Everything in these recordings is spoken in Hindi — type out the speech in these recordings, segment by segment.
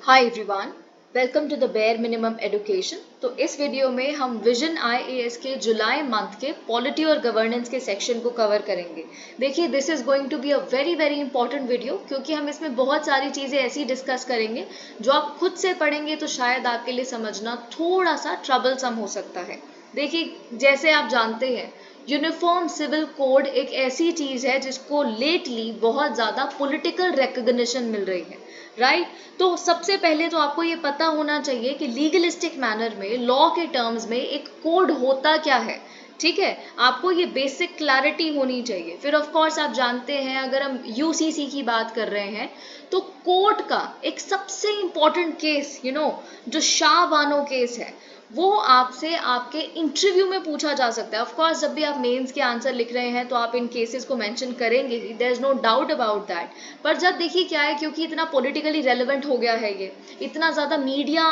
Hi everyone, welcome to the bare minimum education. तो इस वीडियो में हम विजन आईएएस के जुलाई मंथ के पॉलिटी और गवर्नेंस के सेक्शन को कवर करेंगे। देखिए, this is going to be a very very important video, क्योंकि हम इसमें बहुत सारी चीज़ें ऐसी डिस्कस करेंगे जो आप खुद से पढ़ेंगे तो शायद आपके लिए समझना थोड़ा सा ट्रबलसम हो सकता है। देखिए, जैसे आप जानते हैं, यूनिफॉर्म सिविल कोड एक ऐसी चीज है जिसको लेटली बहुत ज़्यादा पॉलिटिकल रिकग्निशन मिल रही है, राइट? तो सबसे पहले तो आपको ये पता होना चाहिए कि लीगलिस्टिक मैनर में लॉ के टर्म्स में एक कोड होता क्या है। ठीक है, आपको ये बेसिक क्लैरिटी होनी चाहिए। फिर ऑफ कोर्स आप जानते हैं, अगर हम यूसीसी की बात कर रहे हैं तो कोर्ट का एक सबसे इंपॉर्टेंट केस जो शाह बानो केस है, वो आपसे आपके इंटरव्यू में पूछा जा सकता है। ऑफ कोर्स जब भी आप मेंस के आंसर लिख रहे हैं तो आप इन केसेस को मेंशन करेंगे, there is no doubt about that. पर जब देखिए क्या है, क्योंकि इतना पॉलिटिकली रेलेवेंट हो गया है, ये इतना ज़्यादा मीडिया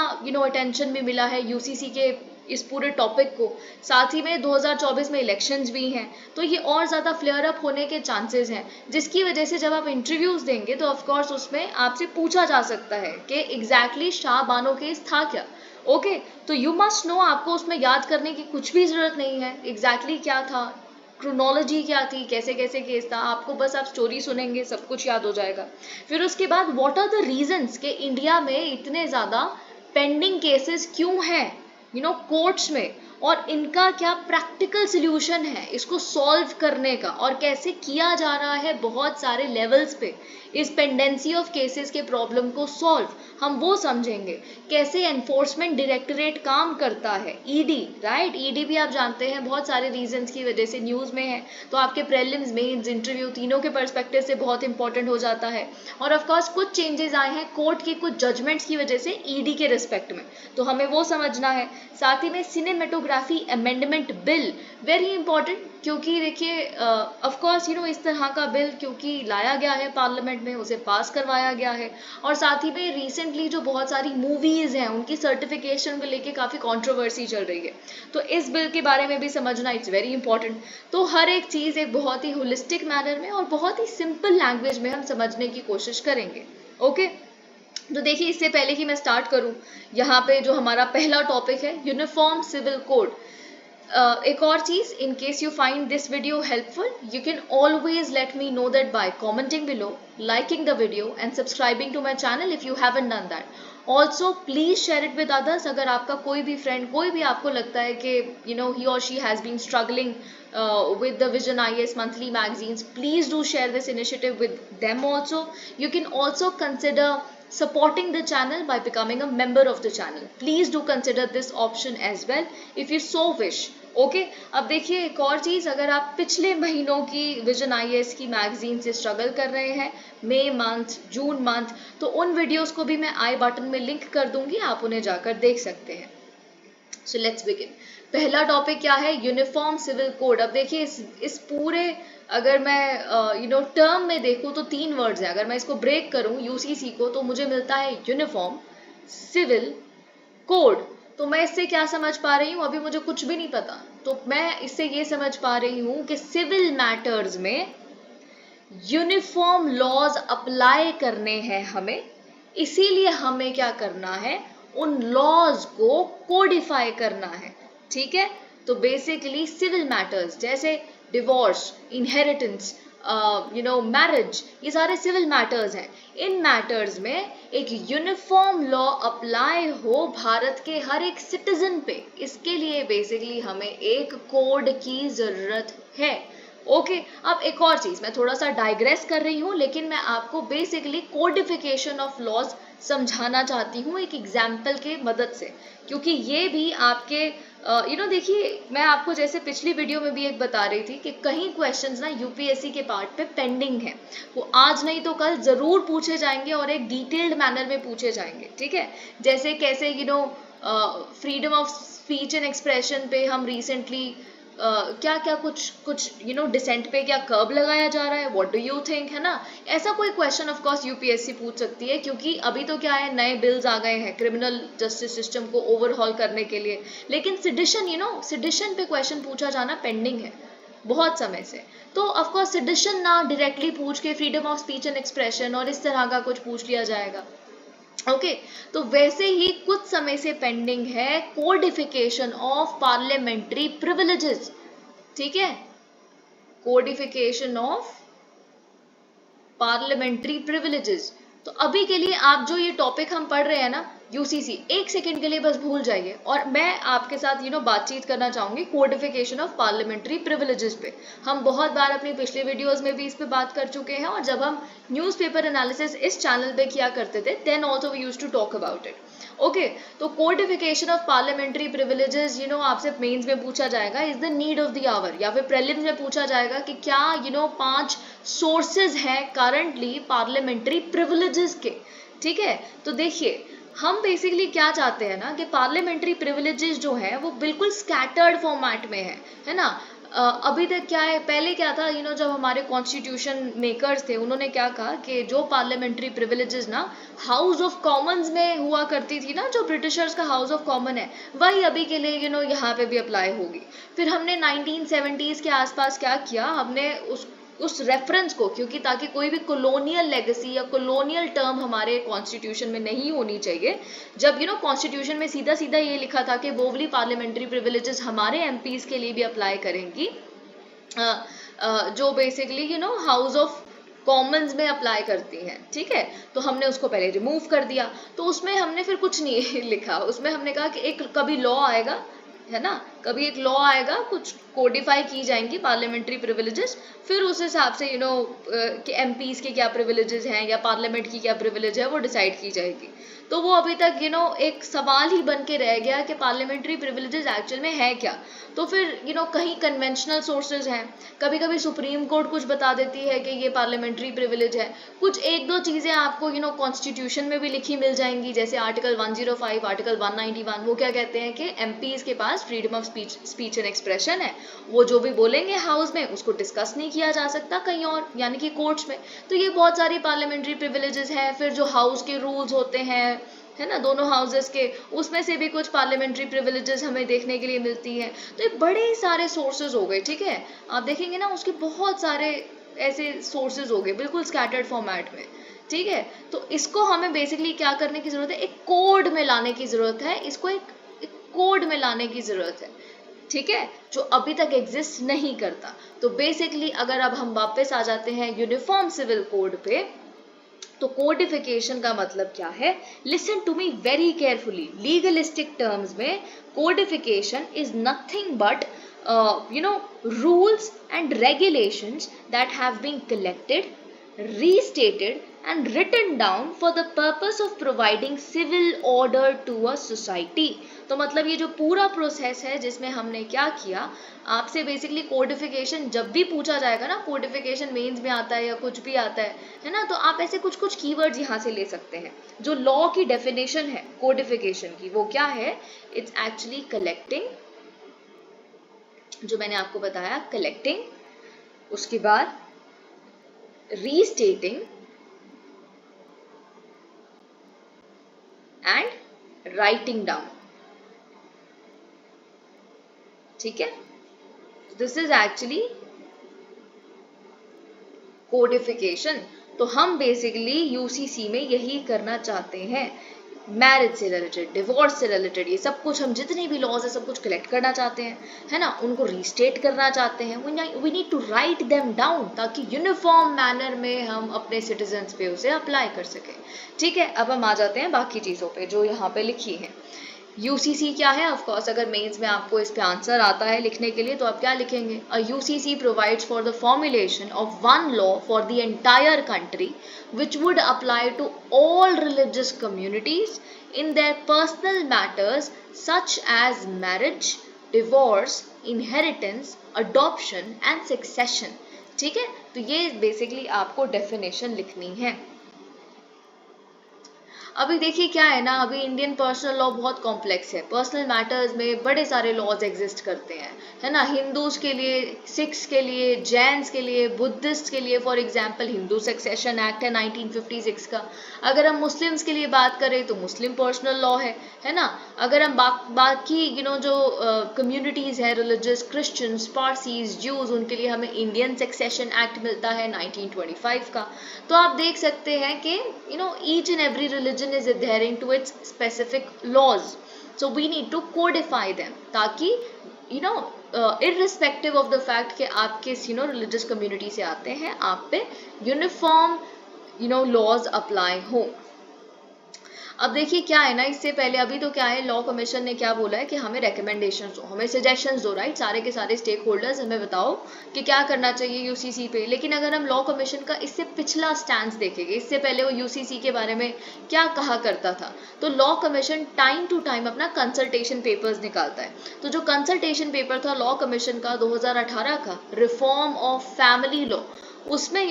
अटेंशन भी मिला है यूसीसी के इस पूरे टॉपिक को, साथ ही में 2024 में इलेक्शंस भी हैं, तो ये और ज़्यादा फ्लेयर अप होने के चांसेस हैं, जिसकी वजह से जब आप इंटरव्यूज़ देंगे तो ऑफ कोर्स उसमें आपसे पूछा जा सकता है कि एग्जैक्टली शाह बानो केस था क्या। ओके, तो यू मस्ट नो, आपको उसमें याद करने की कुछ भी ज़रूरत नहीं है एग्जैक्टली क्या था, क्रोनोलॉजी क्या थी, कैसे कैसे केस था। आपको बस आप स्टोरी सुनेंगे, सब कुछ याद हो जाएगा। फिर उसके बाद व्हाट आर द रीजंस कि इंडिया में इतने ज़्यादा पेंडिंग केसेस क्यों हैं कोर्ट्स में, और इनका क्या प्रैक्टिकल सल्यूशन है इसको सॉल्व करने का, और कैसे किया जा रहा है बहुत सारे लेवल्स पे इस पेंडेंसी ऑफ केसेस के प्रॉब्लम को सॉल्व, हम वो समझेंगे। कैसे एनफोर्समेंट डायरेक्टरेट काम करता है, ईडी, राइट? ईडी भी आप जानते हैं बहुत सारे रीजंस की वजह से न्यूज़ में है, तो आपके प्रीलिम्स, मेंस, इंटरव्यू तीनों के पर्सपेक्टिव से बहुत इंपॉर्टेंट हो जाता है। और ऑफ कोर्स कुछ चेंजेस आए हैं कोर्ट की कुछ जजमेंट्स की वजह से ईडी के रिस्पेक्ट में, तो हमें वो समझना है। साथ ही में cinematography amendment bill, very important, क्योंकि देखिए ऑफ कोर्स इस तरह का बिल क्योंकि लाया गया है पार्लियामेंट में, उसे पास करवाया गया है। और साथ ही में रिसेंटली जो बहुत सारी मूवीज हैं उनकी सर्टिफिकेशन को लेके काफ़ी कंट्रोवर्सी चल रही है, तो इस बिल के बारे में भी समझना इट्स वेरी इंपॉर्टेंट। तो हर एक चीज़ एक बहुत ही होलिस्टिक मैनर में और बहुत ही सिंपल लैंग्वेज में हम समझने की कोशिश करेंगे। ओके, तो देखिए, इससे पहले कि मैं स्टार्ट करूं, यहाँ पे जो हमारा पहला टॉपिक है यूनिफॉर्म सिविल कोड। एक और चीज, in case you find this video helpful, you can always let me know that bye commenting below, liking the video and subscribing to my channel if you haven't done that. Also please share it with others। अगर आपका कोई भी फ्रेंड, कोई भी आपको लगता है कि he or she has been struggling with the Vision IAS monthly magazines, please do share this initiative with them also. You can also consider supporting the channel by becoming a member of the channel. Please do consider this option as well if you so wish. Okay, अब देखिए एक और चीज़, अगर आप पिछले महीनों की विजन आईएएस की मैगजीन से स्ट्रगल कर रहे हैं, मई मंथ, जून मंथ, तो उन वीडियोस को भी मैं आई बटन में लिंक कर दूंगी, आप उन्हें जाकर देख सकते हैं। So let's begin. पहला टॉपिक क्या है? Uniform civil code. अब देखिए, इस पूरे, अगर मैं टर्म में देखूँ तो 3 वर्ड्स हैं। अगर मैं इसको ब्रेक करूँ यूसीसी को, तो मुझे मिलता है यूनिफॉर्म सिविल कोड। तो मैं इससे क्या समझ पा रही हूँ? अभी मुझे कुछ भी नहीं पता, तो मैं इससे ये समझ पा रही हूँ कि सिविल मैटर्स में यूनिफॉर्म लॉज अप्लाई करने हैं हमें, इसीलिए हमें क्या करना है, उन लॉज को कोडिफाई करना है। ठीक है, तो बेसिकली सिविल मैटर्स जैसे डिवोर्स, इनहेरिटेंस, मैरिज, ये सारे सिविल मैटर्स हैं। इन मैटर्स में एक यूनिफॉर्म लॉ अप्लाई हो भारत के हर एक सिटीजन पे, इसके लिए बेसिकली हमें एक कोड की जरूरत है। ओके, अब एक और चीज, मैं थोड़ा सा डाइग्रेस कर रही हूँ, लेकिन मैं आपको बेसिकली कोडिफिकेशन ऑफ लॉज समझाना चाहती हूँ एक एग्जाम्पल के मदद से, क्योंकि ये भी आपके देखिए, मैं आपको जैसे पिछली वीडियो में भी एक बता रही थी कि कहीं क्वेश्चंस ना यूपीएससी के पार्ट पे पेंडिंग है, वो आज नहीं तो कल जरूर पूछे जाएंगे और एक डिटेल्ड मैनर में पूछे जाएंगे। ठीक है, जैसे कैसे freedom of speech and expression पे हम रिसेंटली क्या क्या कुछ डिसेंट पे क्या कर्ब लगाया जा रहा है, व्हाट डू यू थिंक, है ना? ऐसा कोई क्वेश्चन ऑफ कोर्स यूपीएससी पूछ सकती है, क्योंकि अभी तो क्या है, नए बिल्स आ गए हैं क्रिमिनल जस्टिस सिस्टम को ओवरहॉल करने के लिए, लेकिन सिडिशन पे क्वेश्चन पूछा जाना पेंडिंग है बहुत समय से। तो ऑफ कोर्स सिडिशन ना डायरेक्टली पूछ के freedom of speech and expression और इस तरह का कुछ पूछ लिया जाएगा, ओके तो वैसे ही कुछ समय से पेंडिंग है कोडिफिकेशन ऑफ पार्लियामेंट्री प्रिविलेजेस, ठीक है, कोडिफिकेशन ऑफ पार्लियामेंट्री प्रिविलेजेस। तो अभी के लिए आप जो ये टॉपिक हम पढ़ रहे हैं ना यूसीसी, एक सेकंड के लिए बस भूल जाइए और मैं आपके साथ बातचीत करना चाहूंगी कोडिफिकेशन ऑफ पार्लियामेंट्री प्रिविलेजेस पे। हम बहुत बार अपनी पिछले वीडियोस में भी इस पे बात कर चुके हैं और जब हम न्यूज़पेपर एनालिसिस इस चैनल पे किया करते थे then also we used to talk about it. Okay तो कोडिफिकेशन ऑफ पार्लियामेंट्री प्रिविलेजेस आपसे मेंस में पूछा जाएगा is the need of the hour, या फिर प्रीलिम्स में पूछा जाएगा कि क्या 5 सोर्सेज हैं करंटली पार्लियामेंट्री प्रिविलेजेस के, ठीक है। तो देखिए हम बेसिकली क्या चाहते हैं ना कि पार्लियामेंट्री प्रिविलेजेस जो है वो बिल्कुल स्कैटर्ड फॉर्मेट में है ना। अभी तक क्या है, पहले क्या था जब हमारे कॉन्स्टिट्यूशन मेकर्स थे उन्होंने क्या कहा कि जो पार्लियामेंट्री प्रिविलेजेस ना हाउस ऑफ कॉमन्स में हुआ करती थी ना, जो ब्रिटिशर्स का हाउस ऑफ कॉमन है वही अभी के लिए यहाँ पे भी अप्लाई होगी। फिर हमने 1970s के आसपास क्या किया, हमने उस रेफरेंस को, क्योंकि ताकि कोई भी कॉलोनियल लेगेसी या कॉलोनियल टर्म हमारे कॉन्स्टिट्यूशन में नहीं होनी चाहिए। जब कॉन्स्टिट्यूशन में सीधा सीधा ये लिखा था कि वो वाली पार्लियामेंट्री प्रिविलेजेस हमारे एमपीज के लिए भी अप्लाई करेंगी जो बेसिकली हाउस ऑफ कॉमन्स में अप्लाई करती हैं, ठीक है। तो हमने उसको पहले रिमूव कर दिया। तो उसमें हमने फिर कुछ नहीं लिखा, उसमें हमने कहा कि एक कभी लॉ आएगा, है ना, कभी एक लॉ आएगा, कुछ कोडिफाई की जाएंगी पार्लियामेंट्री प्रिविलेजेस, फिर उस हिसाब से कि एमपीज के क्या प्रिविलेजेस हैं या पार्लियामेंट की क्या प्रिविलेज है वो डिसाइड की जाएगी। तो वो अभी तक एक सवाल ही बन के रह गया कि पार्लियामेंट्री प्रिविलेजेस एक्चुअल में है क्या। तो फिर कहीं कन्वेंशनल सोर्सेज हैं, कभी कभी सुप्रीम कोर्ट कुछ बता देती है कि ये पार्लियामेंट्री प्रिविलेज है, कुछ एक दो चीजें आपको कॉन्स्टिट्यूशन में भी लिखी मिल जाएंगी, जैसे आर्टिकल 105, आर्टिकल 191, वो क्या कहते हैं कि एमपीज के पास freedom of speech and expression है, वो जो भी बोलेंगे हाउस में उसको डिस्कस नहीं किया जा सकता कहीं और, यानी कि कोर्ट्स में। तो ये बहुत सारी पार्लियामेंट्री प्रिविलेजेस हैं। फिर जो हाउस के रूल्स होते हैं, है ना, दोनों हाउसेस के, उसमें से भी कुछ पार्लियामेंट्री प्रिविलेजेस हमें देखने के लिए मिलती हैं। तो ये बड़े सारे सोर्सेज हो गए, ठीक है, आप देखेंगे ना उसके बहुत सारे ऐसे सोर्सेज हो गए बिल्कुल स्कैटर्ड फॉर्मेट में, ठीक है। तो इसको हमें बेसिकली क्या करने की जरूरत है, एक कोड में लाने की जरूरत है, इसको एक कोड में लाने की जरूरत है, ठीक है, जो अभी तक एग्जिस्ट नहीं करता। तो बेसिकली अगर अब हम वापस आ जाते हैं यूनिफॉर्म सिविल कोड पे, तो कोडिफिकेशन का मतलब क्या है, listen to me very carefully. Legalistic terms में codification is nothing but rules and regulations that have been collected, restated and written down for the purpose of providing civil order to a society। तो मतलब ये जो पूरा प्रोसेस है जिसमें हमने क्या किया, आपसे बेसिकली कोडिफिकेशन जब भी पूछा जाएगा ना, कोडिफिकेशन मेंस में आता है या कुछ भी आता है ना, तो आप ऐसे कुछ कुछ कीवर्ड्स यहाँ से ले सकते हैं। जो लॉ की डेफिनेशन है कोडिफिकेशन की वो क्या है, इट्स एक्चुअली कलेक्टिंग, जो मैंने आपको बताया कलेक्टिंग, उसके बाद रीस्टेटिंग एंड राइटिंग डाउन, ठीक है। This is actually codification. तो हम बेसिकली यूसीसी में यही करना चाहते हैं, मैरिज से रिलेटेड, डिवोर्स से रिलेटेड, ये सब कुछ हम जितने भी लॉज है सब कुछ कलेक्ट करना चाहते हैं, है ना, उनको रीस्टेट करना चाहते हैं। We need to write them down ताकि यूनिफॉर्म मैनर में हम अपने सिटीजन्स पे उसे अप्लाई कर सकें, ठीक है। अब हम आ जाते हैं बाकी चीज़ों पे जो यहाँ पे लिखी है। यूसीसी क्या है, ऑफ कोर्स अगर मेंस में आपको इस पे आंसर आता है लिखने के लिए तो आप क्या लिखेंगे, a UCC provides for the formulation of one law for the entire country which would apply to all religious communities in their personal matters such as marriage, divorce, inheritance, adoption and succession, ठीक है। तो ये बेसिकली आपको डेफिनेशन लिखनी है। अभी देखिए क्या है ना, अभी इंडियन पर्सनल लॉ बहुत कॉम्प्लेक्स है, पर्सनल मैटर्स में बड़े सारे लॉज एग्जिस्ट करते हैं, है ना, हिंदूज के लिए, सिख्स के लिए, जैन्स के लिए, बुद्धिस्ट के लिए। For example Hindu succession act है 1956 का। अगर हम मुस्लिम्स के लिए बात करें तो मुस्लिम पर्सनल लॉ है ना। अगर हम बाकी जो कम्युनिटीज है रिलीजियस, क्रिश्चियंस, पारसीज, ज्यूज, उनके लिए हमें इंडियन सक्सेशन एक्ट मिलता है 1925 का। तो आप देख सकते हैं कि each and every religion religion is adhering to its specific laws. So we need to codify them ताकि irrespective of the fact कि आप किस religious community से आते हैं, आप पे uniform laws apply हो. अब देखिए क्या है ना, इससे पहले अभी तो क्या है, लॉ कमीशन ने क्या बोला है कि हमें रिकमेंडेशंस दो, हमें सजेशंस दो, राइट, सारे के सारे स्टेक होल्डर्स हमें बताओ कि क्या करना चाहिए यूसीसी पे. लेकिन अगर हम लॉ कमीशन का इससे पिछला स्टैंड देखेंगे, इससे पहले वो यूसीसी के बारे में क्या कहा करता था, तो law commission time to time अपना कंसल्टेशन पेपर्स निकालता है. तो जो कंसल्टेशन पेपर था लॉ कमीशन का 2018 का, रिफॉर्म ऑफ फैमिली लॉ, उसमें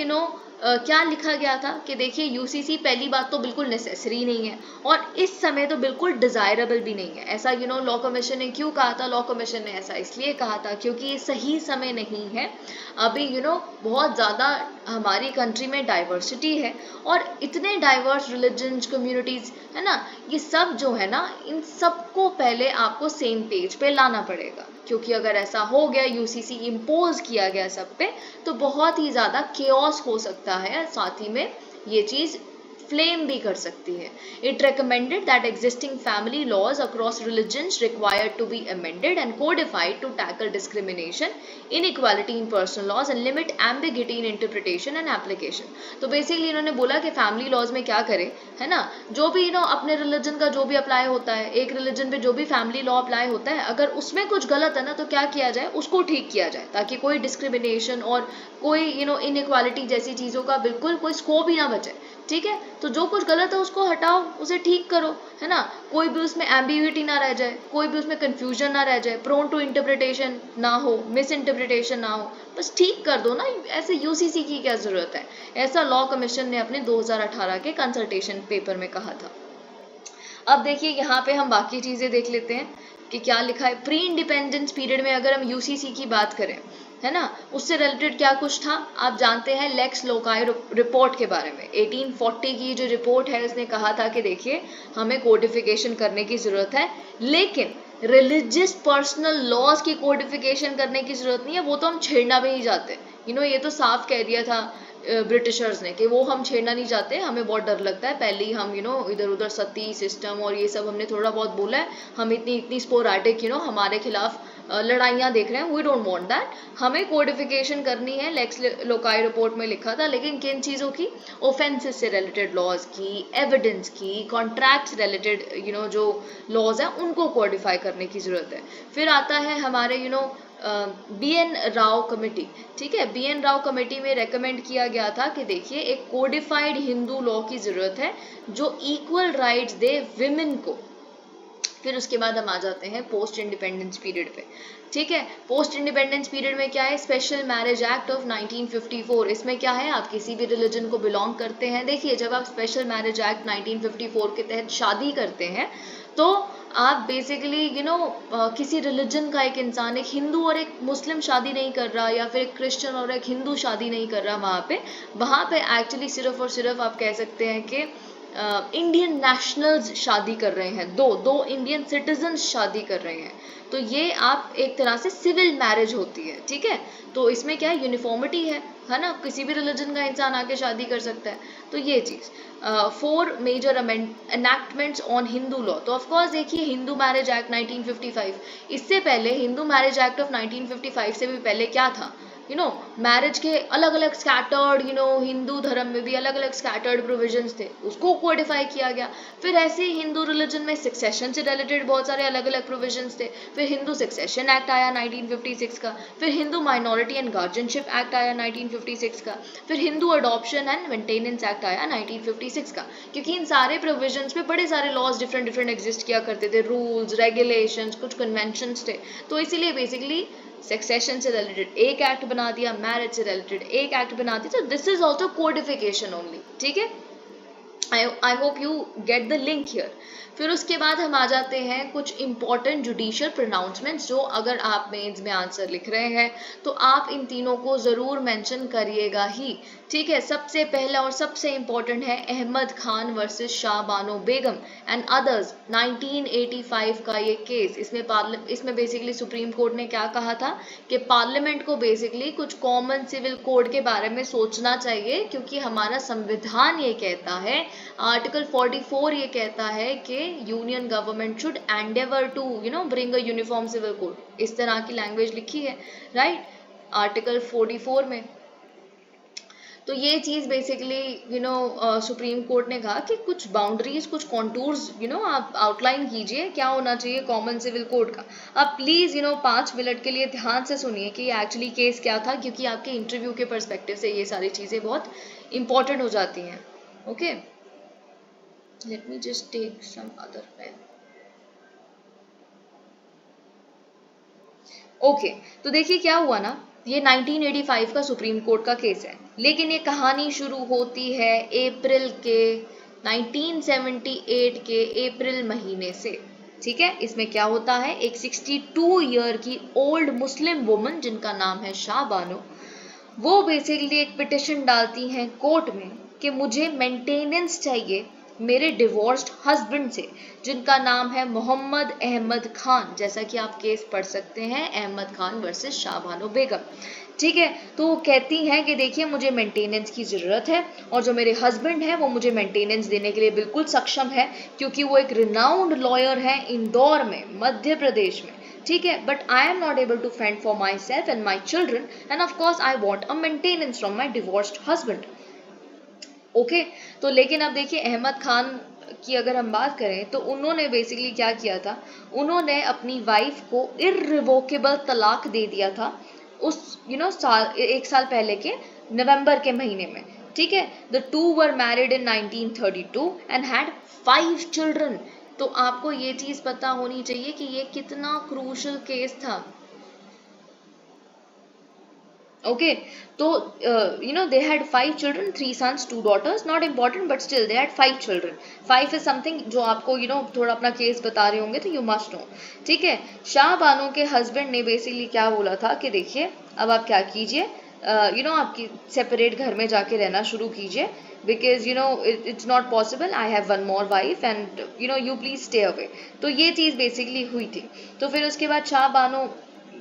क्या लिखा गया था कि देखिए यूसीसी पहली बात तो बिल्कुल नेसेसरी नहीं है और इस समय तो बिल्कुल डिजायरेबल भी नहीं है. ऐसा लॉ कमीशन ने क्यों कहा था? लॉ कमीशन ने ऐसा इसलिए कहा था क्योंकि ये सही समय नहीं है. अभी बहुत ज़्यादा हमारी कंट्री में डाइवर्सिटी है और इतने डाइवर्स रिलीजन्स, कम्युनिटीज़ है ना, ये सब जो है ना, इन सबको पहले आपको सेम पेज पे लाना पड़ेगा. क्योंकि अगर ऐसा हो गया, यूसीसी इम्पोज किया गया सब पे, तो बहुत ही ज़्यादा केओस हो सकता है, साथ ही में ये चीज़ फ्लेम भी कर सकती है. It recommended that existing family laws across religions required to be amended and codified to tackle discrimination, inequality in personal laws and limit ambiguity in interpretation and application. तो बेसिकली इन्होंने बोला कि फैमिली लॉज में क्या करें, है ना, जो भी अपने रिलीजन का जो भी अप्लाई होता है, एक रिलीजन पे जो भी फैमिली लॉ अप्लाई होता है, अगर उसमें कुछ गलत है ना, तो क्या किया जाए, उसको ठीक किया जाए ताकि कोई डिस्क्रिमिनेशन और कोई इनइक्वालिटी जैसी चीज़ों का बिल्कुल कोई स्कोप ही ना बचे. ठीक है, तो जो कुछ गलत है उसको हटाओ, उसे ठीक करो, है ना, कोई भी उसमें एम्बिग्यूटी ना रह जाए, कोई भी उसमें कंफ्यूजन ना रह जाए, प्रोन टू इंटरप्रिटेशन ना हो, मिस इंटरप्रिटेशन ना हो, बस ठीक कर दो ना. ऐसे यूसीसी की क्या जरूरत है? ऐसा लॉ कमीशन ने अपने 2018 के कंसल्टेशन पेपर में कहा था. अब देखिए यहाँ पे हम बाकी चीजें देख लेते हैं कि क्या लिखा है. प्री इंडिपेंडेंस पीरियड में अगर हम यूसीसी की बात करें, है ना, उससे रिलेटेड क्या कुछ था, आप जानते हैं लेक्स लोकाई रिपोर्ट के बारे में. 1840 की जो रिपोर्ट है, उसने कहा था कि देखिए हमें कोडिफिकेशन करने की जरूरत है, लेकिन रिलीजियस पर्सनल लॉज की कोडिफिकेशन करने की जरूरत नहीं है, वो तो हम छेड़ना भी नहीं चाहते. ये तो साफ कह दिया था ब्रिटिशर्स ने कि वो हम छेड़ना नहीं चाहते, हमें बहुत डर लगता है. पहले ही हम इधर उधर सती सिस्टम और ये सब हमने थोड़ा बहुत बोला है, हम इतनी स्पोराडिक हमारे खिलाफ लड़ाइयाँ देख रहे हैं. We don't want that. हमें कोडिफिकेशन करनी है, लेक्स लोकाई रिपोर्ट में लिखा था. लेकिन किन चीज़ों की? ऑफेंसेस से रिलेटेड लॉज की, एविडेंस की, कॉन्ट्रैक्ट रिलेटेड जो लॉज हैं उनको कोडिफाई करने की ज़रूरत है. फिर आता है हमारे बी.एन. राव कमेटी. ठीक है, बी.एन. राव कमेटी में रेकमेंड किया गया था कि देखिए एक कोडिफाइड हिंदू लॉ की ज़रूरत है जो इक्वल राइट्स दे विमेन को. फिर उसके बाद हम आ जाते हैं पोस्ट इंडिपेंडेंस पीरियड पे. ठीक है, पोस्ट इंडिपेंडेंस पीरियड में क्या है? Special marriage act of 1954. इसमें क्या है, आप किसी भी रिलीजन को बिलोंग करते हैं. देखिए जब आप स्पेशल मैरिज एक्ट 1954 के तहत शादी करते हैं तो आप बेसिकली किसी रिलीजन का एक इंसान, एक हिंदू और एक मुस्लिम शादी नहीं कर रहा, या फिर एक क्रिश्चियन और एक हिंदू शादी नहीं कर रहा. वहाँ पे एक्चुअली सिर्फ और सिर्फ आप कह सकते हैं कि इंडियन नेशनल्स शादी कर रहे हैं, दो इंडियन सिटीजन्स शादी कर रहे हैं. तो ये आप एक तरह से सिविल मैरिज होती है. ठीक है, तो इसमें क्या है, यूनिफॉर्मिटी है ना, किसी भी रिलीजन का इंसान आके शादी कर सकता है. तो ये चीज़. 4 मेजर एनैक्टमेंट्स ऑन हिंदू लॉ. तो ऑफकोर्स देखिए हिंदू मैरिज एक्ट 1955, इससे पहले हिंदू मैरिज एक्ट ऑफ 1955 से भी पहले क्या था, मैरिज के अलग अलग स्कैटर्ड हिंदू धर्म में भी अलग अलग स्कैटर्ड प्रोविजंस थे, उसको कोडिफाई किया गया. फिर ऐसे ही हिंदू रिलीजन में सक्सेशन से रिलेटेड बहुत सारे अलग अलग प्रोविजंस थे. फिर हिंदू सक्सेशन एक्ट आया 1956 का. फिर Hindu minority and guardianship act आया 1956 का. फिर Hindu adoption and maintenance act आया 1956 का. क्योंकि इन सारे प्रोविजंस पे बड़े सारे लॉज डिफरेंट एग्जिस्ट किया करते थे, रूल्स, रेगुलेशंस, कुछ कन्वेंशंस थे. तो इसीलिए बेसिकली सक्सेशन से रिलेटेड एक एक्ट बना दिया, मैरिज से रिलेटेड एक एक्ट बना दिया. तो this is also codification only. ठीक है, I hope you get the link here. फिर उसके बाद हम आ जाते हैं कुछ इंपॉर्टेंट जुडिशियल प्रोनाउंसमेंट्स, जो अगर आप मेंस में आंसर लिख रहे हैं तो आप इन तीनों को ज़रूर मेंशन करिएगा ही. ठीक है, सबसे पहला और सबसे इम्पोर्टेंट है Ahmed Khan versus Shah Bano Begum and others 1985 का ये केस. इसमें बेसिकली सुप्रीम कोर्ट ने क्या कहा था कि पार्लियामेंट को बेसिकली कुछ कॉमन सिविल कोड के बारे में सोचना चाहिए, क्योंकि हमारा संविधान ये कहता है आर्टिकल 44 ये कहता है कि union government should endeavour to bring a uniform civil code, इस तरह की लैंग्वेज लिखी है, राइट, आर्टिकल 44 में। तो ये चीज़ बेसिकली सुप्रीम कोर्ट ने कहा कि कुछ बाउंड्रीज, कुछ कॉन्टूर्स आप आउटलाइन कीजिए क्या होना चाहिए कॉमन सिविल कोड का। आप प्लीज़ 5 मिनट के लिए ध्यान से सुनिए कि ये एक्चुअली केस क्या था, क्योंकि आपके इंटरव्यू के पर्सपेक्टिव से ये सारी चीज़ें बहुत इंपॉर्टेंट हो जाती हैं। Okay, let me just take some other pen. Okay, तो देखिए क्या हुआ ना, ये 1985 का सुप्रीम कोर्ट का केस है, लेकिन ये कहानी शुरू होती है अप्रैल के 1978 के अप्रैल महीने से। ठीक है, इसमें क्या होता है, एक 62 ईयर की ओल्ड मुस्लिम वुमन जिनका नाम है शाह बानो, वो बेसिकली एक पिटिशन डालती हैं कोर्ट में कि मुझे मेंटेनेंस चाहिए मेरे डिवोर्स्ड हस्बैंड से, जिनका नाम है मोहम्मद अहमद खान। जैसा कि आप केस पढ़ सकते हैं, अहमद खान वर्सेस शाह बानो बेगम। ठीक है, तो वो कहती हैं कि देखिए मुझे मेंटेनेंस की ज़रूरत है, और जो मेरे हस्बैंड हैं वो मुझे मेंटेनेंस देने के लिए बिल्कुल सक्षम है, क्योंकि वो एक रिनाउंड लॉयर हैं इंदौर में, मध्य प्रदेश में। ठीक है, but I am not able to fend for myself and my children, and of course I want a maintenance from my divorced husband. Okay, तो लेकिन अब देखिए अहमद खान की अगर हम बात करें तो उन्होंने बेसिकली क्या किया था, उन्होंने अपनी वाइफ को इररिवोकेबल तलाक दे दिया था उस एक साल पहले के नवंबर के महीने में। ठीक है, the two were married in 1932 and had 5 children. तो आपको ये चीज़ पता होनी चाहिए कि ये कितना क्रूशल केस था। Okay, so they had 5 children, 3 sons, 2 daughters. Not important, but still they had 5 children. 5 is something जो आपको थोड़ा अपना केस बता रहे होंगे तो you must know. ठीक है, शाह बानो के हस्बैंड ने बेसिकली क्या बोला था कि देखिए अब आप क्या कीजिए, आपकी सेपरेट घर में जाके रहना शुरू कीजिए, because it's not possible, I have one more wife and you please stay away. तो ये चीज़ बेसिकली हुई थी। तो फिर उसके बाद शाह बानो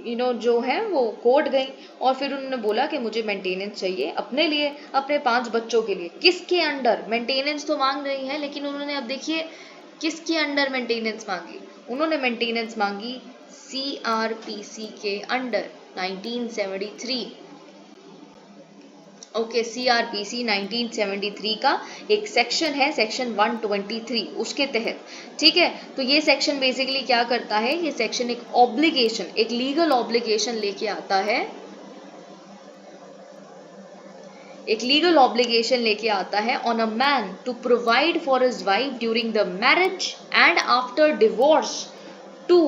जो है वो कोर्ट गई, और फिर उन्होंने बोला कि मुझे मेंटेनेंस चाहिए अपने लिए, अपने 5 बच्चों के लिए। किसके अंडर मेंटेनेंस तो मांग रही है, लेकिन उन्होंने अब देखिए किसके अंडर मेंटेनेंस मांगी, उन्होंने मेंटेनेंस मांगी CRPC के अंडर 1973। ओके, CRPC 1973 का एक सेक्शन है, सेक्शन 123, उसके तहत। ठीक है, तो ये सेक्शन बेसिकली क्या करता है, ये सेक्शन एक ऑब्लिगेशन, एक लीगल ऑब्लिगेशन लेके आता है, एक लीगल ऑब्लिगेशन लेके आता है on a man to provide for his wife during the marriage and after divorce too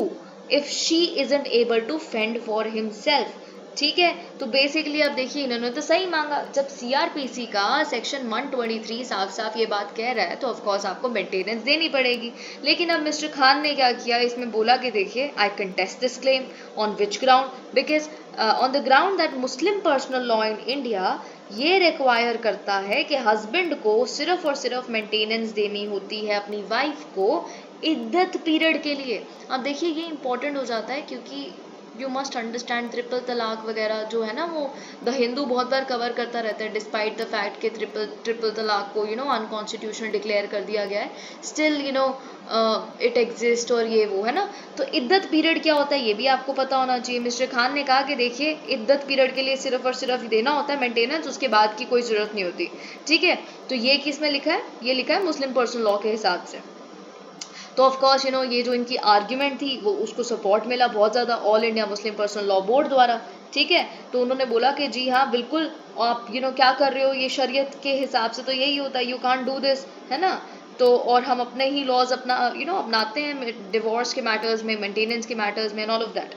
if she isn't able to fend for himself. ठीक है, तो बेसिकली अब देखिए इन्होंने तो सही मांगा, जब CRPC का सेक्शन 123 साफ साफ ये बात कह रहा है तो ऑफकोर्स आपको मेंटेनेंस देनी पड़ेगी। लेकिन अब मिस्टर खान ने क्या किया, इसमें बोला कि देखिए I contest this claim on which ground, because on the ground that Muslim personal law in India ये रिक्वायर करता है कि हस्बैंड को सिर्फ और सिर्फ मेंटेनेंस देनी होती है अपनी वाइफ को इद्दत पीरियड के लिए। अब देखिए ये इंपॉर्टेंट हो जाता है, क्योंकि यू मस्ट अंडरस्टैंड ट्रिपल तलाक वगैरह जो है ना, वो द हिंदू बहुत बार कवर करता रहता है, डिस्पाइट द फैक्ट कि ट्रिपल तलाक को अनकॉन्स्टिट्यूशनल डिक्लेयर कर दिया गया है, स्टिल इट एग्जिस्ट, और ये वो है ना। तो इद्दत पीरियड क्या होता है ये भी आपको पता होना चाहिए। मिस्टर खान ने कहा कि देखिए इद्दत पीरियड के लिए सिर्फ और सिर्फ देना होता है मेंटेनेंस, उसके बाद की कोई ज़रूरत नहीं होती। ठीक है, तो ये किस में लिखा है, ये लिखा है मुस्लिम पर्सनल लॉ के हिसाब से। तो ऑफ कोर्स ये जो इनकी आर्ग्यूमेंट थी वो उसको सपोर्ट मिला बहुत ज़्यादा all India Muslim personal law board द्वारा। ठीक है, तो उन्होंने बोला कि जी हाँ बिल्कुल आप क्या कर रहे हो, ये शरीयत के हिसाब से तो यही होता है, यू कांट डू दिस, है ना। तो और हम अपने ही लॉज अपना अपनाते हैं डिवोर्स के मैटर्स में, मेंटेनेंस के मैटर्स में and all of that.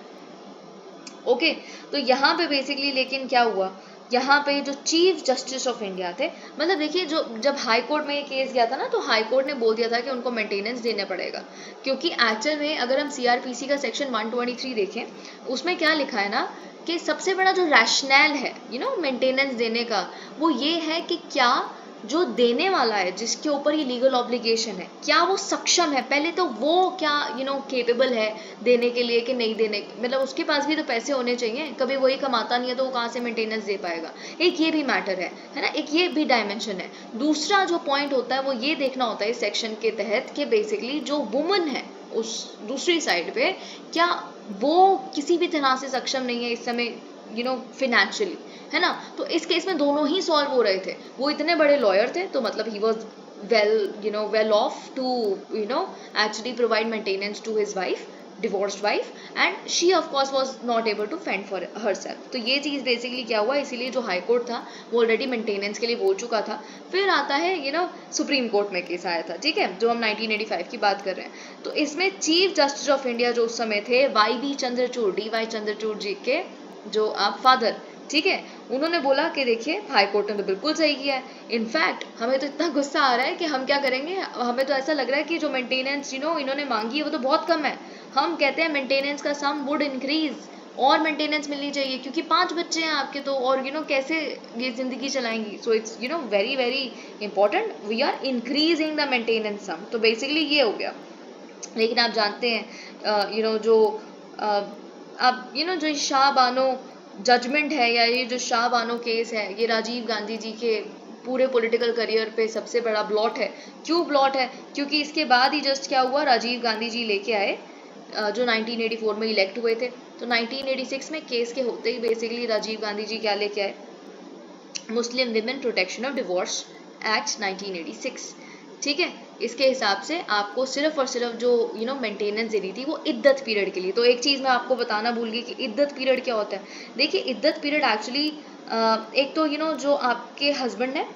Okay, तो यहाँ पे बेसिकली लेकिन क्या हुआ, यहाँ पे जो चीफ जस्टिस ऑफ इंडिया थे, मतलब देखिए जो जब हाई कोर्ट में ये केस गया था ना, तो हाई कोर्ट ने बोल दिया था कि उनको मेंटेनेंस देना पड़ेगा, क्योंकि एक्चुअल में अगर हम CRPC का सेक्शन 123 देखें, उसमें क्या लिखा है ना कि सबसे बड़ा जो रैशनल है मेंटेनेंस देने का, वो ये है कि क्या जो देने वाला है, जिसके ऊपर ये लीगल ऑब्लिगेशन है, क्या वो सक्षम है, पहले तो वो क्या केपेबल है देने के लिए कि नहीं देने, मतलब उसके पास भी तो पैसे होने चाहिए, कभी वही कमाता नहीं है तो वो कहाँ से मेंटेनेंस दे पाएगा। एक ये भी मैटर है ना, एक ये भी डायमेंशन है। दूसरा जो पॉइंट होता है वो ये देखना होता है इस सेक्शन के तहत कि बेसिकली जो वुमन है उस दूसरी साइड पे, क्या वो किसी भी तरह से सक्षम नहीं है इस समय फिनेंशियली, है ना। तो इस केस में दोनों ही सॉल्व हो रहे थे। वो इतने बड़े लॉयर थे तो मतलब he was well off to actually provide maintenance to his wife, divorced wife, and she of course was not able to fend for herself। तो ये चीज़ बेसिकली क्या हुआ, इसीलिए जो हाई कोर्ट था वो ऑलरेडी मेंटेनेंस के लिए बोल चुका था। फिर आता है सुप्रीम कोर्ट में केस आया था, ठीक है, जो हम 1985 की बात कर रहे हैं। तो इसमें चीफ जस्टिस ऑफ इंडिया जो उस समय थे वाई चंद्रचूड़, DY चंद्रचूड़ जी के जो आप फादर, ठीक है, उन्होंने बोला कि देखिए हाई कोर्ट ने तो बिल्कुल सही किया है। इनफैक्ट हमें तो इतना गुस्सा आ रहा है कि हम क्या करेंगे, हमें तो ऐसा लग रहा है कि जो मेंटेनेंस इन्होंने मांगी है वो तो बहुत कम है। हम कहते हैं मेंटेनेंस का सम वुड इंक्रीज, और मेंटेनेंस मिलनी चाहिए क्योंकि 5 बच्चे हैं आपके, तो और कैसे ये जिंदगी चलाएंगी। So it's very very important, we are increasing the maintenance sum. तो बेसिकली ये हो गया। लेकिन आप जानते हैं जो अब जो शाह बानो जजमेंट है, या ये जो शाह बानो केस है, ये राजीव गांधी जी के पूरे पॉलिटिकल करियर पे सबसे बड़ा ब्लॉट है। क्यों ब्लॉट है, क्योंकि इसके बाद ही जस्ट क्या हुआ, राजीव गांधी जी लेके आए जो 1984 में इलेक्ट हुए थे। तो 1986 में केस के होते ही बेसिकली राजीव गांधी जी क्या लेके आए, Muslim women protection of divorce act 1986, ठीक है। इसके हिसाब से आपको सिर्फ और सिर्फ जो मेंटेनेंस देनी थी वो इद्दत पीरियड के लिए। तो एक चीज़ मैं आपको बताना भूल गई कि इद्दत पीरियड क्या होता है। देखिए इद्दत पीरियड एक्चुअली एक तो जो आपके हस्बैंड है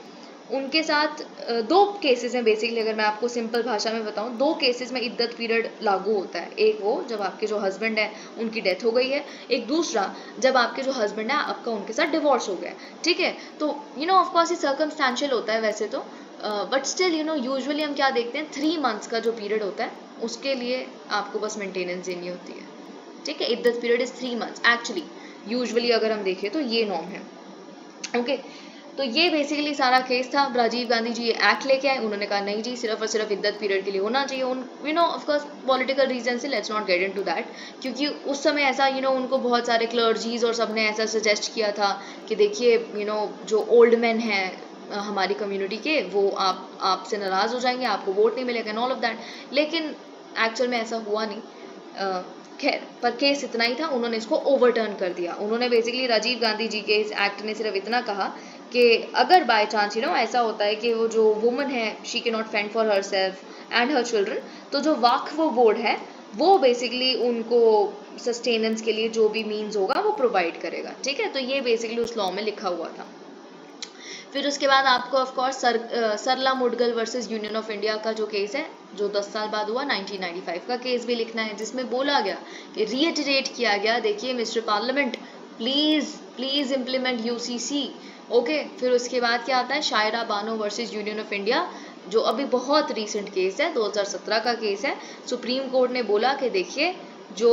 उनके साथ दो केसेस हैं बेसिकली, अगर मैं आपको सिंपल भाषा में बताऊं, दो केसेस में इद्दत पीरियड लागू होता है। एक वो जब आपके जो हस्बैंड है उनकी डेथ हो गई है, एक दूसरा जब आपके जो हस्बैंड है आपका उनके साथ डिवोर्स हो गया, ठीक है। तो ऑफ कोर्स ये सर्कमस्टेंशियल होता है वैसे तो, बट स्टिल यूजुअली हम क्या देखते हैं, 3 मंथ्स का जो पीरियड होता है उसके लिए आपको बस मेंटेनेंस देनी होती है, ठीक है। इद्दत period is 3 months actually, usually अगर हम देखें तो ये नॉर्म है, ओके। तो ये बेसिकली सारा केस था। राजीव गांधी जी ये एक्ट लेके आए, उन्होंने कहा नहीं जी सिर्फ और सिर्फ इद्दत पीरियड के लिए होना चाहिए। उन ऑफ कोर्स पॉलिटिकल रीजन से, let's not get into that, क्योंकि उस समय ऐसा उनको बहुत सारे क्लर्जीज और सबने ऐसा सजेस्ट किया था कि देखिए जो ओल्ड मैन हैं हमारी कम्युनिटी के, वो आपसे नाराज हो जाएंगे, आपको वोट नहीं मिलेगा एंड ऑल ऑफ दैट। लेकिन एक्चुअल में ऐसा हुआ नहीं। खैर, पर केस इतना ही था, उन्होंने इसको ओवरटर्न कर दिया। उन्होंने बेसिकली राजीव गांधी जी के इस एक्ट ने सिर्फ इतना कहा कि अगर बाय चांस ऐसा होता है कि वो जो वुमन है she can not fend for her self and her children, तो जो वक्फ बोर्ड है वो बेसिकली उनको सस्टेनेंस के लिए जो भी मीन्स होगा वो प्रोवाइड करेगा, ठीक है। तो ये बेसिकली उस लॉ में लिखा हुआ था। फिर उसके बाद आपको of course Sarla Mudgal versus Union of India का जो केस है, जो 10 साल बाद हुआ, 1995 का केस भी लिखना है, जिसमें बोला गया कि रीइटरेट किया गया, देखिए mister parliament please please implement UCC, okay. फिर उसके बाद क्या आता है, Shayara Bano versus Union of India, जो अभी बहुत रीसेंट केस है, 2017 का केस है। सुप्रीम कोर्ट ने बोला कि देखिए जो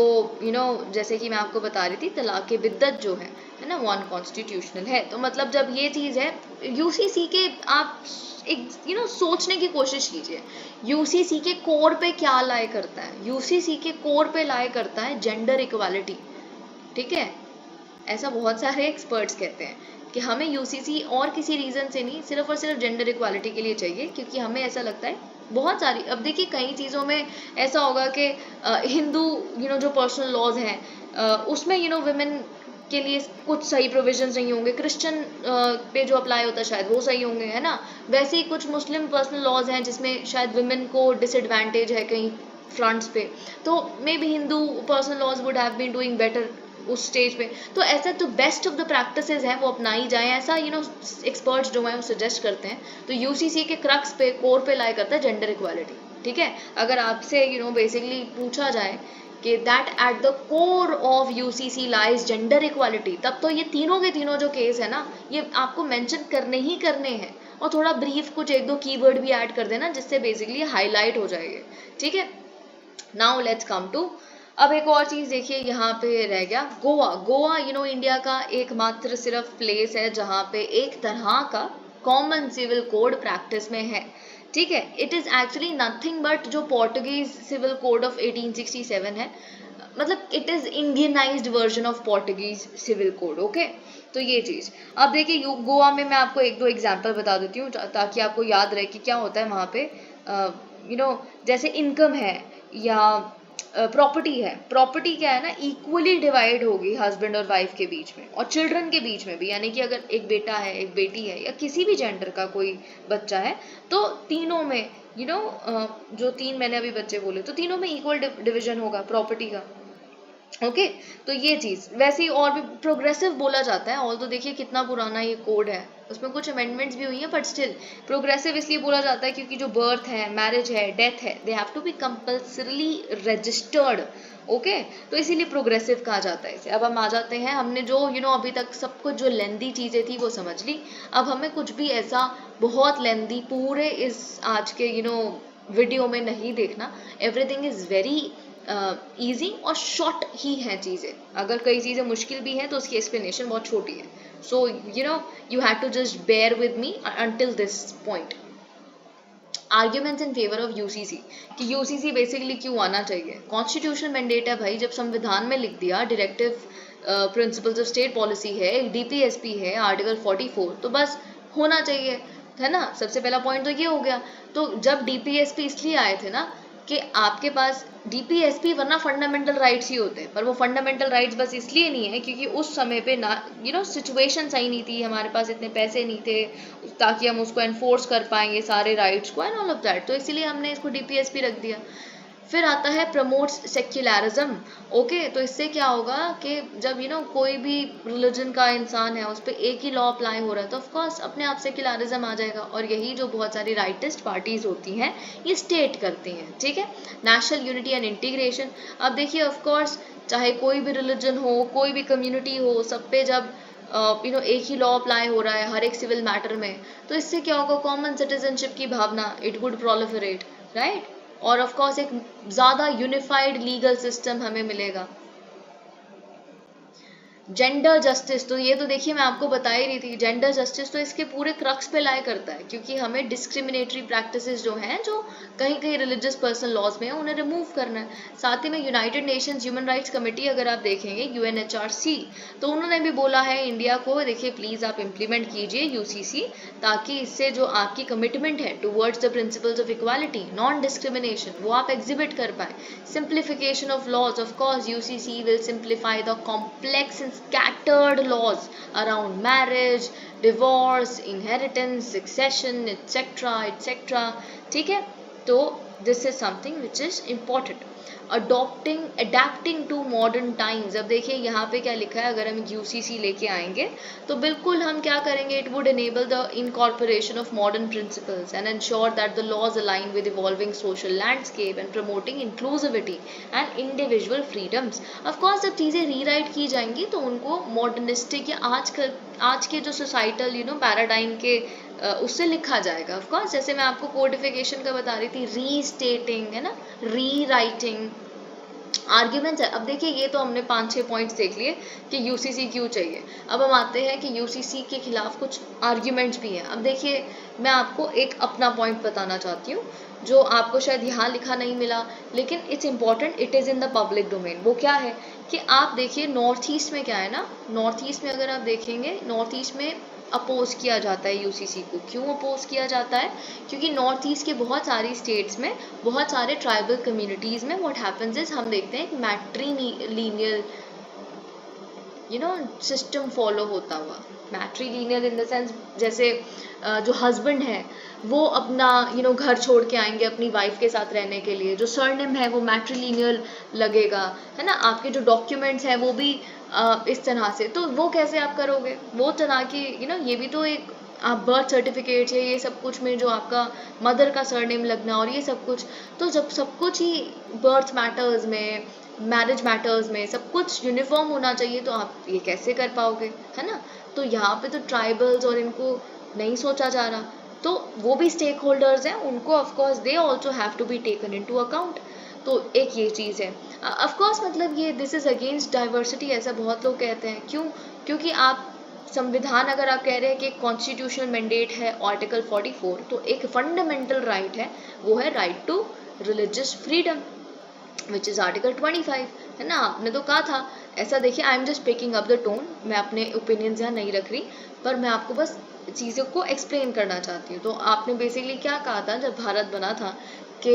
जैसे कि मैं आपको बता रही थी, तलाक बिद्दत जो है ना, वो अनकॉन्स्टिट्यूशनल है। तो मतलब जब ये चीज़ है, UCC के आप एक सोचने की कोशिश कीजिए, UCC के कोर पे क्या लाए करता है, UCC के कोर पे लाए करता है जेंडर इक्वालिटी, ठीक है। ऐसा बहुत सारे एक्सपर्ट्स कहते हैं कि हमें UCC और किसी रीज़न से नहीं, सिर्फ और सिर्फ जेंडर इक्वालिटी के लिए चाहिए, क्योंकि हमें ऐसा लगता है बहुत सारी, अब देखिए कई चीज़ों में ऐसा होगा कि हिंदू जो पर्सनल लॉज हैं उसमें वुमेन के लिए कुछ सही प्रोविजंस नहीं होंगे, क्रिश्चियन पे जो अप्लाई होता है शायद वो सही होंगे, है ना। वैसे ही कुछ मुस्लिम पर्सनल लॉज हैं जिसमें शायद वुमेन को डिसएडवांटेज है कहीं फ्रंट्स पे, तो maybe Hindu personal laws would have been doing better उस स्टेज पे। तो ऐसा तो बेस्ट ऑफ द प्रैक्टिसेस हैं वो अपनाई जाए, ऐसा एक्सपर्ट्स जो हैं वो सजेस्ट करते हैं। तो UCC के क्रक्स पे, कोर पे लाई करता है जेंडर इक्वालिटी, ठीक है। अगर आपसे बेसिकली पूछा जाए कि that at the core of UCC lies gender equality, तब तो ये तीनों के तीनों जो केस है ना, ये आपको मेंशन करने ही करने हैं, और थोड़ा ब्रीफ कुछ 1-2 कीवर्ड भी ऐड कर देना जिससे बेसिकली हाईलाइट हो जाएंगे, ठीक है। नाउ लेट्स कम टू, अब एक और चीज़ देखिए यहाँ पे रह गया गोवा। गोवा इंडिया का एकमात्र सिर्फ प्लेस है जहाँ पे एक तरह का कॉमन सिविल कोड प्रैक्टिस में है, ठीक है। It is actually nothing but जो पोर्टुगीज सिविल कोड ऑफ 1867 है, मतलब it is Indianised version of Portuguese civil code, okay. तो ये चीज अब देखिए, गोवा में मैं आपको एक दो एग्जांपल बता देती हूँ ताकि आपको याद रहे कि क्या होता है वहाँ पे। जैसे इनकम है या प्रॉपर्टी है, प्रॉपर्टी क्या है ना, इक्वली डिवाइड होगी हस्बैंड और वाइफ के बीच में और चिल्ड्रन के बीच में भी, यानी कि अगर एक बेटा है एक बेटी है या किसी भी जेंडर का कोई बच्चा है तो तीनों में जो तीन मैंने अभी बच्चे बोले तो तीनों में इक्वल डिवीजन होगा प्रॉपर्टी का, ओके। तो ये चीज वैसे ही और भी प्रोग्रेसिव बोला जाता है, ऑल तो देखिए कितना पुराना ये कोड है, उसमें कुछ अमेंडमेंट्स भी हुई हैं बट स्टिल प्रोग्रेसिव इसलिए बोला जाता है क्योंकि जो बर्थ है, मैरिज है, डेथ है, they have to be compulsorily registered, okay. तो इसीलिए प्रोग्रेसिव कहा जाता है इसे। अब हम आ जाते हैं, हमने जो अभी तक सब कुछ जो लेंदी चीजें थी वो समझ ली। अब हमें कुछ भी ऐसा बहुत लेंदी पूरे इस आज के वीडियो में नहीं देखना। एवरीथिंग इज वेरी ईजी और शॉर्ट ही हैं चीज़ें। अगर कई चीज़ें मुश्किल भी हैं तो उसकी एक्सप्लेनेशन बहुत छोटी है। So you have to just bear with me until this point. Arguments in favour of UCC, कि यूसीसी बेसिकली क्यों आना चाहिए। कॉन्स्टिट्यूशनल मैंडेट है भाई, जब संविधान में लिख दिया directive principles of state policy है, डीपीएसपी है आर्टिकल 44, तो बस होना चाहिए, है ना। सबसे पहला पॉइंट तो ये हो गया। तो जब डीपीएसपी इसलिए आए थे ना कि आपके पास डीपीएसपी, वरना फंडामेंटल राइट्स ही होते हैं, पर वो फंडामेंटल राइट्स बस इसलिए नहीं है क्योंकि उस समय पे ना सिचुएशन सही नहीं थी, हमारे पास इतने पैसे नहीं थे ताकि हम उसको एनफोर्स कर पाएंगे सारे राइट्स को एंड ऑल ऑफ दैट, तो इसीलिए हमने इसको डीपीएसपी रख दिया। फिर आता है प्रमोट्स सेक्युलरिज्म, ओके। तो इससे क्या होगा कि जब कोई भी रिलीजन का इंसान है उस पर एक ही लॉ अप्लाई हो रहा है तो ऑफकोर्स अपने आप सेक्युलरिज्म आ जाएगा, और यही जो बहुत सारी राइटिस्ट पार्टीज होती हैं ये स्टेट करती हैं, ठीक है। नेशनल यूनिटी एंड इंटीग्रेशन, अब देखिए ऑफकोर्स चाहे कोई भी रिलीजन हो, कोई भी कम्युनिटी हो, सब पे जब एक ही लॉ अप्लाई हो रहा है हर एक सिविल मैटर में, तो इससे क्या होगा, कॉमन सिटीजनशिप की भावना इट वुड प्रोलिफरेट, राइट। और ऑफ कोर्स एक ज़्यादा यूनिफाइड लीगल सिस्टम हमें मिलेगा। जेंडर जस्टिस, तो ये तो देखिए मैं आपको बता ही रही थी, जेंडर जस्टिस तो इसके पूरे क्रक्स पे लाई करता है, क्योंकि हमें डिस्क्रिमिनेटरी प्रैक्टिसेस जो हैं, जो कहीं कहीं रिलीजियस पर्सनल लॉज में है, उन्हें रिमूव करना है। साथ ही में United Nations human rights committee अगर आप देखेंगे, यूएनएचआरसी, तो उन्होंने भी बोला है इंडिया को, देखिए प्लीज़ आप इम्प्लीमेंट कीजिए यूसीसी, ताकि इससे जो आपकी कमिटमेंट है towards the principles of equality, non discrimination, वो आप एग्जिबिट कर पाए। Simplification of laws, of course UCC will simplify the complex scattered laws around marriage, divorce, inheritance, succession, etc. etc. ठीक है। तो this is something which is important. Adapting to modern times, अब देखिए यहाँ पे क्या लिखा है, अगर हम यूसीसी लेके आएंगे तो बिल्कुल हम क्या करेंगे, it would enable the incorporation of modern principles and ensure that the laws align with evolving social landscape and promoting inclusivity and individual freedoms. Of course जब चीज़ें रीराइट की जाएंगी तो उनको मॉडर्निस्टिक या आज के जो सोसाइटल पैराडाइम के उससे लिखा जाएगा। ऑफकोर्स जैसे मैं आपको कोडिफिकेशन का बता रही थी, रीस्टेटिंग है ना, रीराइटिंग, आर्ग्यूमेंट्स है। अब देखिए ये तो हमने 5-6 पॉइंट्स देख लिए कि यूसीसी क्यों चाहिए। अब हम आते हैं कि यूसीसी के खिलाफ कुछ आर्ग्यूमेंट्स भी हैं। अब देखिए मैं आपको एक अपना पॉइंट बताना चाहती हूँ जो आपको शायद यहाँ लिखा नहीं मिला, लेकिन it's important, it is in the public domain. वो क्या है कि आप देखिए नॉर्थ ईस्ट में क्या है ना, नॉर्थ ईस्ट में अगर आप देखेंगे, नॉर्थ ईस्ट में अपोज किया जाता है यूसीसी को। क्यों अपोज किया जाता है, क्योंकि नॉर्थ ईस्ट के बहुत सारी स्टेट्स में, बहुत सारे ट्राइबल कम्युनिटीज़ में व्हाट हैपेंस इज, हम देखते हैं मैट्रीलिनियल सिस्टम फॉलो होता हुआ। मैट्रीलिनियल इन द सेंस जैसे जो हस्बैंड है वो अपना घर छोड़ के आएंगे अपनी वाइफ के साथ रहने के लिए, जो सरनेम है वो मैट्रीलिनियल लगेगा, है ना। आपके जो डॉक्यूमेंट्स हैं वो भी इस तरह से, तो वो कैसे आप करोगे, वो तरह की ये भी तो एक आप बर्थ सर्टिफिकेट है, ये सब कुछ में जो आपका मदर का सरनेम लगना और ये सब कुछ, तो जब सब कुछ ही बर्थ मैटर्स में, मैरिज मैटर्स में सब कुछ यूनिफॉर्म होना चाहिए, तो आप ये कैसे कर पाओगे, है ना। तो यहाँ पे तो ट्राइबल्स और इनको नहीं सोचा जा रहा, तो वो भी स्टेक होल्डर्स हैं, उनको of course they also have to be taken into account. तो एक ये चीज़ है। ऑफकोर्स मतलब ये दिस इज़ अगेंस्ट डाइवर्सिटी, ऐसा बहुत लोग कहते हैं। क्यों? क्योंकि आप संविधान अगर आप कह रहे हैं कि कॉन्स्टिट्यूशनल मैंडेट है आर्टिकल 44, तो एक फंडामेंटल राइट है, वो है right to religious freedom which is article 25, है ना। आपने तो कहा था ऐसा। देखिए, I am just picking up the tone, मैं अपने ओपिनियंस यहाँ नहीं रख रही, पर मैं आपको बस चीज़ों को एक्सप्लेन करना चाहती हूँ। तो आपने बेसिकली क्या कहा था जब भारत बना था कि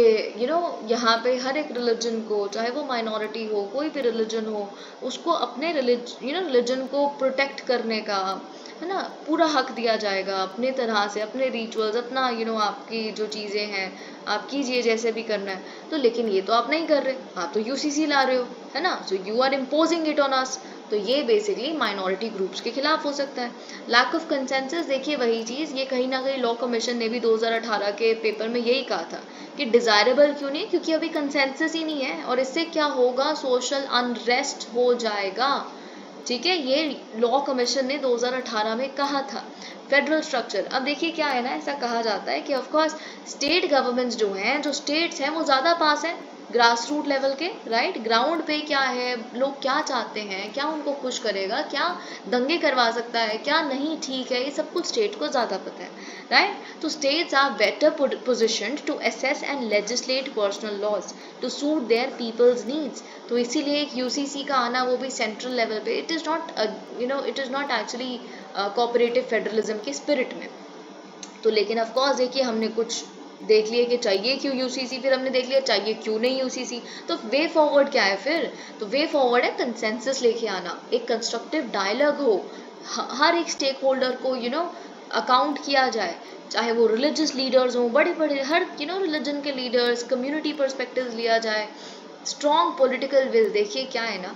यहाँ पे हर एक रिलीजन को, चाहे वो माइनॉरिटी हो, कोई भी रिलीजन हो, उसको अपने रिलीजन को प्रोटेक्ट करने का, है ना, पूरा हक दिया जाएगा, अपने तरह से, अपने रिचुअल्स, अपना आपकी जो चीज़ें हैं आप कीजिए जैसे भी करना है। तो लेकिन ये तो आप नहीं कर रहे, आप तो यूसीसी ला रहे हो, है ना। So you are imposing it on us. तो ये बेसिकली माइनॉरिटी ग्रुप्स के खिलाफ हो सकता है। लैक ऑफ कंसेंसस, देखिए वही चीज़, ये कहीं ना कहीं लॉ कमीशन ने भी 2018 के पेपर में यही कहा था कि डिजायरेबल क्यों नहीं, क्योंकि अभी कंसेंसस ही नहीं है, और इससे क्या होगा, सोशल अनरेस्ट हो जाएगा। ठीक है, ये लॉ कमीशन ने 2018 में कहा था। फेडरल स्ट्रक्चर, अब देखिए क्या है ना, ऐसा कहा जाता है कि ऑफ कोर्स स्टेट गवर्नमेंट्स जो हैं, जो स्टेट्स हैं, वो ज़्यादा पास हैं ग्रास रूट लेवल के, राइट। ग्राउंड पे क्या है, लोग क्या चाहते हैं, क्या उनको खुश करेगा, क्या दंगे करवा सकता है, क्या नहीं ठीक है, ये सब कुछ स्टेट को ज़्यादा पता है, राइट। तो states are better positioned to assess and legislate personal laws to suit their people's needs. तो इसीलिए एक यूसीसी का आना, वो भी सेंट्रल लेवल पे, it is not it is not actually cooperative federalism के स्पिरिट में। तो लेकिन ऑफ कोर्स देखिए, हमने कुछ देख लिया कि चाहिए क्यों यूसीसी, फिर हमने देख लिया चाहिए क्यों नहीं यूसीसी। तो वे फॉरवर्ड क्या है फिर, तो वे फॉरवर्ड है कंसेंसस लेके आना, एक कंस्ट्रक्टिव डायलॉग हो, हर एक स्टेक होल्डर को अकाउंट किया जाए, चाहे वो रिलीजियस लीडर्स हों, बड़े बड़े हर रिलीजन के लीडर्स, कम्युनिटी पर्सपेक्टिव्स लिया जाए, स्ट्रॉन्ग पॉलिटिकल विल। देखिए क्या है ना,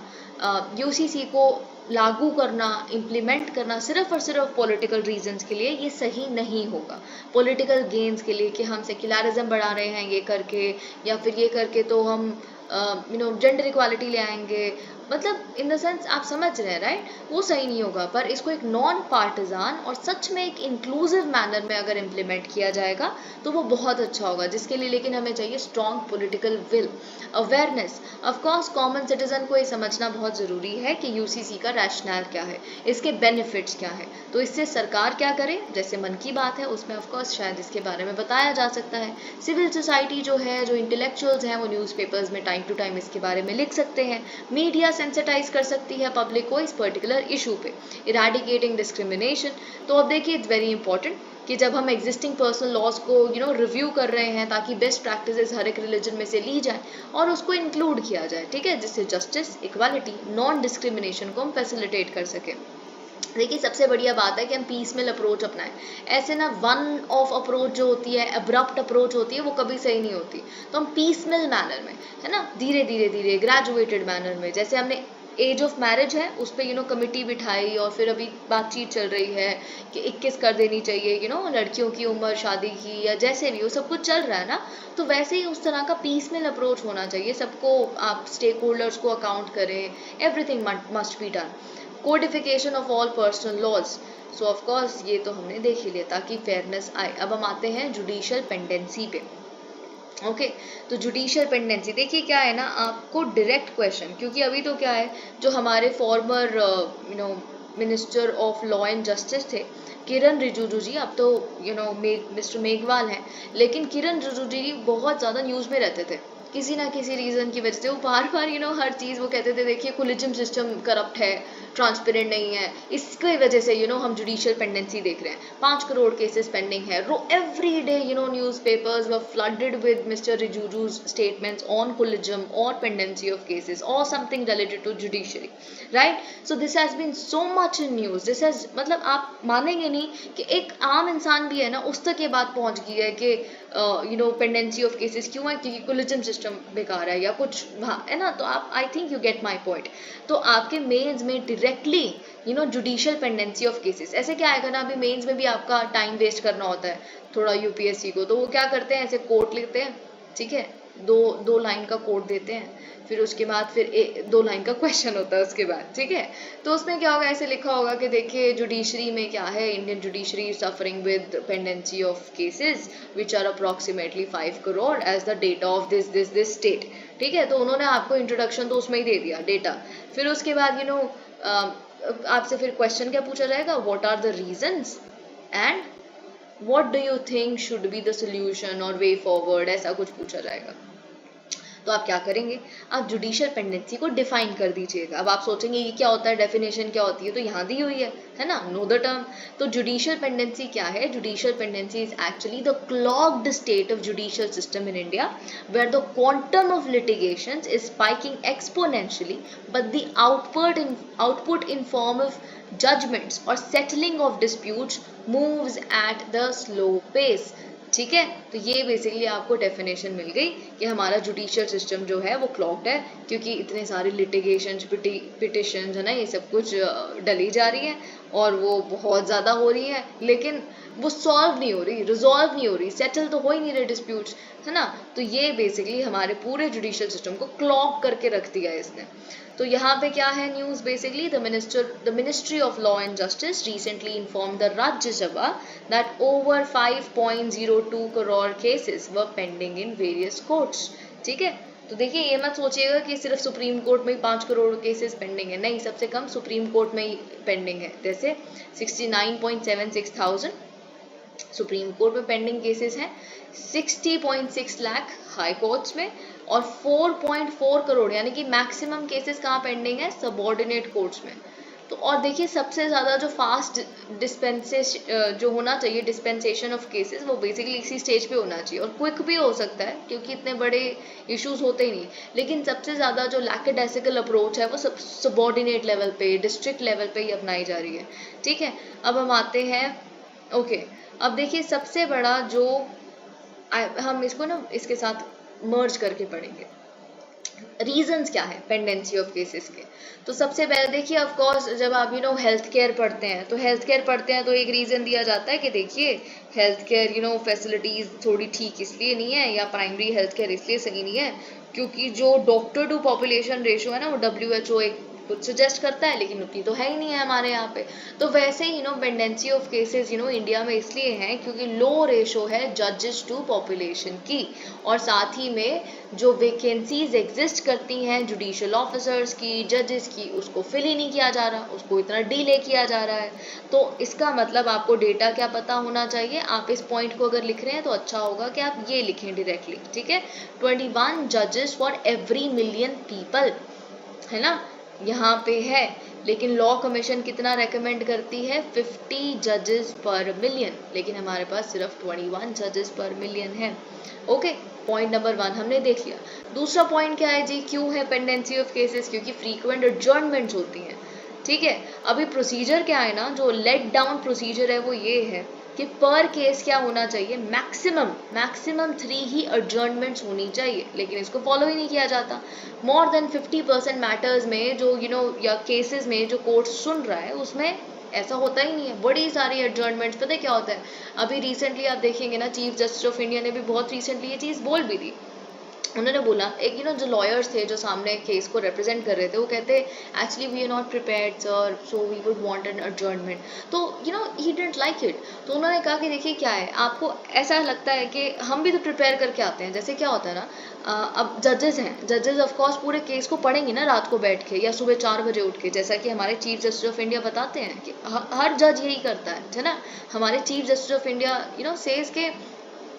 यूसीसी को लागू करना, इम्प्लीमेंट करना सिर्फ और सिर्फ पॉलिटिकल रीजंस के लिए ये सही नहीं होगा। पॉलिटिकल गेन्स के लिए कि हम सेक्युलरिज्म बढ़ा रहे हैं ये करके, या फिर ये करके तो हम जेंडर इक्वालिटी ले आएंगे, मतलब इन द सेंस आप समझ रहे हैं, राइट, वो सही नहीं होगा। पर इसको एक नॉन पार्टिजान और सच में एक इंक्लूसिव मैनर में अगर इम्प्लीमेंट किया जाएगा तो वो बहुत अच्छा होगा, जिसके लिए लेकिन हमें चाहिए strong political will, awareness. Of course common citizen को ये समझना बहुत ज़रूरी है कि यूसीसी का रैशनल क्या है, इसके बेनिफिट्स क्या है। तो इससे सरकार क्या करे, जैसे मन की बात है उसमें ऑफ कोर्स शायद इसके बारे में बताया जा सकता है। सिविल सोसाइटी जो है, जो इंटेलेक्चुअल्स हैं, वो न्यूज़पेपर्स में टाइम टू टाइम इसके बारे में लिख सकते हैं। मीडिया सेंसिटाइज कर सकती है पब्लिक को इस पर्टिकुलर इशू पे। इराडिकेटिंग डिस्क्रिमिनेशन, तो अब देखिए इट्स वेरी इंपॉर्टेंट कि जब हम एग्जिस्टिंग पर्सनल लॉज को रिव्यू कर रहे हैं, ताकि बेस्ट प्रैक्टिसेस हर एक रिलीजन में से ली जाए और उसको इंक्लूड किया जाए, ठीक है, जिससे जस्टिस, इक्वालिटी, नॉन डिस्क्रिमिनेशन को हम फैसिलिटेट कर सकें। देखिए सबसे बढ़िया बात है कि हम पीसमेल अप्रोच अपनाएं। ऐसे ना वन ऑफ अप्रोच जो होती है, अब्रप्ट अप्रोच होती है, वो कभी सही नहीं होती। तो हम पीसमेल मैनर में, है ना, धीरे धीरे धीरे ग्रेजुएटेड मैनर में, जैसे हमने एज ऑफ मैरिज है उस पर कमिटी बिठाई और फिर अभी बातचीत चल रही है कि 21 कर देनी चाहिए लड़कियों की उम्र शादी की, या जैसे भी वो सब कुछ चल रहा है ना। तो वैसे ही उस तरह का पीसमेल अप्रोच होना चाहिए, सबको आप स्टेक होल्डर्स को अकाउंट करें, everything must be done. Codification of all personal laws, so of course ये तो हमने देख ही लिया ताकि फेयरनेस आए। अब हम आते हैं जुडिशियल पेंडेंसी पे। ओके तो जुडिशियल पेंडेंसी देखिए क्या है ना, आपको डायरेक्ट क्वेश्चन, क्योंकि अभी तो क्या है, जो हमारे former minister of law and justice थे किरण रिजिजू जी, अब तो मिस्टर मेघवाल हैं, लेकिन किरण रिजिजू जी बहुत ज़्यादा न्यूज़ में रहते थे किसी ना किसी रीज़न की वजह से। वो बार बार हर चीज़ वो कहते थे, देखिए कोलिजियम सिस्टम करप्ट है, ट्रांसपेरेंट नहीं है, इसकी वजह से हम जुडिशियल पेंडेंसी देख रहे हैं, 5 करोड़ केसेस पेंडिंग है। Every day newspapers were flooded with mister Rijiju's statements on collegium और पेंडेंसी ऑफ केसेस और something related to judiciary, right. So this has been so much in news, this has, मतलब आप मानेंगे नहीं कि एक आम इंसान भी है ना, उस तक ये बात पहुंच गई है कि पेंडेंसी ऑफ केसेस क्यों है, क्योंकि कोलिजियम सिस्टम बेकार है या कुछ है ना। तो आप, I think you get my point. तो आपके मेंस में directly judicial pendency of cases, ऐसे क्या आएगा ना, अभी मेंस में भी आपका टाइम वेस्ट करना होता है थोड़ा यूपीएससी को, तो वो क्या करते हैं, ऐसे कोट लिखते हैं, ठीक है, दो लाइन का कोड देते हैं, फिर उसके बाद फिर 2 लाइन का क्वेश्चन होता है उसके बाद, ठीक है। तो उसमें क्या होगा, ऐसे लिखा होगा कि देखिए जुडिशरी में क्या है, Indian judiciary suffering with pendency of cases which are approximately 5 crore as the data of this state, ठीक है। तो उन्होंने आपको इंट्रोडक्शन तो उसमें ही दे दिया डेटा, फिर उसके बाद आपसे फिर क्वेश्चन क्या पूछा जाएगा, what are the reasons and what do you think should be the solution और वे फॉरवर्ड, ऐसा कुछ पूछा जाएगा। तो आप क्या करेंगे, आप जुडिशियल पेंडेंसी को डिफाइन कर दीजिएगा। अब आप सोचेंगे ये क्या होता है, डेफिनेशन क्या होती है, तो यहाँ दी हुई है ना, नो द टर्म। तो जुडिशियल पेंडेंसी क्या है, judicial pendency is actually the clogged state of judicial system in India where the quantum of litigation is spiking exponentially but the output in form of judgments or settling of disputes moves at the slow pace। ठीक है, तो ये बेसिकली आपको डेफिनेशन मिल गई कि हमारा जुडिशियल सिस्टम जो है वो क्लॉग्ड है, क्योंकि इतने सारे लिटिगेशन पिटिशन है ना, ये सब कुछ डली जा रही है और वो बहुत ज़्यादा हो रही है, लेकिन वो सॉल्व नहीं हो रही, रिजॉल्व नहीं हो रही, सेटल तो हो ही नहीं रहे डिस्प्यूट्स, है ना। तो ये बेसिकली हमारे पूरे जुडिशियल सिस्टम को क्लॉग करके रख दिया है इसने। तो यहाँ पे क्या है news, basically the ministry of law and justice recently inform the राज्य सभा that over 5.02 crore cases were pending in various courts. ठीक है, तो देखिए ये मत सोचिएगा कि सिर्फ सुप्रीम कोर्ट में ही 5 करोड़ केसेस पेंडिंग है, नहीं, सबसे कम सुप्रीम कोर्ट में ही पेंडिंग है। जैसे 69.76 थाउजेंड सुप्रीम कोर्ट में पेंडिंग केसेस हैं, 60.6 लाख हाई कोर्ट्स में, और 4.4 करोड़ यानी कि मैक्सिमम केसेस कहाँ पेंडिंग है, सबऑर्डिनेट कोर्ट्स में। तो और देखिए सबसे ज़्यादा जो फास्ट डिस्पेंसेशन जो होना चाहिए, डिस्पेंसेशन ऑफ केसेस, वो बेसिकली इसी स्टेज पे होना चाहिए, और क्विक भी हो सकता है क्योंकि इतने बड़े इश्यूज होते ही नहीं, लेकिन सबसे ज़्यादा जो लैकेडेसिकल अप्रोच है वो सबऑर्डिनेट लेवल पे, डिस्ट्रिक्ट लेवल पे ही अपनाई जा रही है। ठीक है, अब हम आते हैं ओके अब देखिए सबसे बड़ा जो हम इसको ना इसके साथ मर्ज करके पढ़ेंगे, रीजंस क्या है पेंडेंसी ऑफ केसेस के। तो सबसे पहले देखिए ऑफ कोर्स जब आप हेल्थ केयर पढ़ते हैं, तो हेल्थ केयर पढ़ते हैं तो एक रीज़न दिया जाता है कि देखिए हेल्थ केयर फैसिलिटीज़ थोड़ी ठीक इसलिए नहीं है, या प्राइमरी हेल्थ केयर इसलिए सही नहीं है क्योंकि जो डॉक्टर टू पॉपुलेशन रेशो है ना, वो WHO एक कुछ सजेस्ट करता है, लेकिन उतनी तो है ही नहीं है हमारे यहाँ पे। तो वैसे ही पेंडेंसी ऑफ केसेस इंडिया में इसलिए है क्योंकि लो रेशो है जजेस टू पॉपुलेशन की, और साथ ही में जो वैकेंसीज एग्जिस्ट करती हैं जुडिशियल ऑफिसर्स की, जजेस की, उसको फिल ही नहीं किया जा रहा, उसको इतना डिले किया जा रहा है। तो इसका मतलब आपको डेटा क्या पता होना चाहिए, आप इस पॉइंट को अगर लिख रहे हैं तो अच्छा होगा कि आप ये लिखें डायरेक्टली। ठीक है, 21 जजेस फॉर एवरी मिलियन पीपल, है ना, यहाँ पे है, लेकिन लॉ कमीशन कितना रेकमेंड करती है, 50 जजेस पर मिलियन, लेकिन हमारे पास सिर्फ 21 जजेस पर मिलियन है। ओके, पॉइंट नंबर 1 हमने देख लिया। दूसरा पॉइंट क्या है जी, क्यों है पेंडेंसी ऑफ केसेस, क्योंकि फ्रीक्वेंट एडजर्नमेंट्स होती हैं। ठीक है, अभी प्रोसीजर क्या है ना, जो लेट डाउन प्रोसीजर है वो ये है कि पर केस क्या होना चाहिए, मैक्सिमम 3 ही एडजर्नमेंट्स होनी चाहिए, लेकिन इसको फॉलो ही नहीं किया जाता। मोर देन 50% मैटर्स में जो या केसेस में जो कोर्ट सुन रहा है उसमें ऐसा होता ही नहीं है, बड़ी सारी एडजर्नमेंट्स। पता है क्या होता है, अभी रिसेंटली आप देखेंगे ना, चीफ जस्टिस ऑफ इंडिया ने भी बहुत रिसेंटली ये चीज़ बोल भी दी। उन्होंने बोला एक जो लॉयर्स थे जो सामने केस को रिप्रेजेंट कर रहे थे, वो कहते actually we are not prepared sir, so we would want an adjournment. तो ही डिडंट लाइक इट। तो उन्होंने कहा कि देखिए क्या है, आपको ऐसा लगता है कि हम भी तो प्रिपेयर करके आते हैं, जैसे क्या होता है ना, अब जजेस हैं, जजेस ऑफ कोर्स पूरे केस को पढ़ेंगे ना रात को बैठ के या सुबह 4 बजे उठ के, जैसा कि हमारे चीफ जस्टिस ऑफ इंडिया बताते हैं कि हर जज यही करता है ना। हमारे chief Justice of India says के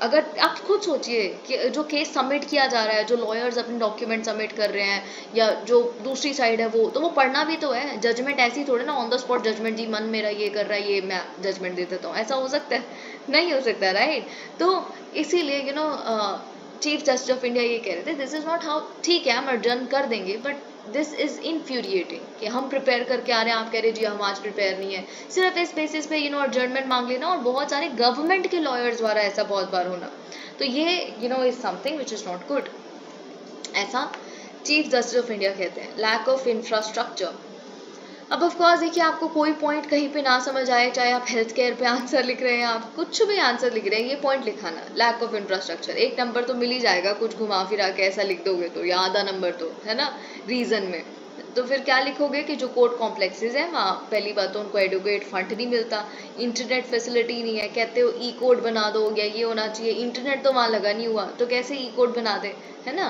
अगर आप खुद सोचिए कि जो केस सबमिट किया जा रहा है, जो लॉयर्स अपने डॉक्यूमेंट सबमिट कर रहे हैं, या जो दूसरी साइड है वो पढ़ना भी तो है। जजमेंट ऐसी थोड़े ना ऑन द स्पॉट जजमेंट, जी मन मेरा ये कर रहा है, ये मैं जजमेंट दे देता हूँ, ऐसा हो सकता है? नहीं हो सकता, राइट। तो इसीलिए चीफ जस्टिस ऑफ इंडिया ये कह रहे थे दिस इज नॉट हाउ, ठीक है हम एडजर्न कर देंगे, बट दिस इज इन्फ्यूरिएटिंग कि हम प्रिपेयर करके आ रहे हैं, आप कह रहे जी हम आज प्रिपेयर नहीं है, सिर्फ इस बेसिस पे एडजर्नमेंट मांग लेना, और बहुत सारे गवर्नमेंट के लॉयर्स द्वारा ऐसा बहुत बार होना। तो ये is something which is not good, ऐसा चीफ जस्टिस ऑफ इंडिया कहते हैं। लैक ऑफ इंफ्रास्ट्रक्चर, अब ऑफ कोर्स देखिए आपको कोई पॉइंट कहीं पे ना समझ आए, चाहे आप हेल्थ केयर पे आंसर लिख रहे हैं, आप कुछ भी आंसर लिख रहे हैं, ये पॉइंट लिखाना, लैक ऑफ इंफ्रास्ट्रक्चर। 1 नंबर तो मिल ही जाएगा, कुछ घुमा फिरा के ऐसा लिख दोगे तो, या आधा नंबर तो है ना रीजन में। तो फिर क्या लिखोगे कि जो कोर्ट कॉम्प्लेक्सेस हैं वहाँ पहली बात तो उनको एडुकेट फंड नहीं मिलता, इंटरनेट फैसिलिटी नहीं है, कहते हो ई कोड बना दो, या ये होना चाहिए, इंटरनेट तो वहाँ लगा नहीं हुआ, तो कैसे ई कोड बना दे, है ना।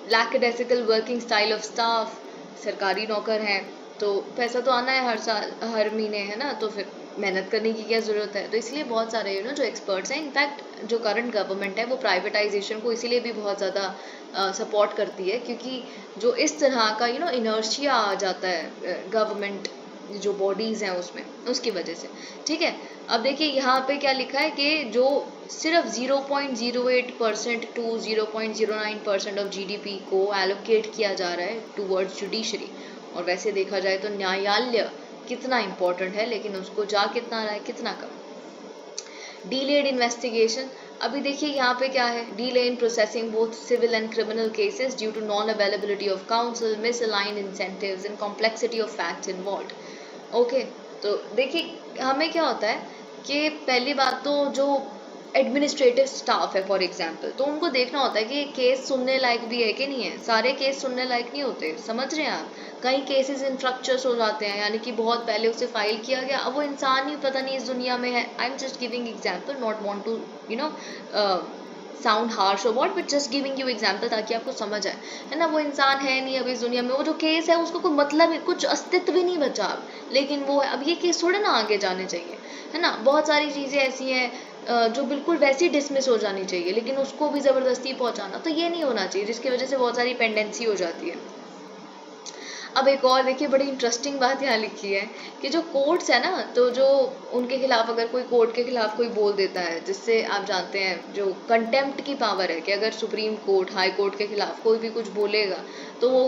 लैकडेसिकल वर्किंग स्टाइल ऑफ स्टाफ, सरकारी नौकर हैं तो पैसा तो आना है हर साल हर महीने, है ना, तो फिर मेहनत करने की क्या ज़रूरत है। तो इसलिए बहुत सारे जो एक्सपर्ट्स हैं, इनफैक्ट जो करंट गवर्नमेंट है वो प्राइवेटाइजेशन को इसीलिए भी बहुत ज़्यादा सपोर्ट करती है, क्योंकि जो इस तरह का इनर्शिया आ जाता है गवर्नमेंट जो बॉडीज़ हैं उसमें, उसकी वजह से। ठीक है, अब देखिए यहाँ पे क्या लिखा है कि जो सिर्फ 0.08% टू 0.09% ऑफ जीडीपी को एलोकेट किया जा रहा है टूवर्ड्स जुडिशरी। और वैसे देखा जाए तो न्यायालय कितना इम्पोर्टेंट है, लेकिन उसको जा कितना रहा है, कितना कम। डीलेड इन्वेस्टिगेशन, अभी देखिए यहाँ पे क्या है, delay in processing both civil and criminal cases due to non availability of counsel, misaligned incentives and complexity of facts involved. Okay, तो देखिए हमें क्या होता है कि पहली बात तो जो एडमिनिस्ट्रेटिव स्टाफ है फॉर एग्जांपल, तो उनको देखना होता है कि केस सुनने लायक भी है कि नहीं है। सारे केस सुनने लायक नहीं होते, समझ रहे हैं आप। कई केसेस इंफ्रक्चर्स हो जाते हैं, यानी कि बहुत पहले उसे फाइल किया गया, अब वो इंसान ही पता नहीं इस दुनिया में है। I am just giving example, not want to sound harsh और what, but just giving you example ताकि आपको समझ आए, है ना। वो इंसान है नहीं अब इस दुनिया में, वो जो केस है उसको कोई मतलब, कुछ अस्तित्व भी नहीं बचा अब, लेकिन वो है। अब ये केस थोड़े ना आगे जाने चाहिए, है ना। बहुत सारी चीज़ें ऐसी हैं जो बिल्कुल वैसे ही डिसमिस हो जानी चाहिए, लेकिन उसको भी ज़बरदस्ती पहुंचाना, तो ये नहीं होना चाहिए, जिसकी वजह से बहुत सारी पेंडेंसी हो जाती है। अब एक और देखिए बड़ी इंटरेस्टिंग बात यहाँ लिखी है कि जो कोर्ट्स है ना, तो जो उनके खिलाफ अगर कोई कोर्ट के खिलाफ कोई बोल देता है, जिससे आप जानते हैं जो कंटेम्प्ट की पावर है, कि अगर सुप्रीम कोर्ट हाई कोर्ट के खिलाफ कोई भी कुछ बोलेगा तो वो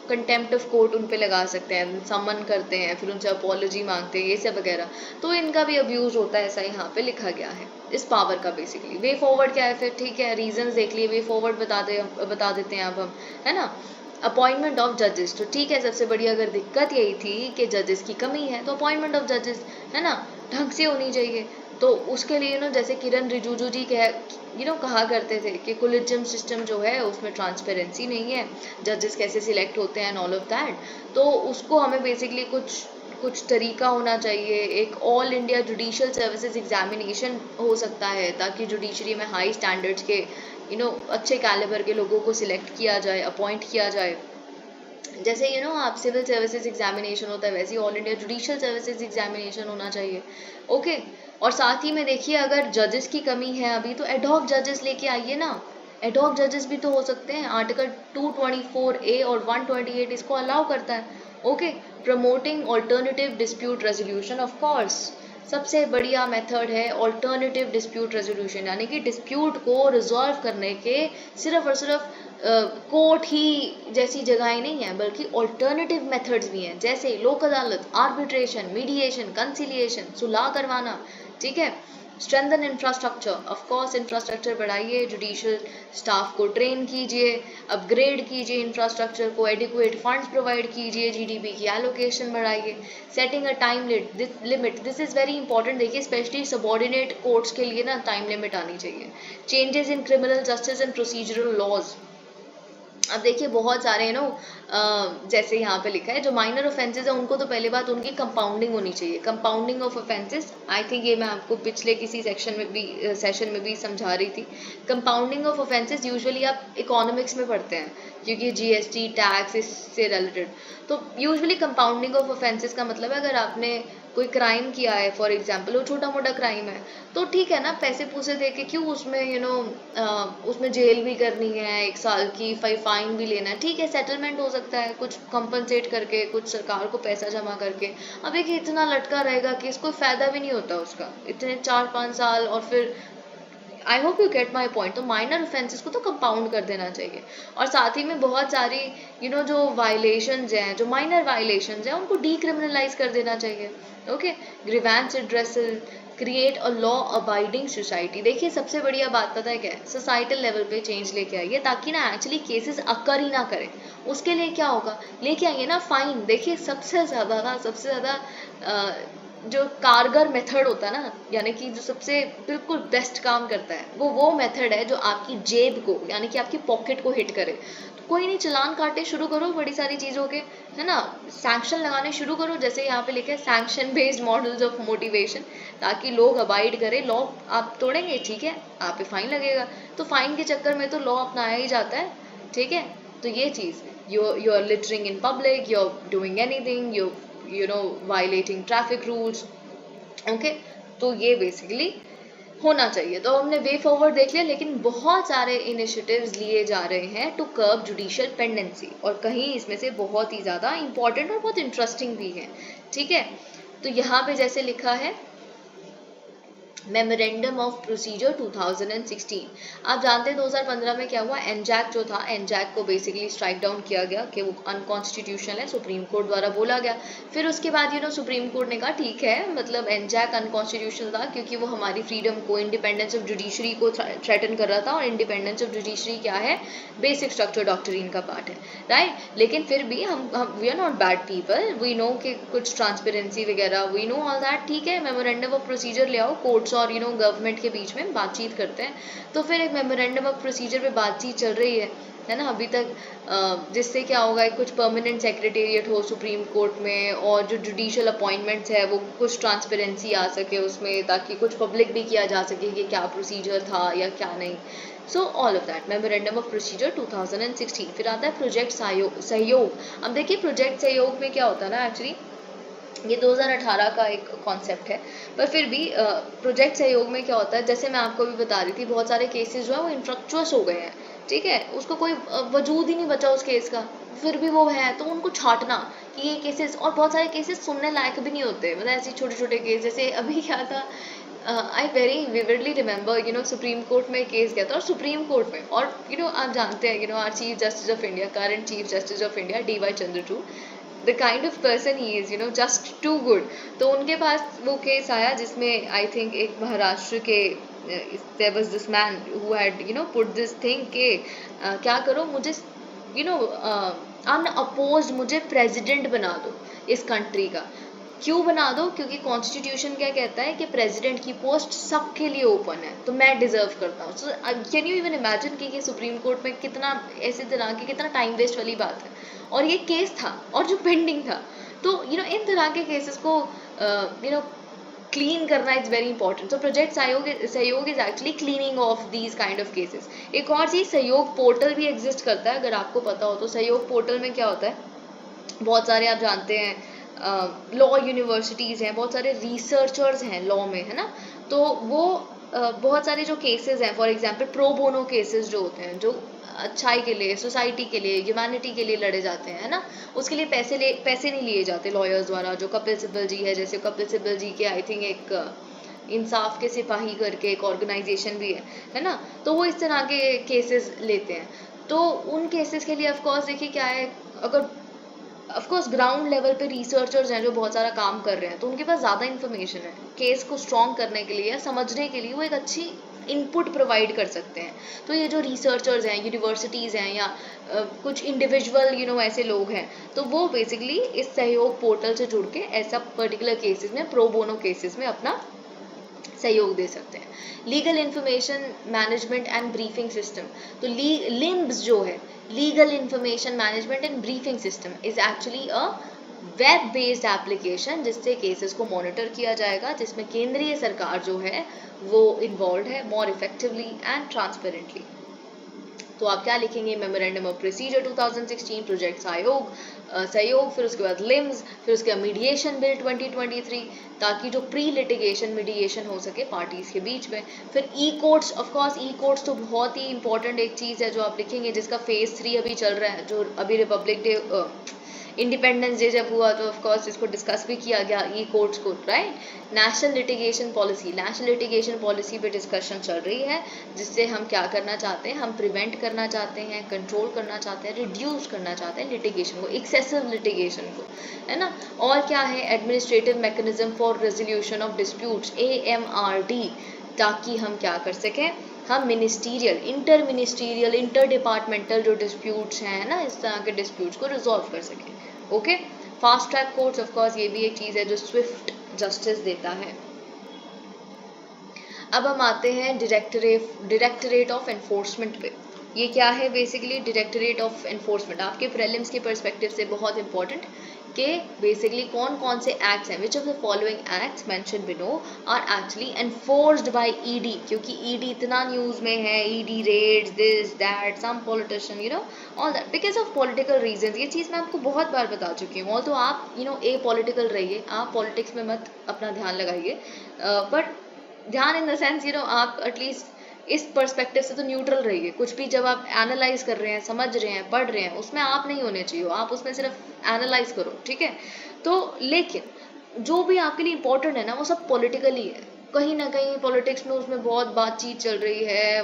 कंटेम्प्ट ऑफ कोर्ट उन पे लगा सकते हैं, समन करते हैं, फिर उनसे अपॉलॉजी मांगते हैं, ये सब वगैरह। तो इनका भी अब्यूज होता है, ऐसा यहाँ पे लिखा गया है इस पावर का। बेसिकली वे फॉरवर्ड क्या है फिर, ठीक है, रीजंस देख लिए, वे फॉरवर्ड बता देते हैं अब हम, है ना। अपॉइंटमेंट ऑफ जजेस, तो ठीक है, सबसे बड़ी अगर दिक्कत यही थी कि जजेस की कमी है, तो अपॉइंटमेंट ऑफ जजेस, है ना, ढंग से होनी चाहिए। तो उसके लिए जैसे किरण रिजिजू जी कहा करते थे कि कोलिजियम सिस्टम जो है उसमें ट्रांसपेरेंसी नहीं है, जजेस कैसे सिलेक्ट होते हैं, ऑल ऑफ दैट। तो उसको हमें बेसिकली कुछ तरीका होना चाहिए, एक all India judicial services examination हो सकता है, ताकि जुडिशरी में हाई स्टैंडर्ड्स के अच्छे कैलिबर के लोगों को सिलेक्ट किया जाए, अपॉइंट किया जाए। जैसे आप सिविल सर्विसेज एग्जामिनेशन होता है, वैसे ही all India judicial services examination होना चाहिए। ओके, और साथ ही में देखिए अगर जजेस की कमी है अभी, तो एडहॉक जजेस लेके आइए ना। एडहॉक जजेस भी तो हो सकते हैं, आर्टिकल 224A और 128 इसको अलाउ करता है। Okay, promoting alternative dispute resolution, of course सबसे बढ़िया मेथड है ऑल्टरनेटिव डिस्प्यूट रेजोल्यूशन, यानी कि डिस्प्यूट को रिजॉल्व करने के सिर्फ और सिर्फ कोर्ट ही जैसी जगहें नहीं है, बल्कि ऑल्टरनेटिव मेथड्स भी हैं, जैसे लोक अदालत, आर्बिट्रेशन, मीडिएशन, कंसिलिएशन, सुलह करवाना। ठीक है, strengthen infrastructure, of course infrastructure बढ़ाइए, जुडिशियल स्टाफ को ट्रेन कीजिए, अपग्रेड कीजिए इंफ्रास्ट्रक्चर को, एडिक्वेट फंड्स प्रोवाइड कीजिए, जीडीपी की एलोकेशन बढ़ाइए, setting a time limit, this is very important. देखिए स्पेशली सबॉर्डिनेट कोर्ट्स के लिए ना टाइम लिमिट आनी चाहिए। Changes in criminal justice and procedural laws, अब देखिए बहुत सारे जैसे यहाँ पे लिखा है जो माइनर ऑफेंसेस है उनको तो पहले बात उनकी कंपाउंडिंग होनी चाहिए। Compounding of offences, I think ये मैं आपको पिछले किसी सेशन में भी समझा रही थी। कंपाउंडिंग ऑफ ऑफेंसेस यूजुअली आप इकोनॉमिक्स में पढ़ते हैं, क्योंकि जीएसटी टैक्स इससे रिलेटेड। तो यूजुअली कंपाउंडिंग ऑफ ऑफेंसेस का मतलब है अगर आपने कोई क्राइम किया है, फॉर एग्जाम्पल वो छोटा मोटा क्राइम है, तो ठीक है ना, पैसे पूसे दे के क्यों उसमें उसमें जेल भी करनी है 1 साल की, फाइन भी लेना है, ठीक है, सेटलमेंट हो सकता है कुछ कंपनसेट करके, कुछ सरकार को पैसा जमा करके। अब एक इतना लटका रहेगा कि इसको फायदा भी नहीं होता उसका, इतने 4-5 साल, और फिर I hope you get my point. तो माइनर ऑफेंसेस को तो कंपाउंड कर देना चाहिए, और साथ ही में बहुत सारी जो वायलेशंस हैं, जो माइनर वायलेशंस हैं, उनको डीक्रिमिनलाइज कर देना चाहिए। Okay, grievance addressal, create a law abiding society. देखिए सबसे बढ़िया बात पता है क्या है, सोसाइटल लेवल पे चेंज लेके आइए, ताकि ना एक्चुअली केसेस अकर ही ना करें। उसके लिए क्या होगा, लेके आइए ना फाइन। देखिए सबसे ज़्यादा जो कारगर मेथड होता है ना, यानी कि जो सबसे बिल्कुल बेस्ट काम करता है, वो मेथड है जो आपकी जेब को, यानी कि आपकी पॉकेट को हिट करे। तो कोई नहीं, चलान काटे शुरू करो बड़ी सारी चीज़ों के, है ना, सैंक्शन लगाने शुरू करो, जैसे यहाँ पे लिखे sanction based models of motivation, ताकि लोग अबाइड करें। लॉ आप तोड़ेंगे, ठीक है, आप पे फाइन लगेगा, तो फाइन के चक्कर में तो लॉ अपनाया ही जाता है। ठीक है, तो ये चीज़ है। You are littering in public, you are doing anything, you know violating traffic rules. Okay, तो ये बेसिकली होना चाहिए। तो हमने वे फॉरवर्ड देख लिया, लेकिन बहुत सारे इनिशिएटिव्स लिए जा रहे हैं टू कर्ब जुडिशियल पेंडेंसी, और कहीं इसमें से बहुत ही ज़्यादा इंपॉर्टेंट और बहुत इंटरेस्टिंग भी है। ठीक है, तो यहाँ पे जैसे लिखा है मेमोरेंडम ऑफ प्रोसीजर 2016। आप जानते हैं 2015 में क्या हुआ, एनजैक जो था, एनजैक को बेसिकली स्ट्राइक डाउन किया गया कि वो अनकॉन्स्टिट्यूशनल है, सुप्रीम कोर्ट द्वारा बोला गया। फिर उसके बाद सुप्रीम कोर्ट ने कहा ठीक है, मतलब एनजैक अनकॉन्स्टिट्यूशनल था क्योंकि वो हमारी फ्रीडम को, इंडिपेंडेंस ऑफ जुडिशरी को थ्रेटन कर रहा था, और इंडिपेंडेंस ऑफ जुडिशरी क्या है, बेसिक स्ट्रक्चर डॉक्ट्रिन का पार्ट है, राइट। लेकिन फिर भी हम we are not bad people, we know कि कुछ ट्रांसपेरेंसी वगैरह, वी नो ऑल दैट, ठीक है। मेमोरेंडम ऑफ प्रोसीजर ले आओ, कोर्ट्स और गवर्नमेंट के बीच में बातचीत करते हैं। तो फिर एक मेमोरेंडम ऑफ प्रोसीजर पे बातचीत चल रही है ना अभी तक, जिससे क्या होगा, कुछ परमानेंट सेक्रेटेरिएट हो सुप्रीम कोर्ट में, और जो जुडिशियल अपॉइंटमेंट्स है वो कुछ ट्रांसपेरेंसी आ सके उसमें, ताकि कुछ पब्लिक भी किया जा सके कि क्या प्रोसीजर था या क्या नहीं। So all of that, memorandum of procedure 2016। फिर आता है प्रोजेक्ट सहयोग। अब देखिए प्रोजेक्ट सहयोग में क्या होता है ना, एक्चुअली ये 2018 का एक कॉन्सेप्ट है, पर फिर भी प्रोजेक्ट सहयोग में क्या होता है, जैसे मैं आपको भी बता रही थी, बहुत सारे केसेस जो है वो इन्फ्रक्चुअस हो गए हैं, ठीक है, उसको कोई वजूद ही नहीं बचा उस केस का, फिर भी वो है, तो उनको छांटना कि ये केसेस, और बहुत सारे केसेस सुनने लायक भी नहीं होते, मतलब ऐसे छोटे छोटे केस, जैसे अभी क्या था, I very vividly remember, supreme court में केस गया था, और सुप्रीम कोर्ट में, और आप जानते हैं our Chief Justice of India, current Chief Justice of India DY Chandrachud, the kind of person he is, just too good। तो उनके पास वो केस आया जिसमें आई थिंक एक महाराष्ट्र के there was this man who had put this thing के क्या करो, मुझे अनअपोज्ड मुझे प्रेसिडेंट बना दो इस कंट्री का। क्यों बना दो, क्योंकि कॉन्स्टिट्यूशन क्या कहता है कि प्रेसिडेंट की पोस्ट सबके लिए ओपन है, तो मैं डिजर्व करता हूँ। So can you even imagine कि सुप्रीम कोर्ट में कितना ऐसे तरह की, कितना टाइम वेस्ट वाली बात है, और ये केस था और जो पेंडिंग था। तो इन तरह के केसेस को क्लीन करना इज वेरी इंपॉर्टेंट। तो प्रोजेक्ट सहयोग is actually cleaning of these kind of cases. एक और चीज, सहयोग पोर्टल भी एग्जिस्ट करता है, अगर आपको पता हो तो। सहयोग पोर्टल में क्या होता है, बहुत सारे आप जानते हैं लॉ यूनिवर्सिटीज़ हैं, बहुत सारे रिसर्चर्स हैं लॉ में, है ना, तो वो बहुत सारे जो केसेस हैं, for example pro bono cases जो होते हैं, जो अच्छाई के लिए, सोसाइटी के लिए, ह्यूमैनिटी के लिए लड़े जाते हैं, है ना, उसके लिए पैसे नहीं लिए जाते लॉयर्स द्वारा। जो कपिल सिब्बल जी है, जैसे कपिल सिब्बल जी के आई थिंक एक इंसाफ के सिपाही करके एक ऑर्गेनाइजेशन भी है ना, तो वो इस तरह के केसेस लेते हैं। तो उन केसेस के लिए ऑफकोर्स देखिए क्या है, अगर ऑफकोर्स ग्राउंड लेवल पे रिसर्चर्स हैं जो बहुत सारा काम कर रहे हैं, तो उनके पास ज़्यादा इन्फॉर्मेशन है, केस को स्ट्रॉन्ग करने के लिए या समझने के लिए वो एक अच्छी इनपुट प्रोवाइड कर सकते हैं। तो ये जो रिसर्चर्स हैं, यूनिवर्सिटीज़ हैं, या कुछ इंडिविजुअल ऐसे लोग हैं, तो वो बेसिकली इस सहयोग पोर्टल से जुड़ के ऐसा पर्टिकुलर केसेस में, प्रो बोनो केसेस में अपना सहयोग दे सकते हैं। Legal information management and briefing system, तो लिम्स जो है, legal information management and briefing system is actually a web based application, जिससे केसेस को मॉनिटर किया जाएगा, जिसमें केंद्रीय सरकार जो है वो इन्वॉल्व है मोर इफेक्टिवली एंड ट्रांसपेरेंटली। तो आप क्या लिखेंगे, मेमोरेंडम ऑफ प्रोसीजर 2016, प्रोजेक्ट सहयोग, फिर उसके बाद लिम्स, फिर उसके बाद मीडिएशन बिल 2023, ताकि जो प्री लिटिगेशन मीडिएशन हो सके पार्टीज के बीच में। फिर ई कोर्ट्स, ऑफकोर्स ई कोर्ट्स तो बहुत ही इंपॉर्टेंट एक चीज़ है जो आप लिखेंगे, जिसका फेज 3 अभी चल रहा है, जो अभी रिपब्लिक डे, इंडिपेंडेंस डे जब हुआ तो ऑफकोर्स इसको डिस्कस भी किया गया, ई कोर्ट्स को, राइट। नेशनल लिटिगेशन पॉलिसी पे डिस्कशन चल रही है, जिससे हम क्या करना चाहते हैं, हम प्रिवेंट करना चाहते हैं, कंट्रोल करना चाहते हैं, रिड्यूस करना चाहते हैं लिटिगेशन को, एक्सेसिव लिटिगेशन को, है ना। और क्या है, administrative mechanism for resolution of disputes, AMRD, ताकि हम क्या कर सकें, हम मिनिस्टीरियल, इंटर डिपार्टमेंटल जो डिस्प्यूट्स हैं ना, इस तरह के डिस्प्यूट्स को रिजॉल्व कर सकें। Okay, fast track courts, of course ये भी एक चीज़ है जो स्विफ्ट जस्टिस देता है। अब हम आते हैं डायरेक्टरेट ऑफ एनफोर्समेंट पे। ये क्या है बेसिकली, डायरेक्टरेट ऑफ एनफोर्समेंट आपके प्रीलिम्स के पर्सपेक्टिव से बहुत इंपॉर्टेंट, कि बेसिकली कौन कौन से एक्ट्स हैं, which of the following acts mention below are actually enforced by ED, क्योंकि ईडी इतना न्यूज़ में है, ED raids this that some politician you know all that because of political reasons. ये चीज़ मैं आपको बहुत बार बता चुकी हूँ। तो आप ए पॉलिटिकल रहिए, आप पॉलिटिक्स में मत अपना ध्यान लगाइए, बट ध्यान इन द सेंस आप एटलीस्ट इस पर्सपेक्टिव से तो न्यूट्रल रहिए। कुछ भी जब आप एनालाइज कर रहे हैं, समझ रहे हैं, पढ़ रहे हैं, उसमें आप नहीं होने चाहिए, आप उसमें सिर्फ एनालाइज करो, ठीक है। तो लेकिन जो भी आपके लिए इम्पोर्टेंट है ना, वो सब पॉलिटिकली है। कहीं ना कहीं पॉलिटिक्स में उसमें बहुत बातचीत चल रही है,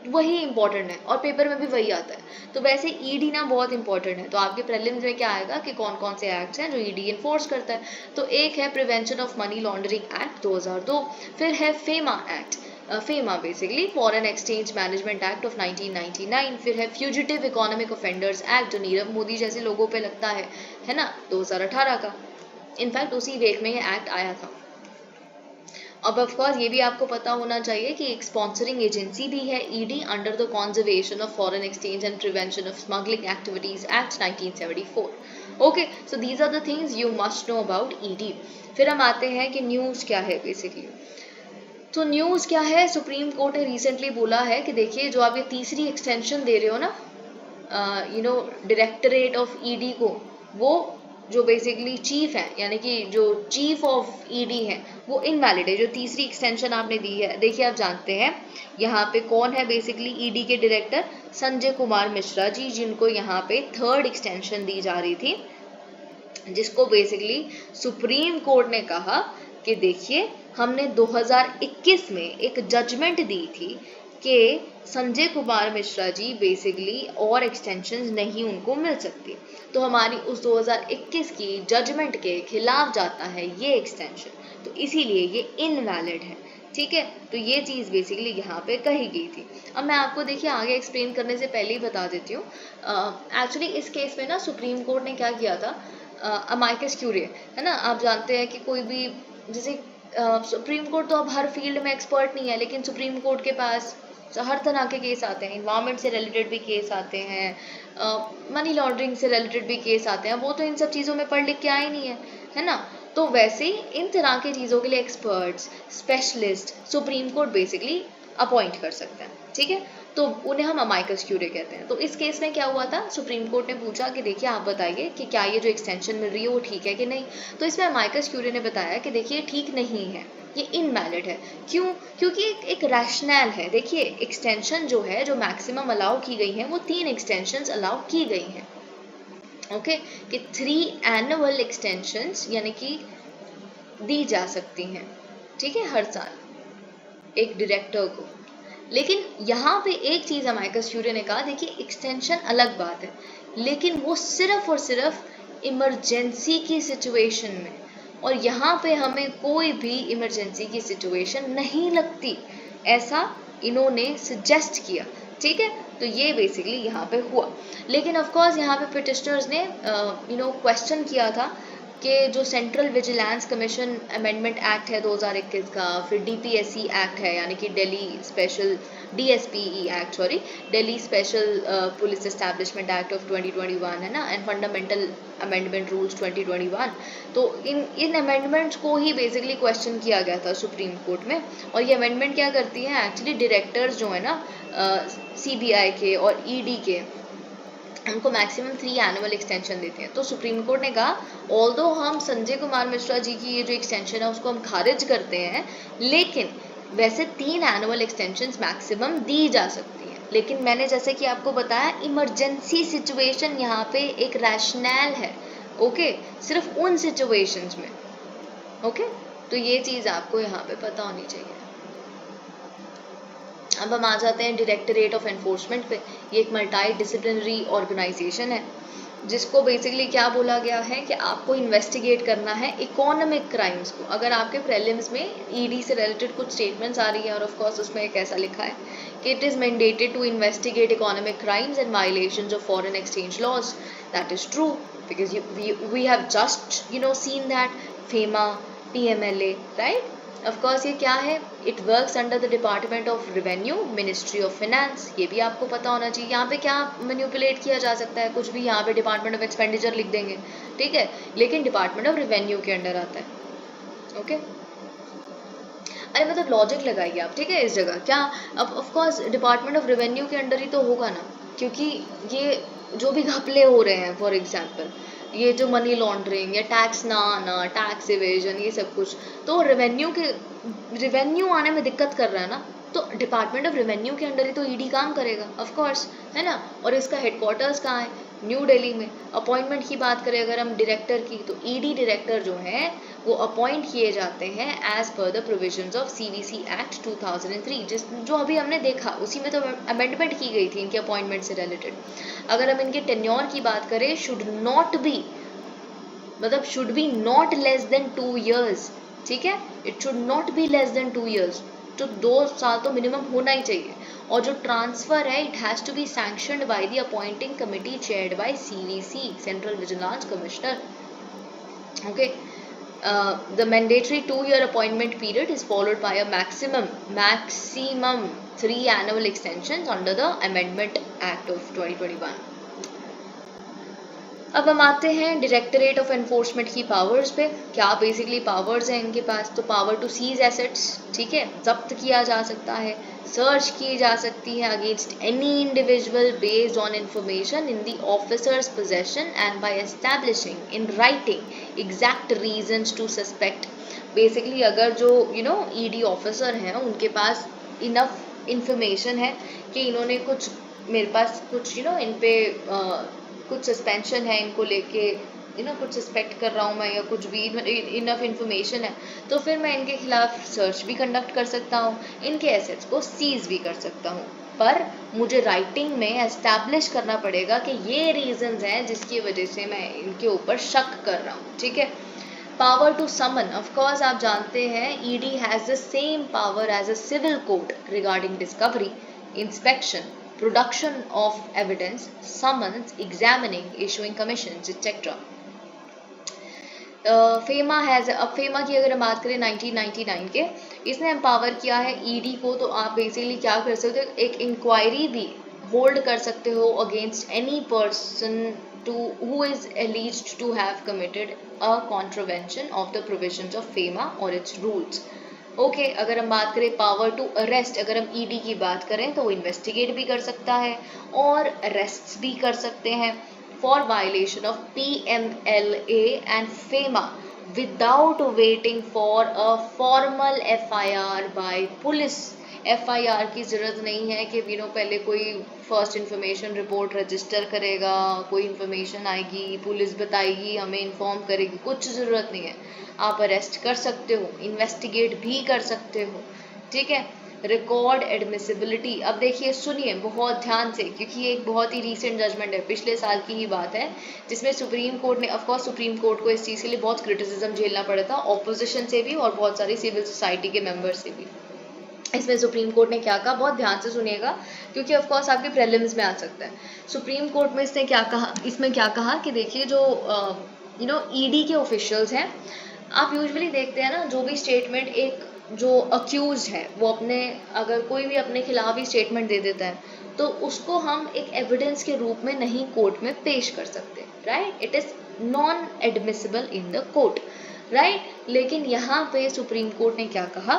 वही इंपॉर्टेंट है और पेपर में भी वही आता है। तो वैसे ईडी ना बहुत इंपॉर्टेंट है। तो आपके प्रीलिम्स में क्या आएगा कि कौन कौन से एक्ट्स हैं जो ईडी इन्फोर्स करता है। तो एक है prevention of money laundering act 2002, फिर है FEMA act, FEMA basically foreign exchange management act of 1999, फिर है फ्यूजिटिव इकोनॉमिक ऑफेंडर्स एक्ट जो नीरव मोदी जैसे लोगों पे लगता है ना, 2018 का। इनफैक्ट उसी वेक में ये एक्ट आया था। अब ऑफ कोर्स ये भी आपको पता होना चाहिए कि एक स्पॉन्सरिंग एजेंसी भी है ED under the conservation of foreign exchange and prevention of smuggling activities act 1974। Okay, so these are the things you must know about ED. फिर हम आते हैं कि न्यूज़ क्या है बेसिकली। तो न्यूज़ क्या है, सुप्रीम कोर्ट ने रिसेंटली बोला है कि देखिए जो आप ये तीसरी एक्सटेंशन दे रहे हो ना डायरेक्टरेट ऑफ ईडी को, वो जो बेसिकली चीफ है यानी कि जो चीफ ऑफ ईडी है वो इनवैलिड है। जो तीसरी एक्सटेंशन आपने दी है, देखिए आप जानते हैं यहाँ पे कौन है बेसिकली ईडी के डायरेक्टर, संजय कुमार मिश्रा जी, जिनको यहाँ पे थर्ड एक्सटेंशन दी जा रही थी, जिसको बेसिकली सुप्रीम कोर्ट ने कहा कि देखिए हमने 2021 में एक जजमेंट दी थी कि संजय कुमार मिश्रा जी बेसिकली और एक्सटेंशंस नहीं उनको मिल सकती। तो हमारी उस 2021 की जजमेंट के खिलाफ जाता है ये एक्सटेंशन, तो इसीलिए ये इनवैलिड है, ठीक है। तो ये चीज़ बेसिकली यहाँ पे कही गई थी। अब मैं आपको देखिए आगे एक्सप्लेन करने से पहले ही बता देती हूँ, एक्चुअली इस केस में ना सुप्रीम कोर्ट ने क्या किया था, अमाइकस क्यूरिये है ना, आप जानते हैं कि कोई भी जैसे सुप्रीम कोर्ट तो अब हर फील्ड में एक्सपर्ट नहीं है, लेकिन सुप्रीम कोर्ट के पास हर तरह के केस आते हैं, इन्वायरमेंट से रिलेटेड भी केस आते हैं, मनी लॉन्ड्रिंग से रिलेटेड भी केस आते हैं। वो तो इन सब चीज़ों में पढ़ लिख के आए नहीं है ना। तो वैसे ही इन तरह की चीज़ों के लिए experts, specialist Supreme Court basically appoint कर सकते हैं, ठीक है। तो उन्हें हम अमाइकस क्यूरिये कहते हैं। तो इस केस में क्या हुआ था, सुप्रीम कोर्ट ने पूछा कि देखिए आप बताइए कि क्या ये जो एक्सटेंशन मिल रही है वो ठीक है कि नहीं। तो इसमें अमाइकस क्यूरिये ने बताया कि देखिए ठीक नहीं है, ये इनवैलिड है। क्यों? क्योंकि एक रैशनल है। देखिए एक्सटेंशन जो है, जो मैक्सिमम अलाउ की गई है, वो 3 एक्सटेंशंस अलाउ की गई हैं, ओके, कि 3 एनुअल एक्सटेंशंस यानी कि दी जा सकती हैं, ठीक है, हर साल एक डायरेक्टर को। लेकिन यहाँ पे एक चीज़ अमाइकस क्यूरिये ने कहा, देखिए एक्सटेंशन अलग बात है, लेकिन वो सिर्फ और सिर्फ इमरजेंसी की सिचुएशन में, और यहाँ पे हमें कोई भी इमरजेंसी की सिचुएशन नहीं लगती, ऐसा इन्होंने सजेस्ट किया, ठीक है। तो ये बेसिकली यहाँ पे हुआ। लेकिन ऑफ कोर्स यहाँ पे पिटिशनर्स ने क्वेश्चन किया था कि जो central vigilance commission amendment act है 2021 का, फिर डीपीएससी एक्ट है यानी कि Delhi special DSP act, sorry Delhi special police establishment act of 2021 है ना, एंड फंडामेंटल अमेंडमेंट रूल्स 2021। तो इन अमेंडमेंट्स को ही बेसिकली क्वेश्चन किया गया था सुप्रीम कोर्ट में। और ये अमेंडमेंट क्या करती है, एक्चुअली डायरेक्टर्स जो है ना सीबीआई के और ईडी के, उनको मैक्सिमम 3 एनुअल एक्सटेंशन देते हैं। तो सुप्रीम कोर्ट ने कहा ऑल्दो हम संजय कुमार मिश्रा जी की ये जो एक्सटेंशन है उसको हम खारिज करते हैं, लेकिन वैसे 3 एनुअल एक्सटेंशंस मैक्सिमम दी जा सकती हैं। लेकिन मैंने जैसे कि आपको बताया इमरजेंसी सिचुएशन यहाँ पे एक रैशनल है, ओके, सिर्फ उन सिचुएशंस में, ओके। तो ये चीज़ आपको यहाँ पे पता होनी चाहिए। अब हम आ जाते हैं डायरेक्टरेट ऑफ एनफोर्समेंट पे। ये एक मल्टी डिसिप्लिनरी ऑर्गेनाइजेशन है, जिसको बेसिकली क्या बोला गया है कि आपको इन्वेस्टिगेट करना है इकोनॉमिक क्राइम्स को। अगर आपके प्रीलिम्स में ईडी से रिलेटेड कुछ स्टेटमेंट्स आ रही हैं और ऑफ कोर्स उसमें एक ऐसा लिखा है कि it is mandated to investigate economic crimes and violations of foreign exchange laws, that is true because we have just seen that FEMA, PMLA, right. Of course ये क्या है, it works under the department of revenue, ministry of finance, ये भी आपको पता होना चाहिए। यहाँ पे क्या मैनिपुलेट किया जा सकता है, कुछ भी यहाँ पे डिपार्टमेंट ऑफ एक्सपेंडिचर लिख देंगे, ठीक है, लेकिन डिपार्टमेंट ऑफ रेवेन्यू के अंडर आता है। ओके, अरे मतलब लॉजिक लगाइए आप, ठीक है, इस जगह क्या, अब of course department of revenue के अंडर ही तो होगा ना, क्योंकि ये जो भी घपले हो रहे हैं, फॉर एग्जांपल ये जो मनी लॉन्ड्रिंग या टैक्स ना आना, टैक्स इवेजन, ये सब कुछ तो रेवेन्यू आने में दिक्कत कर रहा है ना, तो डिपार्टमेंट ऑफ रेवेन्यू के अंडर ही तो ईडी काम करेगा, ऑफ कोर्स, है ना। और इसका हेडक्वार्टर्स कहाँ है, न्यू दिल्ली में। अपॉइंटमेंट की बात करें अगर हम डायरेक्टर की, तो ईडी डायरेक्टर जो है वो अपॉइंट किए जाते हैं as per the provisions of CVC act 2003, जो अभी हमने देखा उसी में तो अमेंडमेंट की गई थी इनके अपॉइंटमेंट से रिलेटेड। अगर हम इनके टेन्योर की बात करें, should be not less than 2 years, ठीक है, it should not be less than 2 years, तो 2 साल तो मिनिमम होना ही चाहिए। और जो ट्रांसफर है, it has to be sanctioned by the appointing committee chaired by CVC, central vigilance commissioner. Okay, the mandatory 2-year appointment period is followed by a maximum 3 annual extensions under the Amendment Act of 2021। अब हम आते हैं डायरेक्टरेट ऑफ एनफोर्समेंट की पावर्स पे। क्या बेसिकली पावर्स हैं इनके पास, तो पावर टू सीज एसेट्स, ठीक है, जब्त किया जा सकता है, सर्च की जा सकती है against any individual based on information in the officer's possession and by establishing in writing exact reasons to suspect. Basically अगर जो ईडी ऑफिसर हैं उनके पास इनफ इंफॉर्मेशन है कि इन्होंने कुछ, मेरे पास कुछ इन पे कुछ सस्पेंशन है इनको लेके, कुछ सस्पेक्ट कर रहा हूँ मैं, या कुछ भी इनफ इंफॉर्मेशन है, तो फिर मैं इनके खिलाफ सर्च भी कंडक्ट कर सकता हूँ, इनके एसेट्स को सीज भी कर सकता हूँ, पर मुझे राइटिंग में एस्टैब्लिश करना पड़ेगा कि ये रीजंस हैं जिसकी वजह से मैं इनके ऊपर शक कर रहा हूँ, ठीक है। Power to summon, of course आप जानते हैं ED has the same power as a civil court regarding discovery, inspection, production of evidence, summons, examining, issuing commissions, etc. FEMA has, अब फेमा की अगर हम बात करें 1999 के, इसने एम्पावर किया है ईडी को, तो आप बेसिकली क्या कर सकते हो, एक इंक्वायरी भी होल्ड कर सकते हो against any person who is alleged to have committed a contravention of the provisions of FEMA or its rules. Okay, अगर हम बात करें पावर टू अरेस्ट, अगर हम ईडी की बात करें तो वो इन्वेस्टिगेट भी कर सकता है और अरेस्ट भी कर सकते हैं for violation of PMLA and FEMA without waiting for a formal FIR by police. FIR की ज़रूरत नहीं है कि पहले कोई फर्स्ट इंफॉर्मेशन रिपोर्ट रजिस्टर करेगा, कोई इंफॉर्मेशन आएगी, पुलिस बताएगी, हमें इन्फॉर्म करेगी, कुछ ज़रूरत नहीं है। आप अरेस्ट कर सकते हो, इन्वेस्टिगेट भी कर सकते हो, ठीक है। रिकॉर्ड एडमिसिबिलिटी, अब देखिए सुनिए बहुत ध्यान से, क्योंकि ये एक बहुत ही रीसेंट जजमेंट है, पिछले साल की ही बात है, जिसमें सुप्रीम कोर्ट ने, ऑफकोर्स सुप्रीम कोर्ट को इस चीज़ के लिए बहुत क्रिटिसिज्म झेलना पड़ा था, ऑपोजिशन से भी और बहुत सारी सिविल सोसाइटी के मेंबर से भी। इसमें सुप्रीम कोर्ट ने क्या कहा, बहुत ध्यान से सुनिएगा, क्योंकि ऑफ कोर्स आपके प्रीलिम्स में आ सकता है। सुप्रीम कोर्ट में इसने क्या कहा, इसमें क्या कहा कि देखिए जो ईडी के ऑफिशियल्स हैं, आप यूजुअली देखते हैं ना, जो भी स्टेटमेंट एक जो अक्यूज है वो अपने, अगर कोई भी अपने खिलाफ ही स्टेटमेंट दे देता है तो उसको हम एक एविडेंस के रूप में नहीं कोर्ट में पेश कर सकते, right, it is non admissible in the court, right. लेकिन यहाँ पे सुप्रीम कोर्ट ने क्या कहा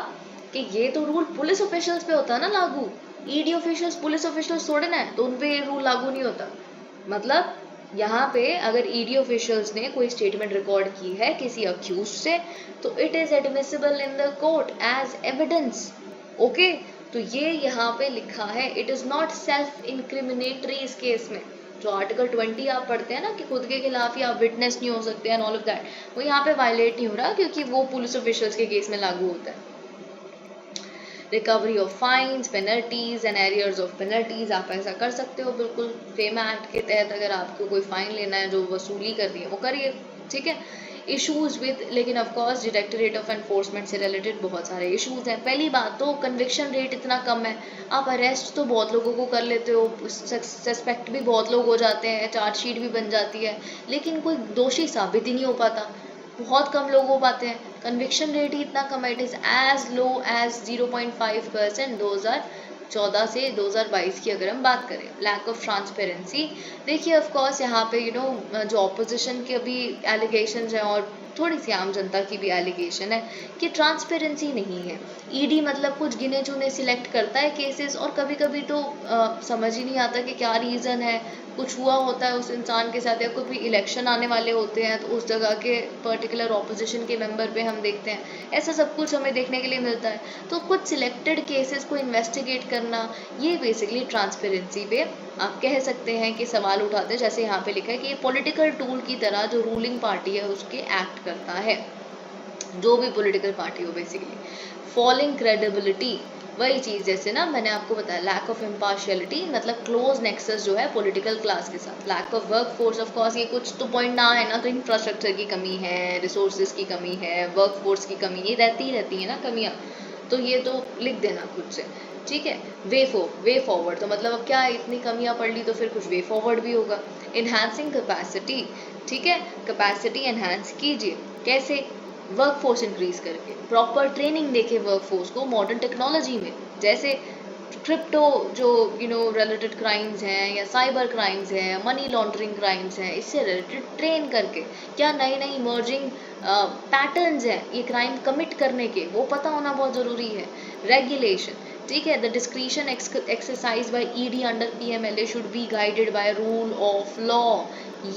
कि ये तो रूल पुलिस ऑफिशियल्स पे होता है ना लागू, ईडी ऑफिशियल्स पुलिस ऑफिशियल्स थोड़े ना है, तो उन पे ये रूल लागू नहीं होता। मतलब यहाँ पे अगर ईडी ऑफिशियल्स ने कोई स्टेटमेंट रिकॉर्ड की है किसी अक्यूज से, तो it is admissible in the court as evidence, okay. तो ये यहाँ पे लिखा है, it is not self incriminatory इस केस में। जो आर्टिकल 20 आप पढ़ते हैं ना कि खुद के खिलाफ ही आप विटनेस नहीं हो सकते एंड ऑल ऑफ दैट, वो यहाँ पे वायलेट नहीं हो रहा, क्योंकि वो पुलिस ऑफिशियल्स के केस में लागू होता है। Recovery of fines, penalties and arrears of penalties, आप ऐसा कर सकते हो बिल्कुल। फेमा एक्ट के तहत अगर आपको कोई फाइन लेना है जो वसूली करनी है वो करिए, ठीक है। इश्यूज विद, लेकिन of course directorate of enforcement से रिलेटेड बहुत सारे इश्यूज हैं। पहली बात तो कन्विक्शन रेट इतना कम है, आप अरेस्ट तो बहुत लोगों को कर लेते हो, सस्पेक्ट भी बहुत लोग हो जाते हैं, चार्जशीट भी बन जाती है, लेकिन कोई दोषी साबित ही नहीं हो पाता, बहुत कम लोग हो पाते हैं। कन्विक्शन रेट ही इतना कम है, it is as low as 0.5% 2014 से 2022 की अगर हम बात करें। लैक ऑफ ट्रांसपेरेंसी, देखिए ऑफ कोर्स यहाँ पे जो ऑपोजिशन के अभी एलिगेशंस हैं और थोड़ी सी आम जनता की भी एलिगेशन है कि ट्रांसपेरेंसी नहीं है। ईडी मतलब कुछ गिने चुने सिलेक्ट करता है केसेस, और कभी कभी तो समझ ही नहीं आता कि क्या रीज़न है, कुछ हुआ होता है उस इंसान के साथ, या कोई भी इलेक्शन आने वाले होते हैं तो उस जगह के पर्टिकुलर ऑपोजिशन के मेंबर पे हम देखते हैं, ऐसा सब कुछ हमें देखने के लिए मिलता है। तो कुछ सिलेक्टेड केसेस को इन्वेस्टिगेट करना, ये बेसिकली ट्रांसपेरेंसी पे आप कह सकते हैं कि सवाल उठाते हैं। जैसे यहाँ पे लिखा है कि ये पॉलिटिकल टूल की तरह जो रूलिंग पार्टी है उसके एक्ट करता है, जो भी पॉलिटिकल पार्टी हो बेसिकली। फॉलिंग क्रेडिबिलिटी, वही चीज़ जैसे ना मैंने आपको बताया, लैक ऑफ इम्पार्शियलिटी मतलब क्लोज नेक्सस जो है पॉलिटिकल क्लास के साथ। Lack of work force, of course ये कुछ तो पॉइंट ना है ना, तो इंफ्रास्ट्रक्चर की कमी है, रिसोर्सेज की कमी है, वर्क फोर्स की कमी, ये रहती है ना कमियाँ, तो ये तो लिख देना खुद से, ठीक है। वे फॉरवर्ड, तो मतलब अब क्या है, इतनी कमियां पड़ ली तो फिर कुछ वे फॉरवर्ड भी होगा। इन्हांसिंग कैपेसिटी, ठीक है, कैपेसिटी एनहांस कीजिए, कैसे, वर्क फोर्स इंक्रीज करके, प्रॉपर ट्रेनिंग देके वर्क फोर्स को मॉडर्न टेक्नोलॉजी में, जैसे क्रिप्टो जो रिलेटेड क्राइम्स हैं या साइबर क्राइम्स हैं, मनी लॉन्ड्रिंग क्राइम्स हैं, इससे रिलेटेड ट्रेन करके, क्या नई नई इमर्जिंग पैटर्न्स हैं ये क्राइम कमिट करने के, वो पता होना बहुत ज़रूरी है। रेगुलेशन, ठीक है, the discretion exercise by ED under PMLA should be guided by rule of law,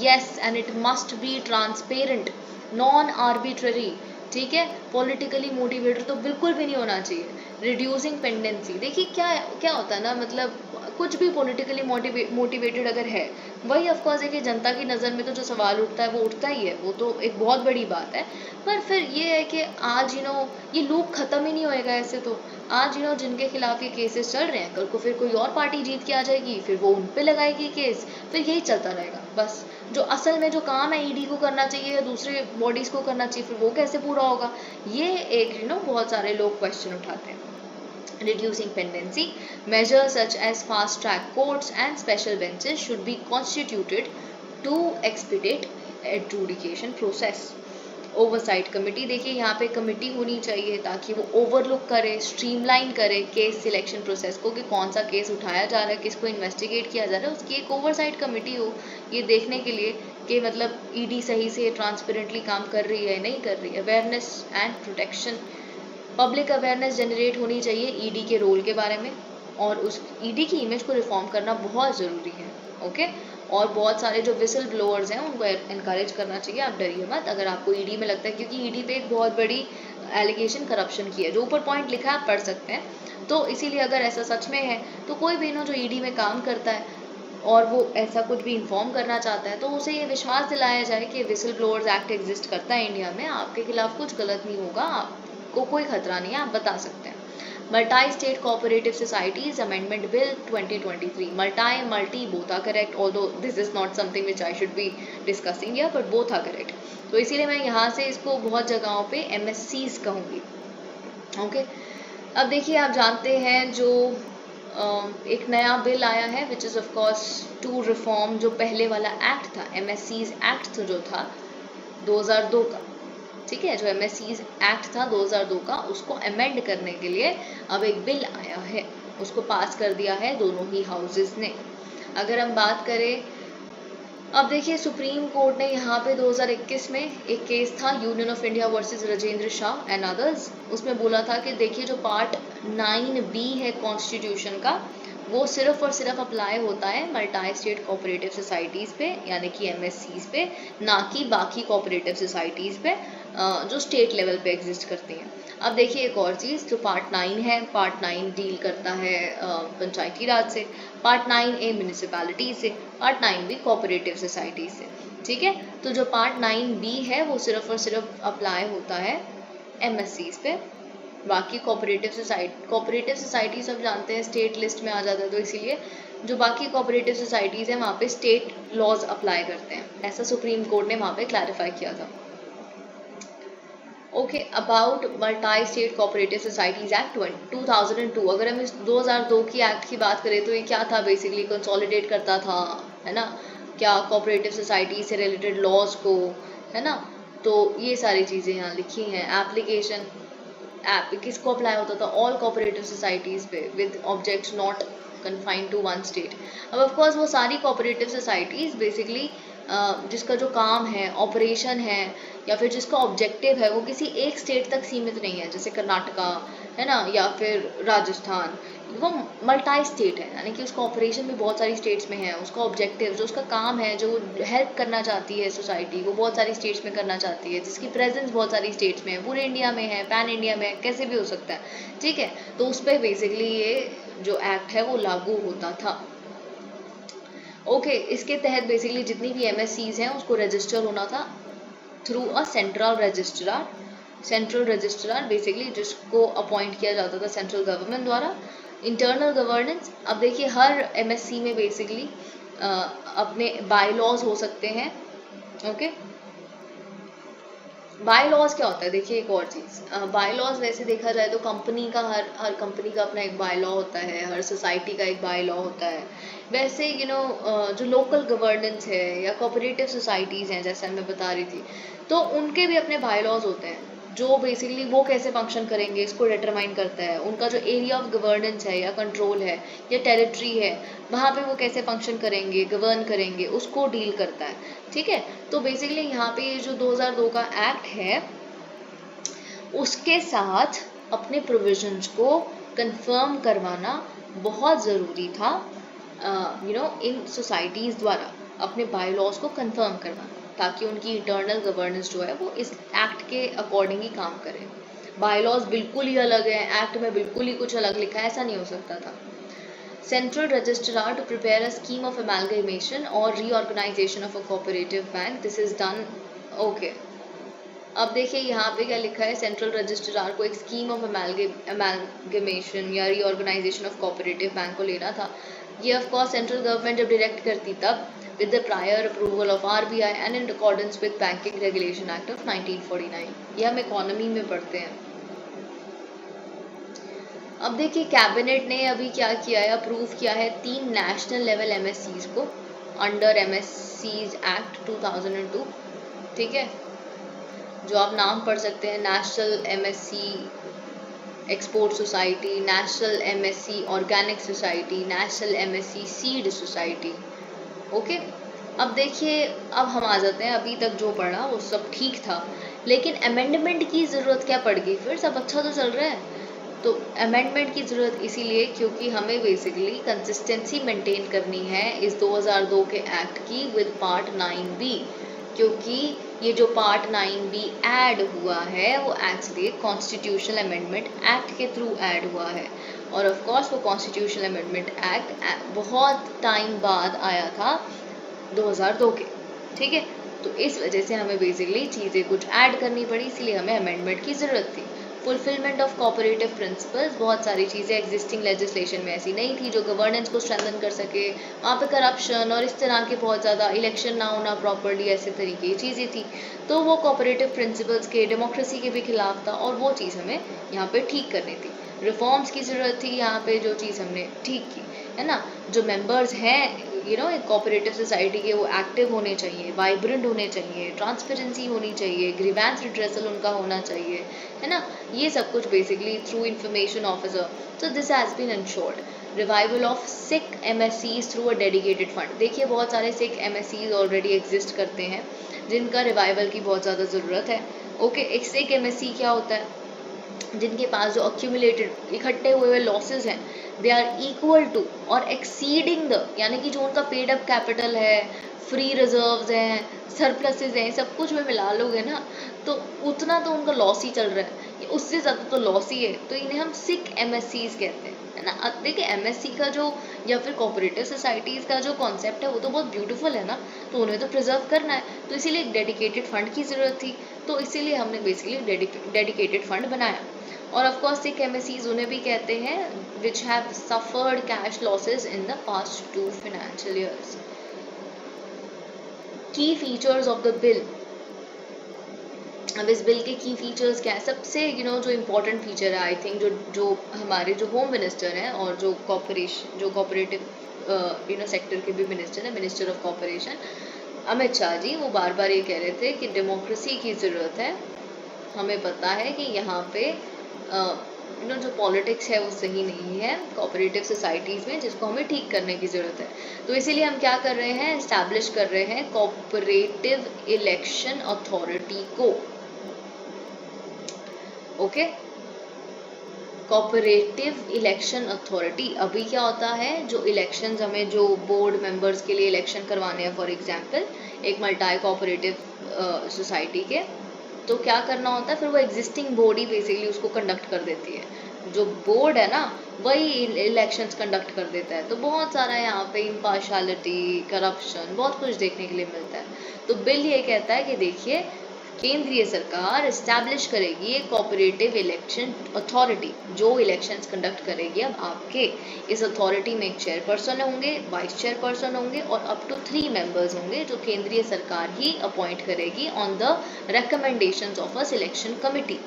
yes, and it must be transparent, non arbitrary, ठीक है, पॉलिटिकली मोटिवेटेड तो बिल्कुल भी नहीं होना चाहिए। रिड्यूसिंग पेंडेंसी, देखिए क्या क्या होता है ना, मतलब कुछ भी पॉलिटिकली मोटिवेटेड अगर है, वही ऑफकोर्स है कि जनता की नज़र में तो जो सवाल उठता है वो उठता ही है, वो तो एक बहुत बड़ी बात है। पर फिर ये है कि आज ये लूप ख़त्म ही नहीं होएगा ऐसे तो। आज जिनके खिलाफ ये केसेस चल रहे हैं, कल को फिर कोई और पार्टी जीत के आ जाएगी, फिर वो उन पे लगाएगी केस, फिर यही चलता रहेगा बस। जो असल में जो काम है ईडी को करना चाहिए या दूसरे बॉडीज़ को करना चाहिए, फिर वो कैसे पूरा होगा, ये एक बहुत सारे लोग क्वेश्चन उठाते हैं। Reducing pendency, measures such as fast track courts and special benches should be constituted to expedite adjudication process. Oversight committee, देखिए यहाँ पे कमेटी होनी चाहिए ताकि वो ओवरलुक करे, स्ट्रीमलाइन करे केस सिलेक्शन प्रोसेस को, कि कौन सा केस उठाया जा रहा है, किसको इन्वेस्टिगेट किया जा रहा है, उसकी एक ओवरसाइट कमेटी हो ये देखने के लिए कि मतलब ईडी सही से ट्रांसपेरेंटली काम कर रही है नहीं कर रही है। Awareness and protection, public awareness generate होनी चाहिए ईडी के रोल के बारे में, और उस ईडी की इमेज को रिफॉर्म करना बहुत ज़रूरी है, ओके। और बहुत सारे जो विसल ब्लोअर्स हैं उनको इनकरेज करना चाहिए, आप डरिए मत अगर आपको ईडी में लगता है, क्योंकि ईडी पे एक बहुत बड़ी एलिगेशन करप्शन की है, जो ऊपर पॉइंट लिखा है आप पढ़ सकते हैं। तो इसीलिए अगर ऐसा सच में है तो कोई भी जो ईडी में काम करता है और वो ऐसा कुछ भी इन्फॉर्म करना चाहता है, तो उसे ये विश्वास दिलाया जाए कि विसल ब्लोअर्स एक्ट एग्जिस्ट करता है इंडिया में, आपके खिलाफ कुछ गलत नहीं होगा, आपको कोई खतरा नहीं है, आप बता सकते हैं। Multi state cooperative societies amendment bill 2023, multi both are correct, although this is not something which I should be discussing here, but both are correct. तो इसीलिए मैं यहाँ से इसको बहुत जगहों पे एमएससीज कहूँगी, ओके। अब देखिए आप जानते हैं जो एक नया बिल आया है which is of course to reform जो पहले वाला एक्ट था, एमएससीज एक्ट जो था 2002 का, ठीक है, जो एमएससीज एक्ट था 2002 का, उसको अमेंड करने के लिए अब एक बिल आया है, उसको पास कर दिया है दोनों ही हाउसेस ने। अगर हम बात करें, अब देखिए सुप्रीम कोर्ट ने यहाँ पे 2021 में एक केस था union of India versus Rajendra Shah and others, उसमें बोला था कि देखिए जो पार्ट 9B है कॉन्स्टिट्यूशन का, वो सिर्फ और सिर्फ अप्लाई होता है मल्टी स्टेट कोऑपरेटिव सोसाइटीज़ पे, यानी कि एमएससीज पे, ना कि बाकी कोऑपरेटिव सोसाइटीज़ पे जो स्टेट लेवल पे एग्जिस्ट करती हैं। अब देखिए एक और चीज़, जो पार्ट 9 है, पार्ट 9 डील करता है पंचायती राज से, पार्ट 9A म्यूनिसिपैलिटी से, पार्ट 9B कोऑपरेटिव सोसाइटी से, ठीक है। तो जो पार्ट 9B है वो सिर्फ और सिर्फ अप्लाई होता है एमएससीज पे, बाकी कोऑपरेटिव सोसाइटी सब जानते हैं स्टेट लिस्ट में आ जाता है, तो इसीलिए जो बाकी कोऑपरेटिव सोसाइटीज़ हैं वहाँ पे स्टेट लॉज अप्लाई करते हैं, ऐसा सुप्रीम कोर्ट ने वहाँ पे क्लैरिफाई किया था। Okay, about multi state cooperative societies act 2002, अगर हम इस 2002 की एक्ट की बात करें तो ये क्या था, बेसिकली कंसोलिडेट करता था, है ना, क्या कोऑपरेटिव सोसाइटी से रिलेटेड लॉज को, है ना, तो ये सारी चीज़ें यहाँ लिखी हैं। एप्लीकेशन ऐप किसको अप्लाई होता था? ऑल कोऑपरेटिव सोसाइटीज़ पे with objects not confined to one state. अब ऑफ कोर्स वो सारी कोऑपरेटिव सोसाइटीज़ बेसिकली जिसका जो काम है, ऑपरेशन है, या फिर जिसका ऑब्जेक्टिव है वो किसी एक स्टेट तक सीमित नहीं है, जैसे कर्नाटका है ना, या फिर राजस्थान, वो मल्टी स्टेट है, यानी कि उसका ऑपरेशन भी बहुत सारी स्टेट्स में है, उसका ऑब्जेक्टिव जो उसका काम है, जो हेल्प करना चाहती है सोसाइटी, वो बहुत सारी स्टेट्स में करना चाहती है, जिसकी प्रेजेंस बहुत सारी स्टेट्स में है, पूरे इंडिया में है, पैन इंडिया में है, कैसे भी हो सकता है, ठीक है। तो उस पर बेसिकली ये जो एक्ट है वो लागू होता था। ओके, इसके तहत बेसिकली जितनी भी एमएससीज हैं उसको रजिस्टर होना था through a central registrar. Central registrar basically जिसको अपॉइंट किया जाता था सेंट्रल गवर्नमेंट द्वारा। इंटरनल गवर्नेंस, अब देखिए हर एमएससी में बेसिकली अपने बाय लॉज हो सकते हैं। ओके, बाय लॉज क्या होता है? देखिए एक और चीज़, बाय लॉज वैसे देखा जाए तो कंपनी का हर कंपनी का अपना एक बाय लॉ होता है, हर सोसाइटी का एक बाय लॉ होता है। वैसे जो लोकल गवर्नेंस है या कोऑपरेटिव सोसाइटीज़ हैं, जैसे मैं बता रही थी, तो उनके भी अपने बाय लॉज होते हैं, जो बेसिकली वो कैसे फंक्शन करेंगे इसको डिटरमाइन करता है। उनका जो एरिया ऑफ गवर्नेंस है या कंट्रोल है या टेरिटरी है, वहाँ पे वो कैसे फंक्शन करेंगे, गवर्न करेंगे, उसको डील करता है, ठीक है। तो बेसिकली यहाँ पे ये जो 2002 का एक्ट है उसके साथ अपने प्रोविजंस को कंफर्म करवाना बहुत ज़रूरी था, इन सोसाइटीज़ द्वारा अपने बाय लॉज को कंफर्म करवाना, ताकि उनकी इंटरनल गवर्नेंस जो है वो इस एक्ट के अकॉर्डिंग ही काम करे। बाय लॉज बिल्कुल ही अलग है, एक्ट में बिल्कुल ही कुछ अलग लिखा है, ऐसा नहीं हो सकता था। Central Registrar to prepare a scheme of amalgamation or reorganization of a cooperative bank. This is done. Okay. अब देखिए यहाँ पे क्या लिखा है, सेंट्रल रजिस्ट्रार को एक स्कीम ऑफ अमेलगमेशन या रीऑर्गेनाइजेशन ऑफ कोऑपरेटिव बैंक को लेना था। ये ऑफ कोर्स सेंट्रल गवर्नमेंट जब डायरेक्ट करती तब with the prior approval of RBI and in accordance with banking regulation act of 1949। ये हम इकोनॉमी में पढ़ते हैं। अब देखिए कैबिनेट ने अभी क्या किया है, अप्रूव किया है 3 नेशनल लेवल एमएससीज को अंडर एमएससीज एक्ट 2002, ठीक है, जो आप नाम पढ़ सकते हैं, national MSc export society, national MSc organic society, national MSc seed society. Okay, अब देखिए अब हम आ जाते हैं, अभी तक जो पढ़ा वो सब ठीक था, लेकिन अमेंडमेंट की ज़रूरत क्या पड़ गई? फिर सब अच्छा तो चल रहा है, तो अमेंडमेंट की ज़रूरत इसीलिए क्योंकि हमें बेसिकली कंसिस्टेंसी मेंटेन करनी है इस 2002 के एक्ट की विद पार्ट 9B, क्योंकि ये जो पार्ट 9B ऐड हुआ है वो एक्चुअली कॉन्स्टिट्यूशनल अमेंडमेंट एक्ट के थ्रू ऐड हुआ है, और ऑफ कोर्स वो कॉन्स्टिट्यूशनल अमेंडमेंट एक्ट बहुत टाइम बाद आया था 2002 के, ठीक है। तो इस वजह से हमें बेसिकली चीज़ें कुछ ऐड करनी पड़ी, इसलिए हमें अमेंडमेंट की ज़रूरत थी। फुलफिलमेंट ऑफ कोऑपरेटिव प्रिंसिपल्स, बहुत सारी चीज़ें एग्जिस्टिंग लेजिस्लेशन में ऐसी नहीं थी जो गवर्नेंस को स्ट्रेंथन कर सके, वहाँ पे करप्शन और इस तरह के बहुत ज़्यादा इलेक्शन ना होना प्रॉपर्ली, ऐसे तरीके की चीज़ें थी, तो वो कोऑपरेटिव प्रिंसिपल्स के, डेमोक्रेसी के भी खिलाफ था, और वो चीज़ हमें यहाँ पे ठीक करनी थी। रिफॉर्म्स की ज़रूरत थी यहाँ पे, जो चीज़ हमने ठीक की, है ना। जो मेंबर्स हैं एक कोऑपरेटिव सोसाइटी के, वो एक्टिव होने चाहिए, वाइब्रेंट होने चाहिए, ट्रांसपेरेंसी होनी चाहिए, ग्रीवेंस रिड्रेसल उनका होना चाहिए, है ना। ये सब कुछ basically through information officer, so this has been ensured. Revival of sick MSCs through a dedicated fund, देखिए बहुत सारे सिक एमएससीज ऑलरेडी एग्जिस्ट करते हैं जिनका रिवाइवल की बहुत ज़्यादा ज़रूरत है। ओके, एक सिक एमएससी क्या होता है? जिनके पास जो अक्यूमुलेटेड इकट्ठे हुए लॉसेस हैं दे आर इक्वल टू और एक्सीडिंग द, यानी कि जो उनका पेड अप कैपिटल है, फ्री रिजर्व्स हैं, सरप्लसेस हैं, सब कुछ में मिला लोगे ना, तो उतना तो उनका लॉस ही चल रहा है, उससे ज़्यादा तो लॉस ही है, तो इन्हें हम सिक एमएससीज कहते हैं, है ना। अब देखिए एमएससी का जो या फिर कोऑपरेटिव सोसाइटीज़ का जो कॉन्सेप्ट है वो तो बहुत ब्यूटीफुल है ना, तो उन्हें तो प्रिजर्व करना है, तो इसीलिए एक डेडिकेटेड फंड की ज़रूरत थी, तो इसीलिए हमने बेसिकली डेडिकेटेड फंड बनाया। और ऑफ कोर्स सिक एमएससीज उन्हें भी कहते हैं which have suffered cash losses in the past 2 financial years. की फीचर्स ऑफ द बिल, अब इस बिल के की फीचर्स क्या है? सबसे जो इम्पोर्टेंट फीचर है, आई थिंक जो हमारे जो होम मिनिस्टर हैं और जो कोऑपरेटिव सेक्टर के भी मिनिस्टर हैं, minister of corporation, Amit Shah ji वो बार बार ये कह रहे थे कि डेमोक्रेसी की ज़रूरत है। हमें पता है कि यहाँ पे जो पॉलिटिक्स है वो सही नहीं है कोऑपरेटिव सोसाइटीज़ में, जिसको हमें ठीक करने की ज़रूरत है। तो इसीलिए हम क्या कर रहे हैं, इस्टेब्लिश कर रहे हैं कोऑपरेटिव इलेक्शन अथॉरिटी को। Okay, cooperative election authority. अभी क्या होता है, जो इलेक्शंस हमें जो बोर्ड मेंबर्स के लिए इलेक्शन करवाने हैं, फॉर एग्जांपल एक मल्टी कोऑपरेटिव सोसाइटी के, तो क्या करना होता है, फिर वो एग्जिस्टिंग बॉडी बेसिकली उसको कंडक्ट कर देती है। जो बोर्ड है ना वही इलेक्शंस कंडक्ट कर देता है। तो बहुत सारा यहाँ पे इम्पार्शलिटी, करप्शन, बहुत कुछ देखने के लिए मिलता है। तो बिल ये कहता है कि देखिए केंद्रीय सरकार एस्टैब्लिश करेगी एक कोऑपरेटिव इलेक्शन अथॉरिटी जो इलेक्शंस कंडक्ट करेगी। अब आपके इस अथॉरिटी में एक चेयरपर्सन होंगे, वाइस चेयरपर्सन होंगे और अप टू 3 मेंबर्स होंगे जो केंद्रीय सरकार ही अपॉइंट करेगी on the recommendations of a selection committee.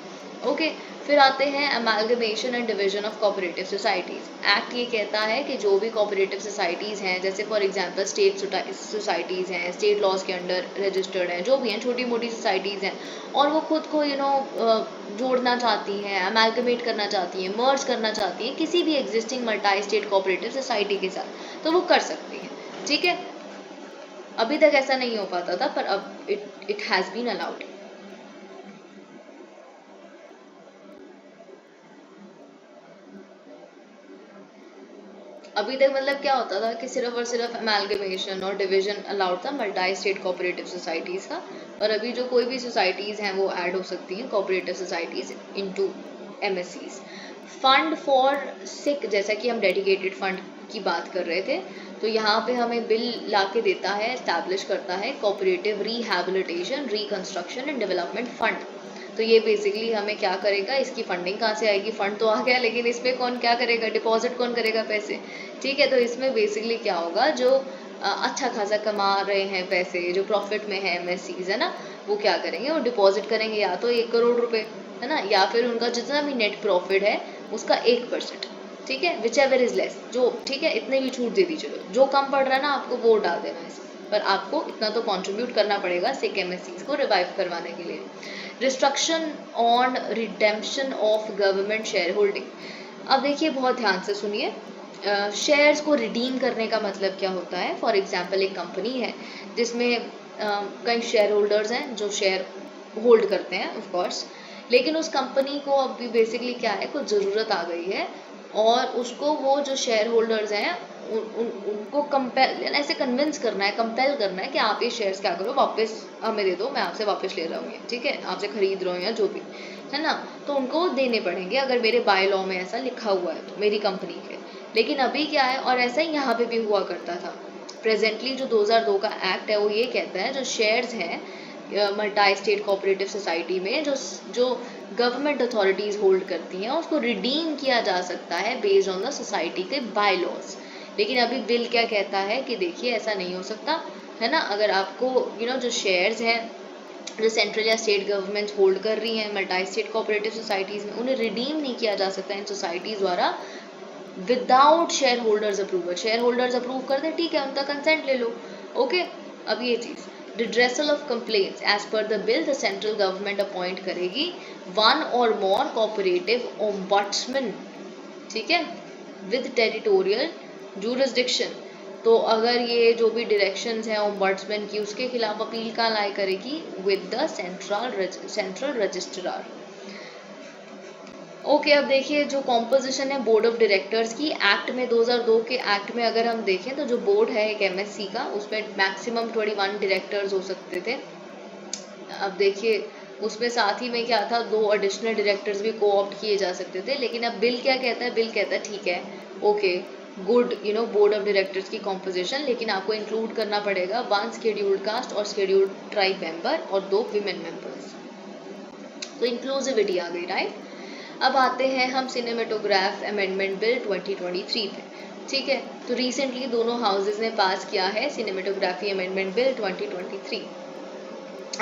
Okay, फिर आते हैं amalgamation and division of cooperative societies act. ये कहता है कि जो भी कोऑपरेटिव सोसाइटीज़ हैं, जैसे फॉर एग्जांपल स्टेट सोसाइटीज़ हैं, स्टेट लॉज के अंडर रजिस्टर्ड हैं, जो भी हैं छोटी मोटी सोसाइटीज़ हैं, और वो खुद को जोड़ना चाहती हैं, अमालगमेट करना चाहती हैं, मर्ज करना चाहती हैं किसी भी existing multi state cooperative society के साथ, तो वो कर सकती हैं। ठीक है, अभी तक ऐसा नहीं हो पाता था, पर अब इट हैज़ बीन अलाउड। अभी तक मतलब क्या होता था कि सिर्फ और सिर्फ अमालगमेशन और डिवीजन अलाउड था मल्टी स्टेट कोऑपरेटिव सोसाइटीज़ का, और अभी जो कोई भी सोसाइटीज़ हैं वो ऐड हो सकती हैं cooperative societies into MSCs. Fund for sick, जैसा कि हम डेडिकेटेड फंड की बात कर रहे थे, तो यहाँ पे हमें बिल ला के देता है, एस्टैब्लिश करता है cooperative rehabilitation, reconstruction and development fund. तो ये बेसिकली हमें क्या करेगा, इसकी फंडिंग कहाँ से आएगी, फंड तो आ गया लेकिन इसमें कौन क्या करेगा, डिपॉजिट कौन करेगा पैसे। ठीक है, तो इसमें बेसिकली क्या होगा, जो अच्छा खासा कमा रहे हैं पैसे, जो प्रॉफिट में है एमएससीज है ना, वो क्या करेंगे, वो डिपॉजिट करेंगे या तो 1 करोड़ रुपए है ना, या फिर उनका जितना भी नेट प्रॉफिट है उसका 1%। ठीक है, विच एवर इज लेस, जो ठीक है इतने भी छूट दे दीजिए, जो कम पड़ रहा है ना आपको वो डाल देना इसमें, पर आपको इतना तो कंट्रीब्यूट करना पड़ेगा सिक एमएससीज को रिवाइव करवाने के लिए। Restriction on redemption of government share holding. अब देखिए बहुत ध्यान से सुनिए, शेयर्स को रिडीम करने का मतलब क्या होता है। फॉर एग्जांपल एक कंपनी है जिसमें कई शेयर होल्डर्स हैं जो शेयर होल्ड करते हैं ऑफ कोर्स, लेकिन उस कंपनी को अभी बेसिकली क्या है, कुछ ज़रूरत आ गई है और उसको वो जो शेयर होल्डर्स हैं उनको कंपेल ऐसे कन्विंस करना है, कंपेल करना है कि आप ये शेयर्स क्या करो, वापस हमें दे दो, मैं आपसे वापस ले रहा हूँ ये, ठीक है, आपसे खरीद रहा हूँ या जो भी है ना, तो उनको देने पड़ेंगे अगर मेरे बाय लॉ में ऐसा लिखा हुआ है तो मेरी कंपनी के। लेकिन अभी क्या है, और ऐसा ही यहाँ पे भी हुआ करता था। प्रेजेंटली जो 2002 का एक्ट है वो ये कहता है जो शेयर्स हैं मल्टी स्टेट कोऑपरेटिव सोसाइटी में जो गवर्नमेंट अथॉरिटीज़ होल्ड करती हैं उसको रिडीम किया जा सकता है बेस्ड ऑन द सोसाइटी के बाय लॉज। लेकिन अभी बिल क्या कहता है कि देखिए ऐसा नहीं हो सकता है ना, अगर आपको जो शेयर्स हैं जो सेंट्रल या स्टेट गवर्नमेंट होल्ड कर रही हैं मल्टी स्टेट कोऑपरेटिव सोसाइटीज़ में, उन्हें रिडीम नहीं किया जा सकता इन सोसाइटीज़ द्वारा without share holders approval. Share holders approve कर दे, ठीक है, उनका कंसेंट ले लो। ओके, अब ये चीज़ redressal of complaints as per the bill, the central government appoint करेगी 1 or more cooperative ombudsman, ठीक है, with territorial jurisdiction। तो अगर ये जो भी डायरेक्शंस हैं ombudsman की उसके खिलाफ अपील कहाँ लाए करेगी, with the central registrar। Okay, अब देखिए जो कॉम्पोजिशन है बोर्ड ऑफ डायरेक्टर्स की, एक्ट में 2002 के एक्ट में अगर हम देखें तो जो बोर्ड है एक एमएससी का, उसमें मैक्सिमम 21 डायरेक्टर्स हो सकते थे। अब देखिए उसमें साथ ही में क्या था, 2 एडिशनल डायरेक्टर्स भी को ऑप्ट किए जा सकते थे। लेकिन अब बिल क्या कहता है, बिल कहता है ठीक है, okay good, board of directors की कॉम्पोजिशन, लेकिन आपको इंक्लूड करना पड़ेगा 1 शेड्यूल्ड कास्ट और शेड्यूल्ड ट्राइब मेंबर और 2 विमेन मेंबर्स। तो इंक्लूसिविटी आ गई, राइट। अब आते हैं हम सिनेमेटोग्राफ अमेंडमेंट बिल 2023 पे, ठीक है। तो रिसेंटली दोनों हाउसेज ने पास किया है cinematography amendment bill 2023।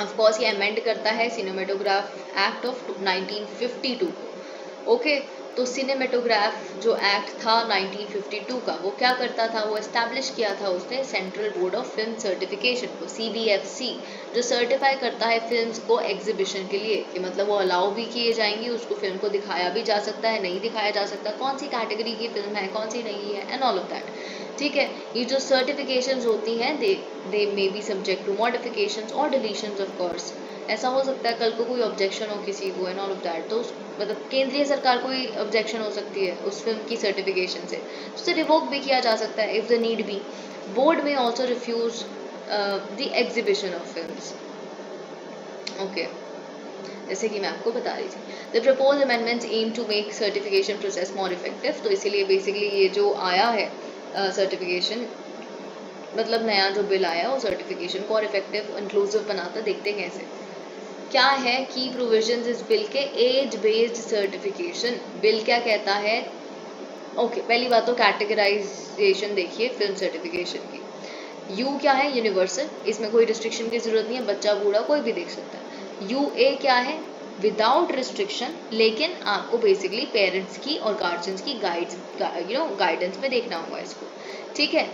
Of course ये अमेंड करता है सिनेमेटोग्राफ एक्ट ऑफ 1952 को। ओके, तो सिनेमेटोग्राफ जो एक्ट था 1952 का, वो क्या करता था, वो एस्टैब्लिश किया था उसने central board of film certification को, CBFC, जो सर्टिफाई करता है फिल्म्स को एग्जीबिशन के लिए, कि मतलब वो अलाउ भी किए जाएंगी, उसको फिल्म को दिखाया भी जा सकता है, नहीं दिखाया जा सकता, कौन सी कैटेगरी की फिल्म है, कौन सी नहीं है, एंड ऑल ऑफ दैट। ठीक है, ये जो सर्टिफिकेशंस होती हैं they may be subject to modifications और डिलीशंस ऑफ कोर्स। ऐसा हो सकता है कल को कोई ऑब्जेक्शन हो किसी को एंड ऑल ऑफ दैट, तो मतलब केंद्रीय सरकार को ही ऑब्जेक्शन हो सकती है उस फिल्म की सर्टिफिकेशन से, तो उसे रिवोक भी किया जा सकता है if the need be. Board में also refuse the exhibition of films. Okay, जैसे कि मैं आपको बता रही थी, the propose amendments aim to make certification process more effective. तो इसीलिए बेसिकली ये जो आया है सर्टिफिकेशन, मतलब नया जो बिल आया वो सर्टिफिकेशन को और इफेक्टिव इंक्लूसिव बनाता, देखते हैं कैसे। क्या है की प्रोविजंस इस बिल के, एज बेस्ड सर्टिफिकेशन। बिल क्या कहता है, ओके पहली बात तो कैटेगराइजेशन देखिए फिल्म सर्टिफिकेशन की। यू क्या है, यूनिवर्सल, इसमें कोई रिस्ट्रिक्शन की जरूरत नहीं है, बच्चा बूढ़ा कोई भी देख सकता है। UA क्या है, विदाउट रिस्ट्रिक्शन, लेकिन आपको बेसिकली पेरेंट्स की और गार्जियंस की गाइडेंस में देखना होगा इसको, ठीक है।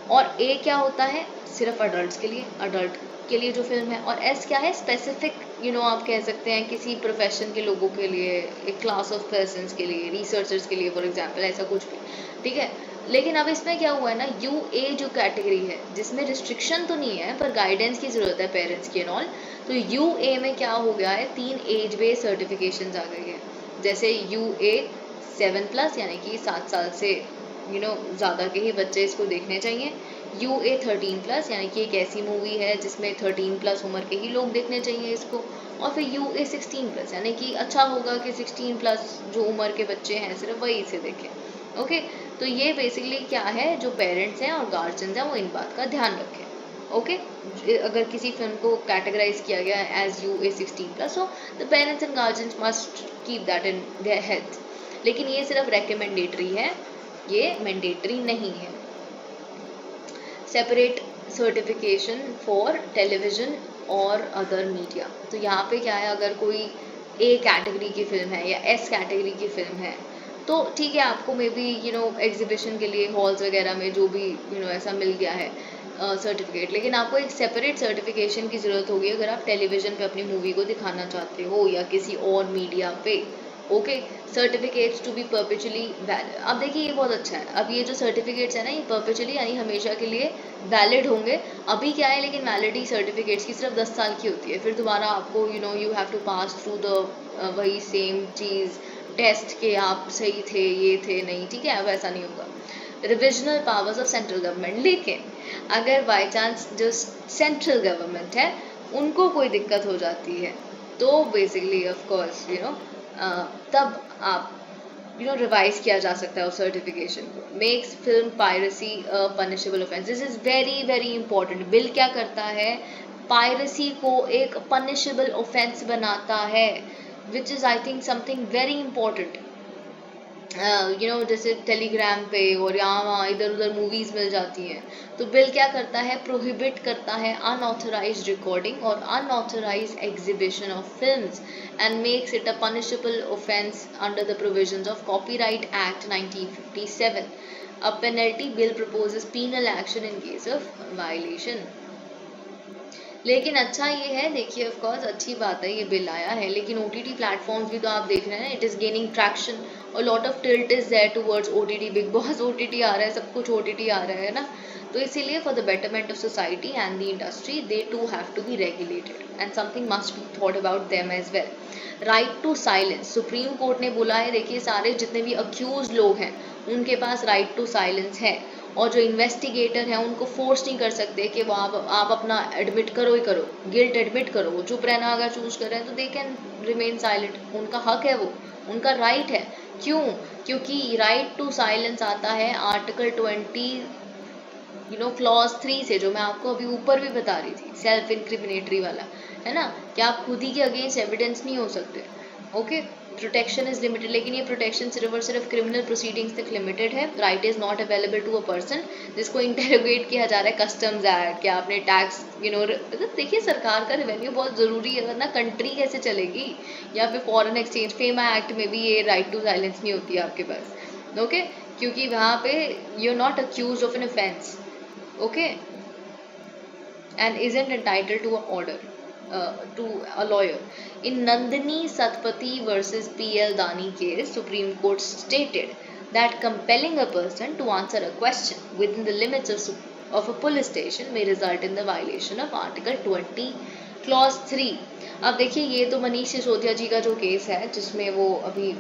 और A क्या होता है, सिर्फ अडल्ट के लिए, अडल्ट के लिए जो फिल्म है। और S क्या है, स्पेसिफिक आप कह सकते हैं किसी प्रोफेशन के लोगों के लिए, एक क्लास ऑफ पर्सन्स के लिए, रिसर्चर्स के लिए फॉर एग्जांपल, ऐसा कुछ भी, ठीक है। लेकिन अब इसमें क्या हुआ है ना, UA जो कैटेगरी है जिसमें रिस्ट्रिक्शन तो नहीं है पर गाइडेंस की जरूरत है पेरेंट्स की एंड ऑल, तो UA में क्या हो गया है, 3 एज बेस्ड सर्टिफिकेशन आ गई है। जैसे UA 7+ यानी कि 7 साल से ज़्यादा के ही बच्चे इसको देखने चाहिए। UA 13+ यानी कि एक ऐसी मूवी है जिसमें 13+ उम्र के ही लोग देखने चाहिए इसको। और फिर UA 16+ यानी कि अच्छा होगा कि 16+ जो उम्र के बच्चे हैं सिर्फ वही इसे देखें। ओके, तो ये बेसिकली क्या है, जो पेरेंट्स हैं और गार्जियंस हैं वो इन बात का ध्यान रखें। ओके, अगर किसी फिल्म को कैटेगराइज किया गया एज UA 16+ हो, the parents and guardians must keep that in their heads. लेकिन ये सिर्फ रेकमेंडेटरी है, ये मैंडेटरी नहीं है। सेपरेट सर्टिफिकेशन फॉर टेलीविजन और अदर मीडिया। तो यहाँ पे क्या है, अगर कोई A कैटेगरी की फिल्म है या S कैटेगरी की फिल्म है तो ठीक है, आपको मे बी एग्जीबिशन के लिए हॉल्स वगैरह में जो भी ऐसा मिल गया है सर्टिफिकेट, लेकिन आपको एक सेपरेट सर्टिफिकेशन की ज़रूरत होगी अगर आप टेलीविज़न पे अपनी मूवी को दिखाना चाहते हो या किसी और मीडिया पे। Okay, certificates to be perpetually valid. अब देखिए ये बहुत अच्छा है, अब ये जो सर्टिफिकेट्स है ना, ये परपेचुअली यानी हमेशा के लिए वैलिड होंगे। अभी क्या है, लेकिन वैलिडिटी सर्टिफिकेट्स की सिर्फ 10 साल की होती है, फिर दोबारा आपको you have to pass through the वही सेम चीज़, टेस्ट के आप सही थे, ये थे नहीं, ठीक है, वैसा नहीं होगा। Revisional powers of central government, लेकिन अगर बाई चांस जो सेंट्रल गवर्नमेंट है उनको कोई दिक्कत हो जाती है तो बेसिकली ऑफ कोर्स तब आप रिवाइज किया जा सकता है उस सर्टिफिकेशन को। Makes film piracy a punishable offence, this is very very important. Bill क्या करता है, पायरेसी को एक पनिशेबल ऑफेंस बनाता है, which is I think something very important. जैसे टेलीग्राम पे और यहाँ वहाँ इधर उधर मूवीज मिल जाती हैं, तो बिल क्या करता है, प्रोहिबिट करता है अनऑथराइज्ड रिकॉर्डिंग और unauthorised exhibition of films and makes it a punishable offence under the provisions of copyright act 1957। A penalty bill proposes penal action in case of violation. लेकिन अच्छा ये है, देखिए ऑफ कोर्स अच्छी बात है ये बिल आया है, लेकिन OTT प्लेटफॉर्म्स भी तो आप देख रहे हैं, इट इज़ गेनिंग ट्रैक्शन और lot of tilt is there towards OTT। Bigg Boss OTT आ रहा है, सब कुछ OTT आ रहा है ना, तो इसीलिए for the betterment of society and the industry they too have to be regulated and something must be thought about them as well. Right to silence, Supreme Court ने बोला है, देखिए सारे जितने भी अक्यूज लोग हैं उनके पास राइट टू साइलेंस है, और जो इन्वेस्टिगेटर हैं उनको फोर्स नहीं कर सकते कि वो आप अपना एडमिट करो ही करो, गिल्ट एडमिट करो। वो चुप रहना अगर चूज कर रहे हैं तो दे कैन रिमेन साइलेंट, उनका हक है, वो उनका राइट है। क्यों? क्योंकि राइट टू साइलेंस आता है आर्टिकल 20 क्लॉज 3 से, जो मैं आपको अभी ऊपर भी बता रही थी, सेल्फ इंक्रिमिनेटरी वाला है ना, कि आप खुद ही के अगेंस्ट एविडेंस नहीं हो सकते। ओके, प्रोटेक्शन इज लिमिटेड, लेकिन ये प्रोटेक्शन सिर्फ और सिर्फ क्रिमिनल प्रोसीडिंग्स तक लिमिटेड है. Right is not available to a person जिसको इंटेरोगेट किया जा रहा है कस्टम्स एक्ट, क्या आपने टैक्स मतलब देखिए सरकार का रेवेन्यू बहुत ज़रूरी है, वरना कंट्री कैसे चलेगी. या फिर फॉरेन एक्सचेंज फेमा एक्ट में भी ये राइट टू साइलेंस नहीं होती है आपके पास. ओके क्योंकि वहाँ पे you are not accuse of an offence. Okay and isn't entitled to a order to a lawyer. In Nandini Satpathy versus P.L. Dani case, Supreme Court stated that compelling a person to answer a question within the limits of a police station may result in the violation of Article 20, Clause 3. अब देखिए ये तो मनीष सिसोदिया जी का जो केस है जिसमें वो अभी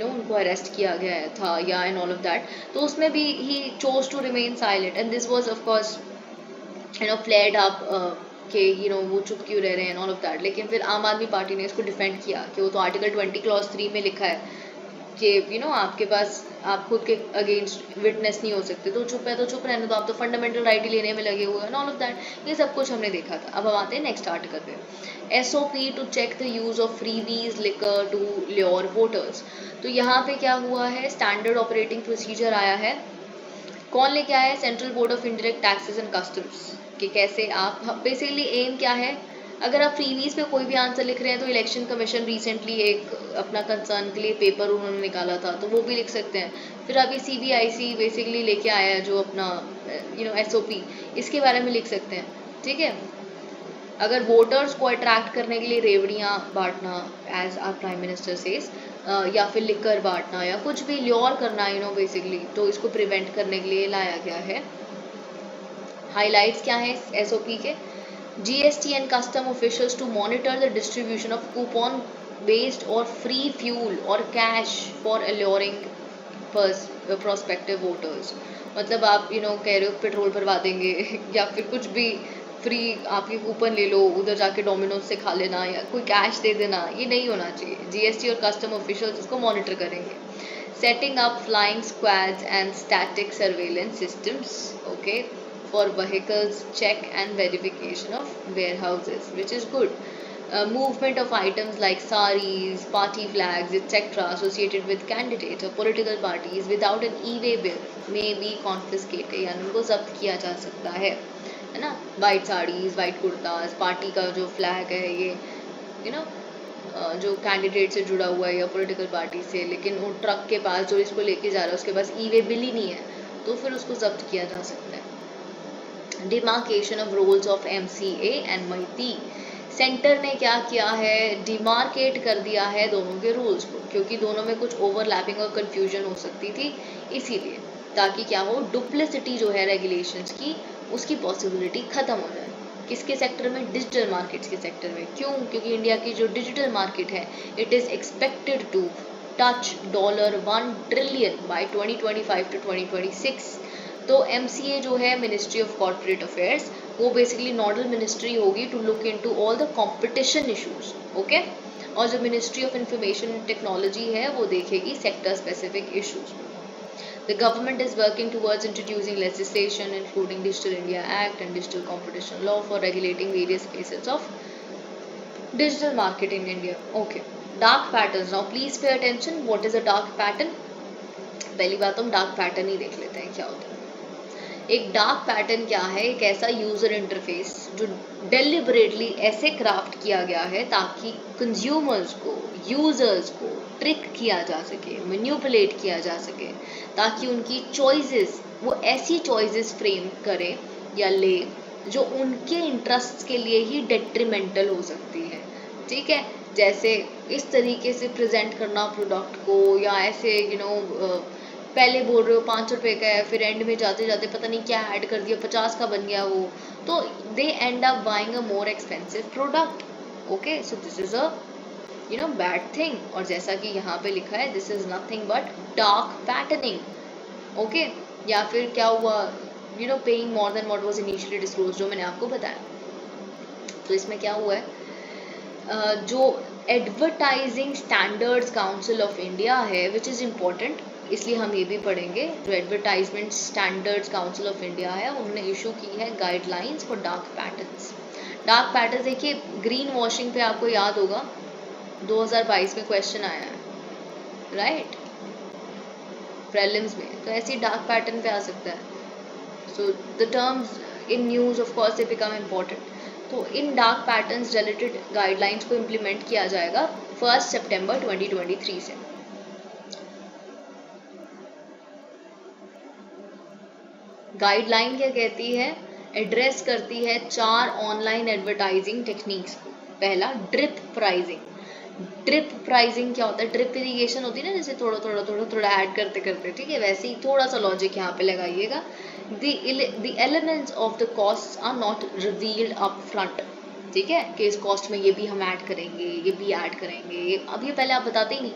उनको अरेस्ट किया गया था या एंड ऑल ऑफ दैट, तो उसमें भी he chose to remain silent and this was of course flared up कि वो चुप क्यों रह रहे हैं ऑल ऑफ दैट. लेकिन फिर आम आदमी पार्टी ने इसको डिफेंड किया कि वो तो आर्टिकल 20 क्लॉज 3 में लिखा है कि आपके पास आप खुद के अगेंस्ट विटनेस नहीं हो सकते, तो चुप है तो चुप रहने दो, आप तो फंडामेंटल राइट ही लेने में लगे हुए हैं ऑल ऑफ दैट. ये सब कुछ हमने देखा था. अब हम आते हैं नेक्स्ट आर्टिकल पे. SOP to check the use of freebies liquor to lure voters. तो यहाँ पे क्या हुआ है, स्टैंडर्ड ऑपरेटिंग प्रोसीजर आया है. कौन लेके आया है, central board of indirect taxes and customs, कि कैसे आप बेसिकली एम क्या है, अगर आप फ्रीवीज पे कोई भी आंसर लिख रहे हैं तो इलेक्शन कमीशन रिसेंटली एक अपना कंसर्न के लिए पेपर उन्होंने निकाला था, तो वो भी लिख सकते हैं. फिर अभी CBIC बेसिकली लेके आया है जो अपना SOP, इसके बारे में लिख सकते हैं. ठीक है, अगर वोटर्स को अट्रैक्ट करने के लिए रेवड़ियाँ बांटना as our prime minister says, या फिर लिकर बांटना या कुछ भी ल्योर करना बेसिकली, तो इसको प्रिवेंट करने के लिए लाया गया है. हाइलाइट्स क्या है SOP के, GST and custom officials to monitor the distribution of coupon based और फ्री फ्यूल और cash for alluring prospective voters. मतलब आप कह रहे हो पेट्रोल भरवा देंगे या फिर कुछ भी फ्री आपके कूपन ले लो, उधर जाके डोमिनोज से खा लेना या कोई कैश दे देना, ये नहीं होना चाहिए. GST और कस्टम ऑफिशियल्स इसको मॉनिटर करेंगे. Setting up flying squads and static surveillance systems okay for vehicles check and verification of warehouses, which is good. Movement of items like saris, party flags, etc. associated with candidates or political parties without an e-way bill may be confiscated, यानी उनको जब्त किया जा सकता है ना. White saris, white kurtas, party का जो फ्लैग है ये जो कैंडिडेट से जुड़ा हुआ है या पॉलिटिकल पार्टी से, लेकिन वो ट्रक के पास जो इसको लेके जा रहा है उसके पास ई-वे बिल ही नहीं है, तो फिर उसको जब्त किया जा सकता है. Demarcation of roles of MCA and MeitY. Centre ने क्या किया है, डिमार्केट कर दिया है दोनों के रूल्स को, क्योंकि दोनों में कुछ ओवरलैपिंग और कंफ्यूजन हो सकती थी, इसीलिए ताकि क्या हो, डुप्लिसिटी जो है रेगुलेशंस की उसकी पॉसिबिलिटी खत्म हो जाए. किसके सेक्टर में, डिजिटल मार्केट्स के सेक्टर में. क्यों, क्योंकि इंडिया की जो डिजिटल मार्केट है it is expected to touch $1 trillion by 2025 to 2026. तो MCA जो है मिनिस्ट्री ऑफ कॉर्पोरेट अफेयर्स, वो बेसिकली नोडल मिनिस्ट्री होगी to look into all the competition issues. Okay, और जो ministry of information and technology है वो देखेगी sector specific issues. The government is working towards introducing legislation including Digital India Act and Digital Competition Law for regulating various facets of digital market in India. Okay, dark patterns. Now please pay attention. What is a dark pattern? पहली बात हम dark pattern ही देख लेते हैं क्या होता है. एक डार्क पैटर्न क्या है, एक ऐसा यूज़र इंटरफेस जो डेलिबरेटली ऐसे क्राफ्ट किया गया है ताकि कंज्यूमर्स को, यूज़र्स को ट्रिक किया जा सके, मैनिपुलेट किया जा सके, ताकि उनकी चॉइसेस, वो ऐसी चॉइसेस फ्रेम करें या ले जो उनके इंटरेस्ट के लिए ही डेट्रीमेंटल हो सकती है. ठीक है, जैसे इस तरीके से प्रेजेंट करना प्रोडक्ट को, या ऐसे पहले बोल रहे हो 5 रुपए का है, फिर एंड में जाते जाते पता नहीं क्या ऐड कर दिया, 50 का बन गया वो, तो they end up buying a more expensive product. Okay, so this is a bad thing. और जैसा कि यहाँ पे लिखा है, this is nothing but dark patterning. Okay, या फिर क्या हुआ, paying more than what was initially disclose, जो मैंने आपको बताया. तो इसमें क्या हुआ है, जो advertising standards council of India है, विच इज़ इम्पोर्टेंट, इसलिए हम ये भी पढ़ेंगे. जो advertisement standards council of India है, उन्होंने इशू की है guidelines for dark patterns. Dark pattern देखिए, ग्रीन वॉशिंग पे आपको याद होगा 2022 में क्वेश्चन आया है राइट, प्रीलिम्स में तो ऐसे डार्क पैटर्न पे आ सकता है. So the terms in news of course they become important. तो इन डार्क पैटर्न्स रिलेटेड गाइडलाइंस को इम्प्लीमेंट किया जाएगा 1 सितंबर 2023 से. गाइडलाइन क्या कहती है? एड्रेस करती है 4 ऑनलाइन एडवर्टाइजिंग टेक्निक्स को. पहला, ड्रिप प्राइजिंग. ड्रिप प्राइजिंग क्या होता है? ड्रिप इरिगेशन होती है ना, जैसे थोड़ा थोड़ा थोड़ा थोड़ा ऐड करते करते, ठीक है, वैसे ही थोड़ा सा लॉजिक यहाँ पे लगाइएगा. the elements of the costs are not revealed up front. ठीक है, कि इस कॉस्ट में ये भी हम ऐड करेंगे, ये भी ऐड करेंगे, अब ये पहले आप बताते ही नहीं.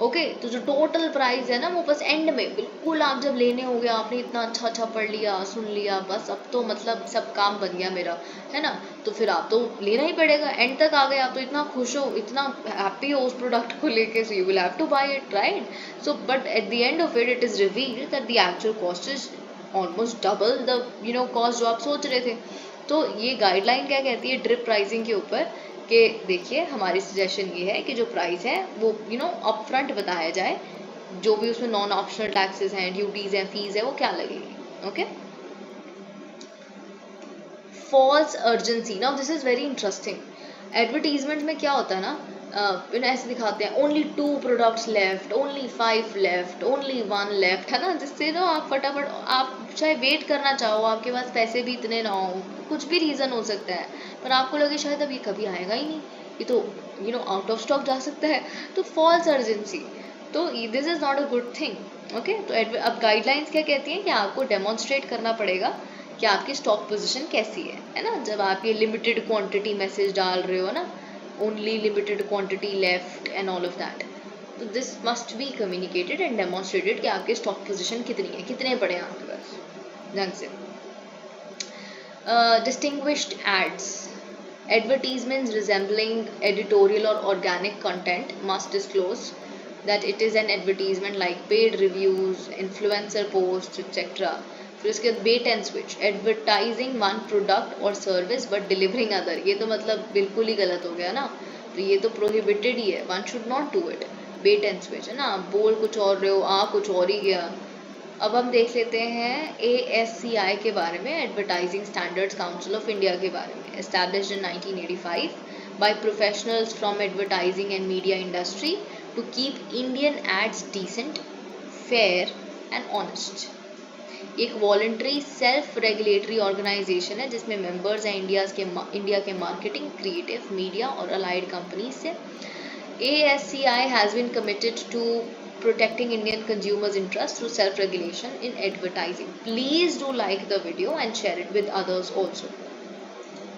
ओके, तो जो टोटल प्राइस है ना वो बस एंड में, बिल्कुल आप जब लेने हो गया, आपने इतना अच्छा अच्छा पढ़ लिया, सुन लिया, बस अब तो मतलब सब काम बन गया मेरा, है ना, तो फिर आप तो लेना ही पड़ेगा. एंड तक आ गए आप तो इतना खुश हो, इतना हैप्पी हो उस प्रोडक्ट को लेके, so you will have to buy it, right. So but at the end of it is revealed that the actual cost is almost double the cost जो आप सोच रहे थे. तो ये गाइडलाइन क्या कहती है ड्रिप प्राइसिंग के ऊपर, कि देखिए हमारी सजेशन ये है कि जो प्राइस है वो अप फ्रंट बताया जाए, जो भी उसमें नॉन ऑप्शनल टैक्सेस हैं, ड्यूटीज हैं, फीस है, वो क्या लगेगी. Okay, false urgency. Now this is very interesting. Advertisement में क्या होता है ना, ऐसे दिखाते हैं only 2 products left, only 5 left, only 1 left, है ना, जिससे ना आप फटाफट, आप चाहे वेट करना चाहो, आपके पास पैसे भी इतने ना हो, कुछ भी रीज़न हो सकता है, पर आपको लगे शायद अब ये कभी आएगा ही नहीं, ये तो आउट ऑफ स्टॉक जा सकता है, तो फॉल्स अर्जेंसी. तो this is not a good thing. Okay, तो अब गाइडलाइंस क्या कहती हैं कि आपको डेमोन्स्ट्रेट करना पड़ेगा कि आपकी स्टॉक पोजीशन कैसी है ना, जब आप ये लिमिटेड क्वांटिटी मैसेज डाल रहे हो ना, only limited quantity left and all of that, तो this must be communicated and demonstrated कि आपकी स्टॉक पोजीशन कितनी है, कितने पड़े हैं आपके पास ढंग से. Distinguished ads. Advertisements resembling editorial or organic content must disclose that it is an advertisement, like paid reviews, influencer posts, etc. फिर उसके बाद bait and switch, advertising one product और सर्विस बट डिलीवरिंग अदर. ये तो मतलब बिल्कुल ही गलत हो गया ना, तो ये तो प्रोहिबिटेड ही है, one should not do it. Bait and switch है ना, बोल कुछ और रहे हो, आ कुछ और ही गया. अब हम देख लेते हैं ASCI के बारे में, advertising standards council of India के बारे में. Established in 1985 by professionals from advertising and media industry to keep Indian ads decent, fair and honest. एक वॉलंटरी सेल्फ रेगुलेटरी ऑर्गेनाइजेशन है जिसमें मेंबर्स हैं इंडिया के मार्केटिंग, क्रिएटिव, मीडिया और अलाइड कंपनीज से. ASCI has been committed to protecting Indian consumers' interest through self-regulation in advertising. Please do like the video and share it with others also.